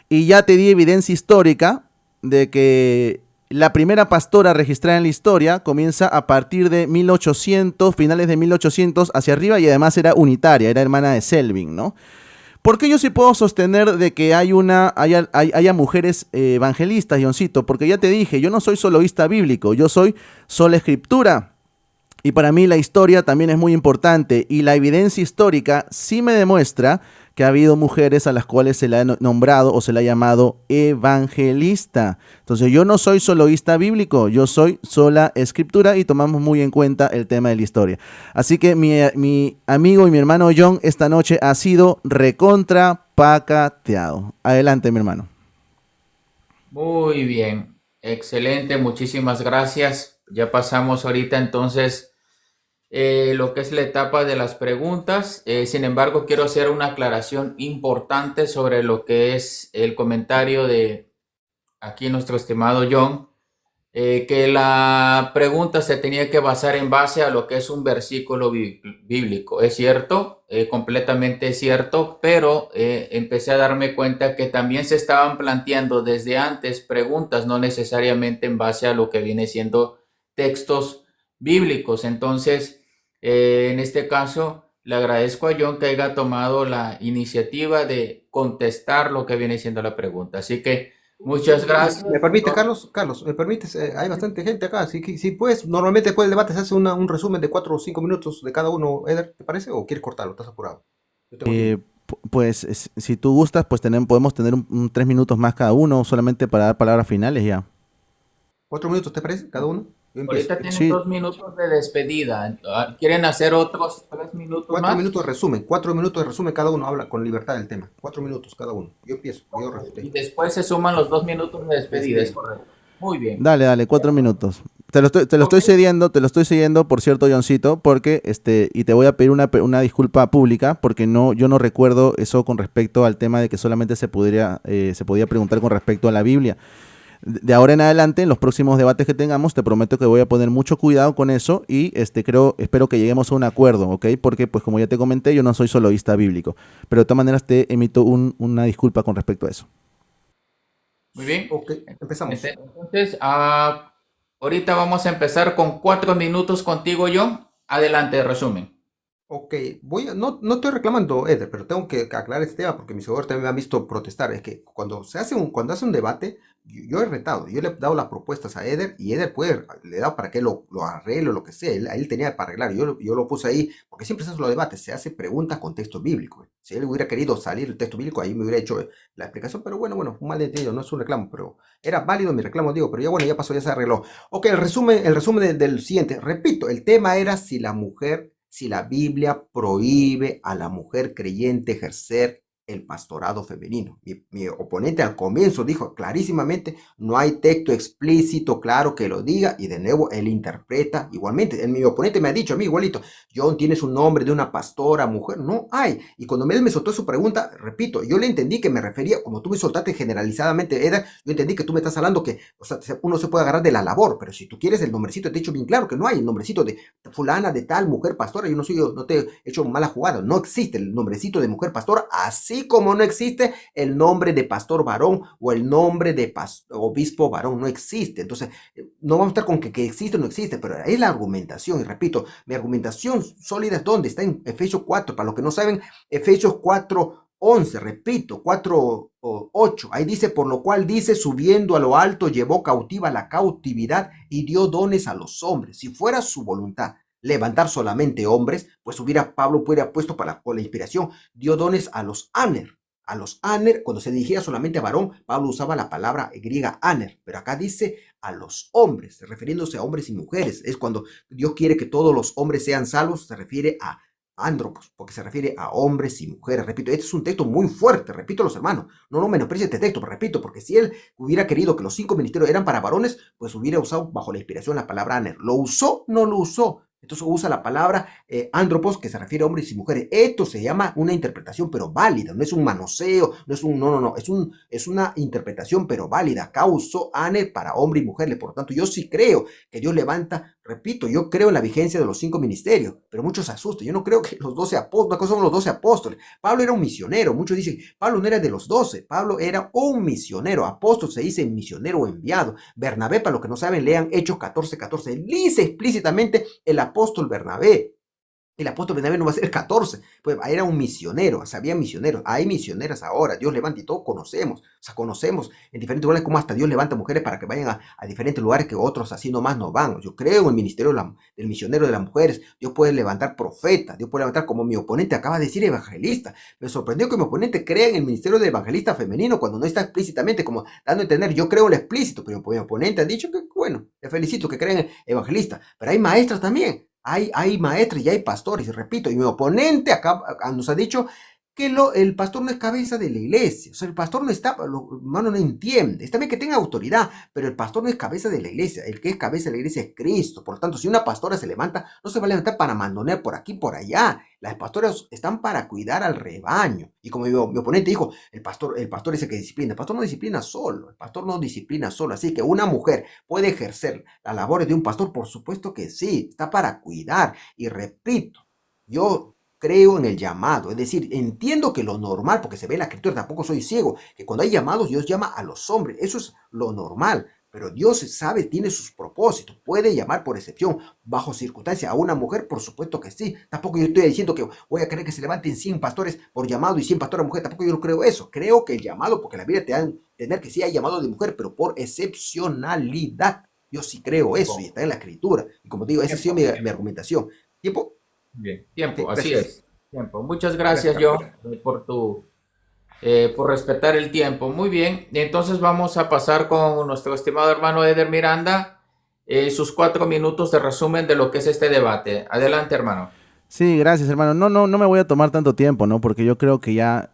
Speaker 3: Y ya te di evidencia histórica de que la primera pastora registrada en la historia comienza a partir de 1800, finales de 1800 hacia arriba, y además era unitaria, era hermana de Selvin, ¿no? ¿Por qué yo sí puedo sostener de que haya mujeres evangelistas, Johncito? Porque ya te dije, yo no soy soloísta bíblico, yo soy sola escritura. Y para mí la historia también es muy importante, y la evidencia histórica sí me demuestra que ha habido mujeres a las cuales se le ha nombrado o se le ha llamado evangelista. Entonces yo no soy soloísta bíblico, yo soy sola escritura, y tomamos muy en cuenta el tema de la historia. Así que mi amigo y mi hermano John esta noche ha sido recontra pacateado. Adelante, mi hermano.
Speaker 1: Muy bien, excelente, muchísimas gracias. Ya pasamos ahorita entonces lo que es la etapa de las preguntas. Sin embargo, quiero hacer una aclaración importante sobre lo que es el comentario de aquí nuestro estimado John, que la pregunta se tenía que basar en base a lo que es un versículo bíblico. Es cierto, completamente cierto, pero empecé a darme cuenta que también se estaban planteando desde antes preguntas, no necesariamente en base a lo que viene siendo textos bíblicos. Entonces, en este caso, le agradezco a John que haya tomado la iniciativa de contestar lo que viene siendo la pregunta. Así que muchas gracias.
Speaker 2: ¿Me permite, Carlos? Carlos, ¿me permites? Hay bastante gente acá, así que si puedes, normalmente después del debate se hace un resumen de 4 o 5 minutos de cada uno, Eder, ¿te parece? ¿O quieres cortarlo? ¿Estás apurado? Yo tengo tiempo.
Speaker 3: Pues si tú gustas, pues podemos tener 3 minutos más cada uno, solamente para dar palabras finales ya.
Speaker 2: 4 minutos, ¿te parece? Cada uno. Yo empiezo.
Speaker 1: Ahorita tienen
Speaker 3: Sí,
Speaker 1: 2 minutos de despedida. ¿Quieren hacer otros 3 minutos
Speaker 2: Cuatro
Speaker 1: más?
Speaker 2: minutos de resumen, 4 minutos de resumen, cada uno habla con libertad del tema. 4 minutos cada uno. Yo empiezo, yo
Speaker 1: Y
Speaker 2: refuté.
Speaker 1: después se suman los 2 minutos de despedida, es
Speaker 2: Despedida.
Speaker 1: correcto. Muy bien.
Speaker 3: dale, 4 minutos. Te lo estoy
Speaker 1: Ok.
Speaker 3: cediendo, por cierto, Johncito, porque y te voy a pedir una disculpa pública, porque yo no recuerdo eso con respecto al tema de que solamente se podía preguntar con respecto a la Biblia. De ahora en adelante, en los próximos debates que tengamos, te prometo que voy a poner mucho cuidado con eso y espero que lleguemos a un acuerdo, ¿ok? Porque, pues como ya te comenté, yo no soy soloísta bíblico, pero de todas maneras te emito una disculpa con respecto a eso.
Speaker 1: Muy bien.
Speaker 2: Ok, empezamos.
Speaker 1: Entonces, ahorita vamos a empezar con 4 minutos contigo, John. Adelante, resumen.
Speaker 2: Ok, no estoy reclamando, Eder, pero tengo que aclarar este tema porque mis seguidores también me han visto protestar. Es que cuando hace un debate, yo he retado, yo le he dado las propuestas a Eder y Eder le he dado para que lo arregle o lo que sea. Él tenía para arreglar, yo lo puse ahí, porque siempre se hacen los debates, se hace preguntas con texto bíblico. Si él hubiera querido salir el texto bíblico, ahí me hubiera hecho la explicación, pero bueno, un malentendido, no es un reclamo, pero era válido mi reclamo, digo, pero ya bueno, ya pasó, ya se arregló. Ok, el resumen del siguiente, repito, el tema era si la Biblia prohíbe a la mujer creyente ejercer el pastorado femenino. Mi oponente al comienzo dijo clarísimamente, no hay texto explícito claro que lo diga, y de nuevo él interpreta igualmente. Mi oponente me ha dicho a mí igualito, John, ¿tienes un nombre de una pastora mujer? No hay. Y cuando él me soltó su pregunta, repito, yo le entendí que me refería, como tú me soltaste generalizadamente, Eda, yo entendí que tú me estás hablando que, o sea, uno se puede agarrar de la labor, pero si tú quieres el nombrecito, te he dicho bien claro que no hay el nombrecito de fulana, de tal, mujer pastora. Yo no te he hecho mala jugada, no existe el nombrecito de mujer pastora, así como no existe el nombre de pastor varón o el nombre de obispo varón, no existe. Entonces, no vamos a estar con que existe o no existe, pero es la argumentación, y repito, mi argumentación sólida es donde está en Efesios 4, para los que no saben, Efesios 4:11, repito, 4:8, ahí dice, por lo cual dice, subiendo a lo alto, llevó cautiva la cautividad y dio dones a los hombres. Si fuera su voluntad levantar solamente hombres, pues Pablo hubiera puesto con la inspiración, dio dones a los aner. A los aner, cuando se dirigía solamente a varón, Pablo usaba la palabra griega aner, pero acá dice a los hombres, refiriéndose a hombres y mujeres. Es cuando Dios quiere que todos los hombres sean salvos, se refiere a andropos, porque se refiere a hombres y mujeres. Repito, este es un texto muy fuerte, repito, los hermanos, no menosprecie este texto, pero repito, porque si él hubiera querido que los 5 ministerios eran para varones, pues hubiera usado bajo la inspiración la palabra aner. ¿Lo usó? No lo usó. Entonces usa la palabra andropos, que se refiere a hombres y mujeres. Esto se llama una interpretación, pero válida. No es un manoseo, no es un, no. Es una interpretación, pero válida. Acá usó aner para hombre y mujer. Por lo tanto, yo sí creo que Dios levanta, repito, yo creo en la vigencia de los 5 ministerios, pero muchos se asustan. Yo no creo que los 12 apóstoles, una cosa son los 12 apóstoles. Pablo era un misionero. Muchos dicen, Pablo no era de los 12. Pablo era un misionero. Apóstol se dice misionero o enviado. Bernabé, para los que no saben, lean Hechos 14:14. Dice explícitamente el apóstol Bernabé. El apóstol Bernabé no va a ser 14, pues era un misionero, o sea, había misioneros, hay misioneras ahora, Dios levanta y todos conocemos, o sea, conocemos en diferentes lugares cómo hasta Dios levanta mujeres para que vayan a diferentes lugares que otros así nomás no van. Yo creo en el ministerio del misionero de las mujeres. Dios puede levantar profetas, Dios puede levantar, como mi oponente acaba de decir, evangelista. Me sorprendió que mi oponente crea en el ministerio de evangelista femenino cuando no está explícitamente como dando a entender, yo creo en el explícito, pero mi oponente ha dicho que, bueno, le felicito que creen en evangelista, pero hay maestras también. Hay maestros y hay pastores, y repito, y mi oponente acá nos ha dicho que el pastor no es cabeza de la iglesia. O sea, el pastor no está, hermano, no entiende. Está bien que tenga autoridad, pero el pastor no es cabeza de la iglesia. El que es cabeza de la iglesia es Cristo. Por lo tanto, si una pastora se levanta, no se va a levantar para mandonear por aquí, por allá. Las pastoras están para cuidar al rebaño. Y como mi oponente dijo, el pastor es el que disciplina. El pastor no disciplina solo. El pastor no disciplina solo. Así que una mujer puede ejercer las labores de un pastor, por supuesto que sí. Está para cuidar. Y repito, yo creo en el llamado, es decir, entiendo que lo normal, porque se ve en la escritura, tampoco soy ciego, que cuando hay llamados, Dios llama a los hombres, eso es lo normal, Pero Dios sabe, tiene sus propósitos, puede llamar por excepción, bajo circunstancias, a una mujer, por supuesto que sí. Tampoco yo estoy diciendo que voy a querer que se levanten 100 pastores por llamado y 100 pastores mujer, tampoco yo no creo eso. Creo que el llamado, porque la Biblia te da a entender que sí hay llamado de mujer, pero por excepcionalidad. Yo sí creo eso y está en la escritura. Y como digo, esa ha sido mi argumentación. ¿Tiempo?
Speaker 1: Bien,
Speaker 2: Ok,
Speaker 1: tiempo, así
Speaker 2: gracias.
Speaker 1: es. Tiempo. Muchas
Speaker 2: Gracias,
Speaker 1: gracias,
Speaker 2: Carlos.
Speaker 1: John, por respetar el tiempo. Muy bien, entonces vamos a pasar con nuestro estimado hermano Eder Miranda, sus 4 minutos de resumen de lo que es este debate. Adelante, hermano.
Speaker 3: Sí, gracias, hermano. No me voy a tomar tanto tiempo, ¿no? Porque yo creo que ya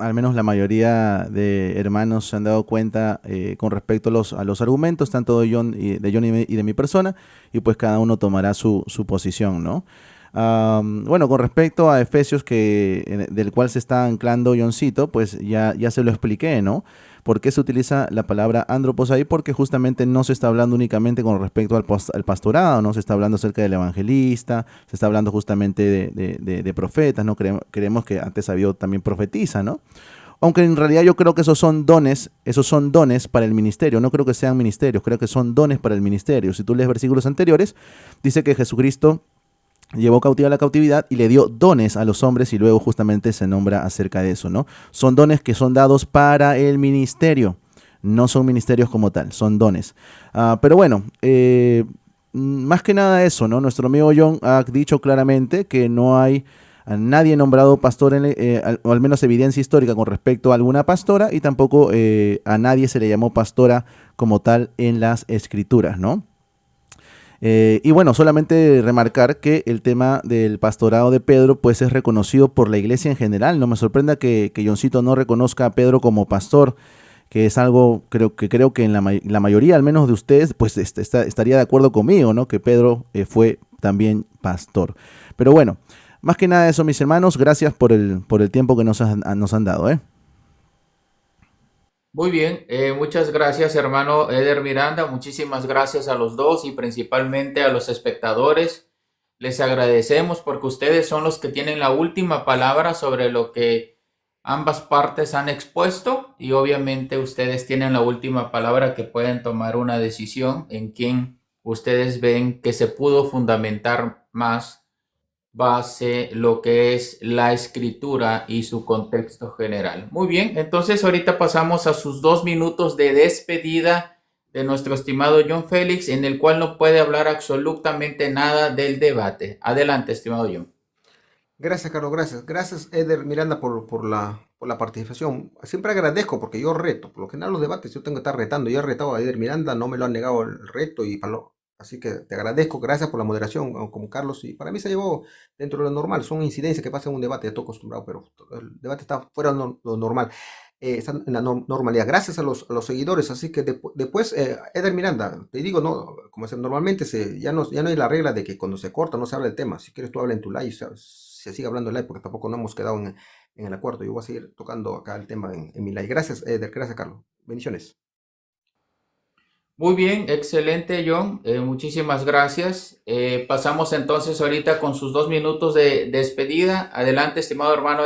Speaker 3: al menos la mayoría de hermanos se han dado cuenta con respecto a los argumentos, tanto de John y de mi persona, y pues cada uno tomará su posición, ¿no? Bueno, con respecto a Efesios, del cual se está anclando Johncito, pues ya se lo expliqué, ¿no? ¿Por qué se utiliza la palabra andropos ahí? Porque justamente no se está hablando únicamente con respecto al pastorado, ¿no? Se está hablando acerca del evangelista, se está hablando justamente de profetas, ¿no? Creemos que antes había también profetisa, ¿no? Aunque en realidad yo creo que esos son dones para el ministerio, no creo que sean ministerios, creo que son dones para el ministerio. Si tú lees versículos anteriores, dice que Jesucristo llevó cautiva la cautividad y le dio dones a los hombres y luego justamente se nombra acerca de eso, ¿no? Son dones que son dados para el ministerio, no son ministerios como tal, son dones. Pero bueno, más que nada eso, ¿no? Nuestro amigo John ha dicho claramente que no hay a nadie nombrado pastor, o al menos evidencia histórica con respecto a alguna pastora y tampoco a nadie se le llamó pastora como tal en las escrituras, ¿no? Y bueno, solamente remarcar que el tema del pastorado de Pedro pues es reconocido por la iglesia en general. No me sorprenda que Johncito no reconozca a Pedro como pastor, que es algo creo que en la mayoría al menos de ustedes pues estaría de acuerdo conmigo, ¿no? Que Pedro fue también pastor. Pero bueno, más que nada eso, mis hermanos, gracias por el tiempo que nos han dado, ¿eh?
Speaker 1: Muy bien, muchas gracias, hermano Eder Miranda. Muchísimas gracias a los dos y principalmente a los espectadores. Les agradecemos porque ustedes son los que tienen la última palabra sobre lo que ambas partes han expuesto y obviamente ustedes tienen la última palabra que pueden tomar una decisión en quien ustedes ven que se pudo fundamentar más base lo que es la escritura y su contexto general. Muy bien, entonces ahorita pasamos a sus 2 minutos de despedida de nuestro estimado John Félix, en el cual no puede hablar absolutamente nada del debate. Adelante, estimado John.
Speaker 2: Gracias, Carlos, gracias. Gracias, Eder Miranda, por la participación. Siempre agradezco porque yo reto. Por lo general, los debates yo tengo que estar retando. Yo he retado a Eder Miranda, no me lo han negado el reto así que te agradezco. Gracias por la moderación, como Carlos. Y para mí se llevó dentro de lo normal. Son incidencias que pasan en un debate, estoy acostumbrado, pero el debate está fuera de lo normal. Está en la normalidad. Gracias a los seguidores. Así que después, Eder Miranda, te digo, no, como normalmente ya no hay la regla de que cuando se corta no se habla del tema. Si quieres, tú habla en tu live, se sigue hablando en live, porque tampoco no hemos quedado en el acuerdo. Yo voy a seguir tocando acá el tema en mi live. Gracias, Eder, gracias, Carlos. Bendiciones.
Speaker 1: Muy bien, excelente, John. Muchísimas gracias. Pasamos entonces ahorita con sus 2 minutos de despedida. Adelante, estimado hermano.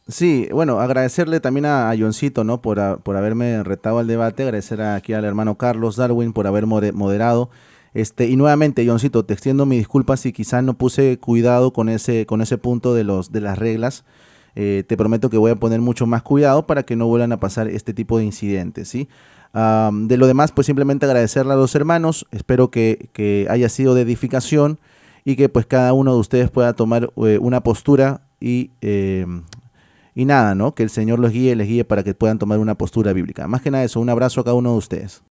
Speaker 3: Sí, bueno, agradecerle también a Johncito, ¿no? Por haberme retado al debate, agradecer aquí al hermano Carlos Darwin por haber moderado. Y nuevamente, Johncito, te extiendo mi disculpa si quizás no puse cuidado con ese punto de las reglas. Te prometo que voy a poner mucho más cuidado para que no vuelvan a pasar este tipo de incidentes, ¿sí? De lo demás, pues simplemente agradecerle a los hermanos. Espero que haya sido de edificación y que pues cada uno de ustedes pueda tomar una postura y nada, ¿no? Que el Señor les guíe para que puedan tomar una postura bíblica. Más que nada eso, un abrazo a cada uno de ustedes.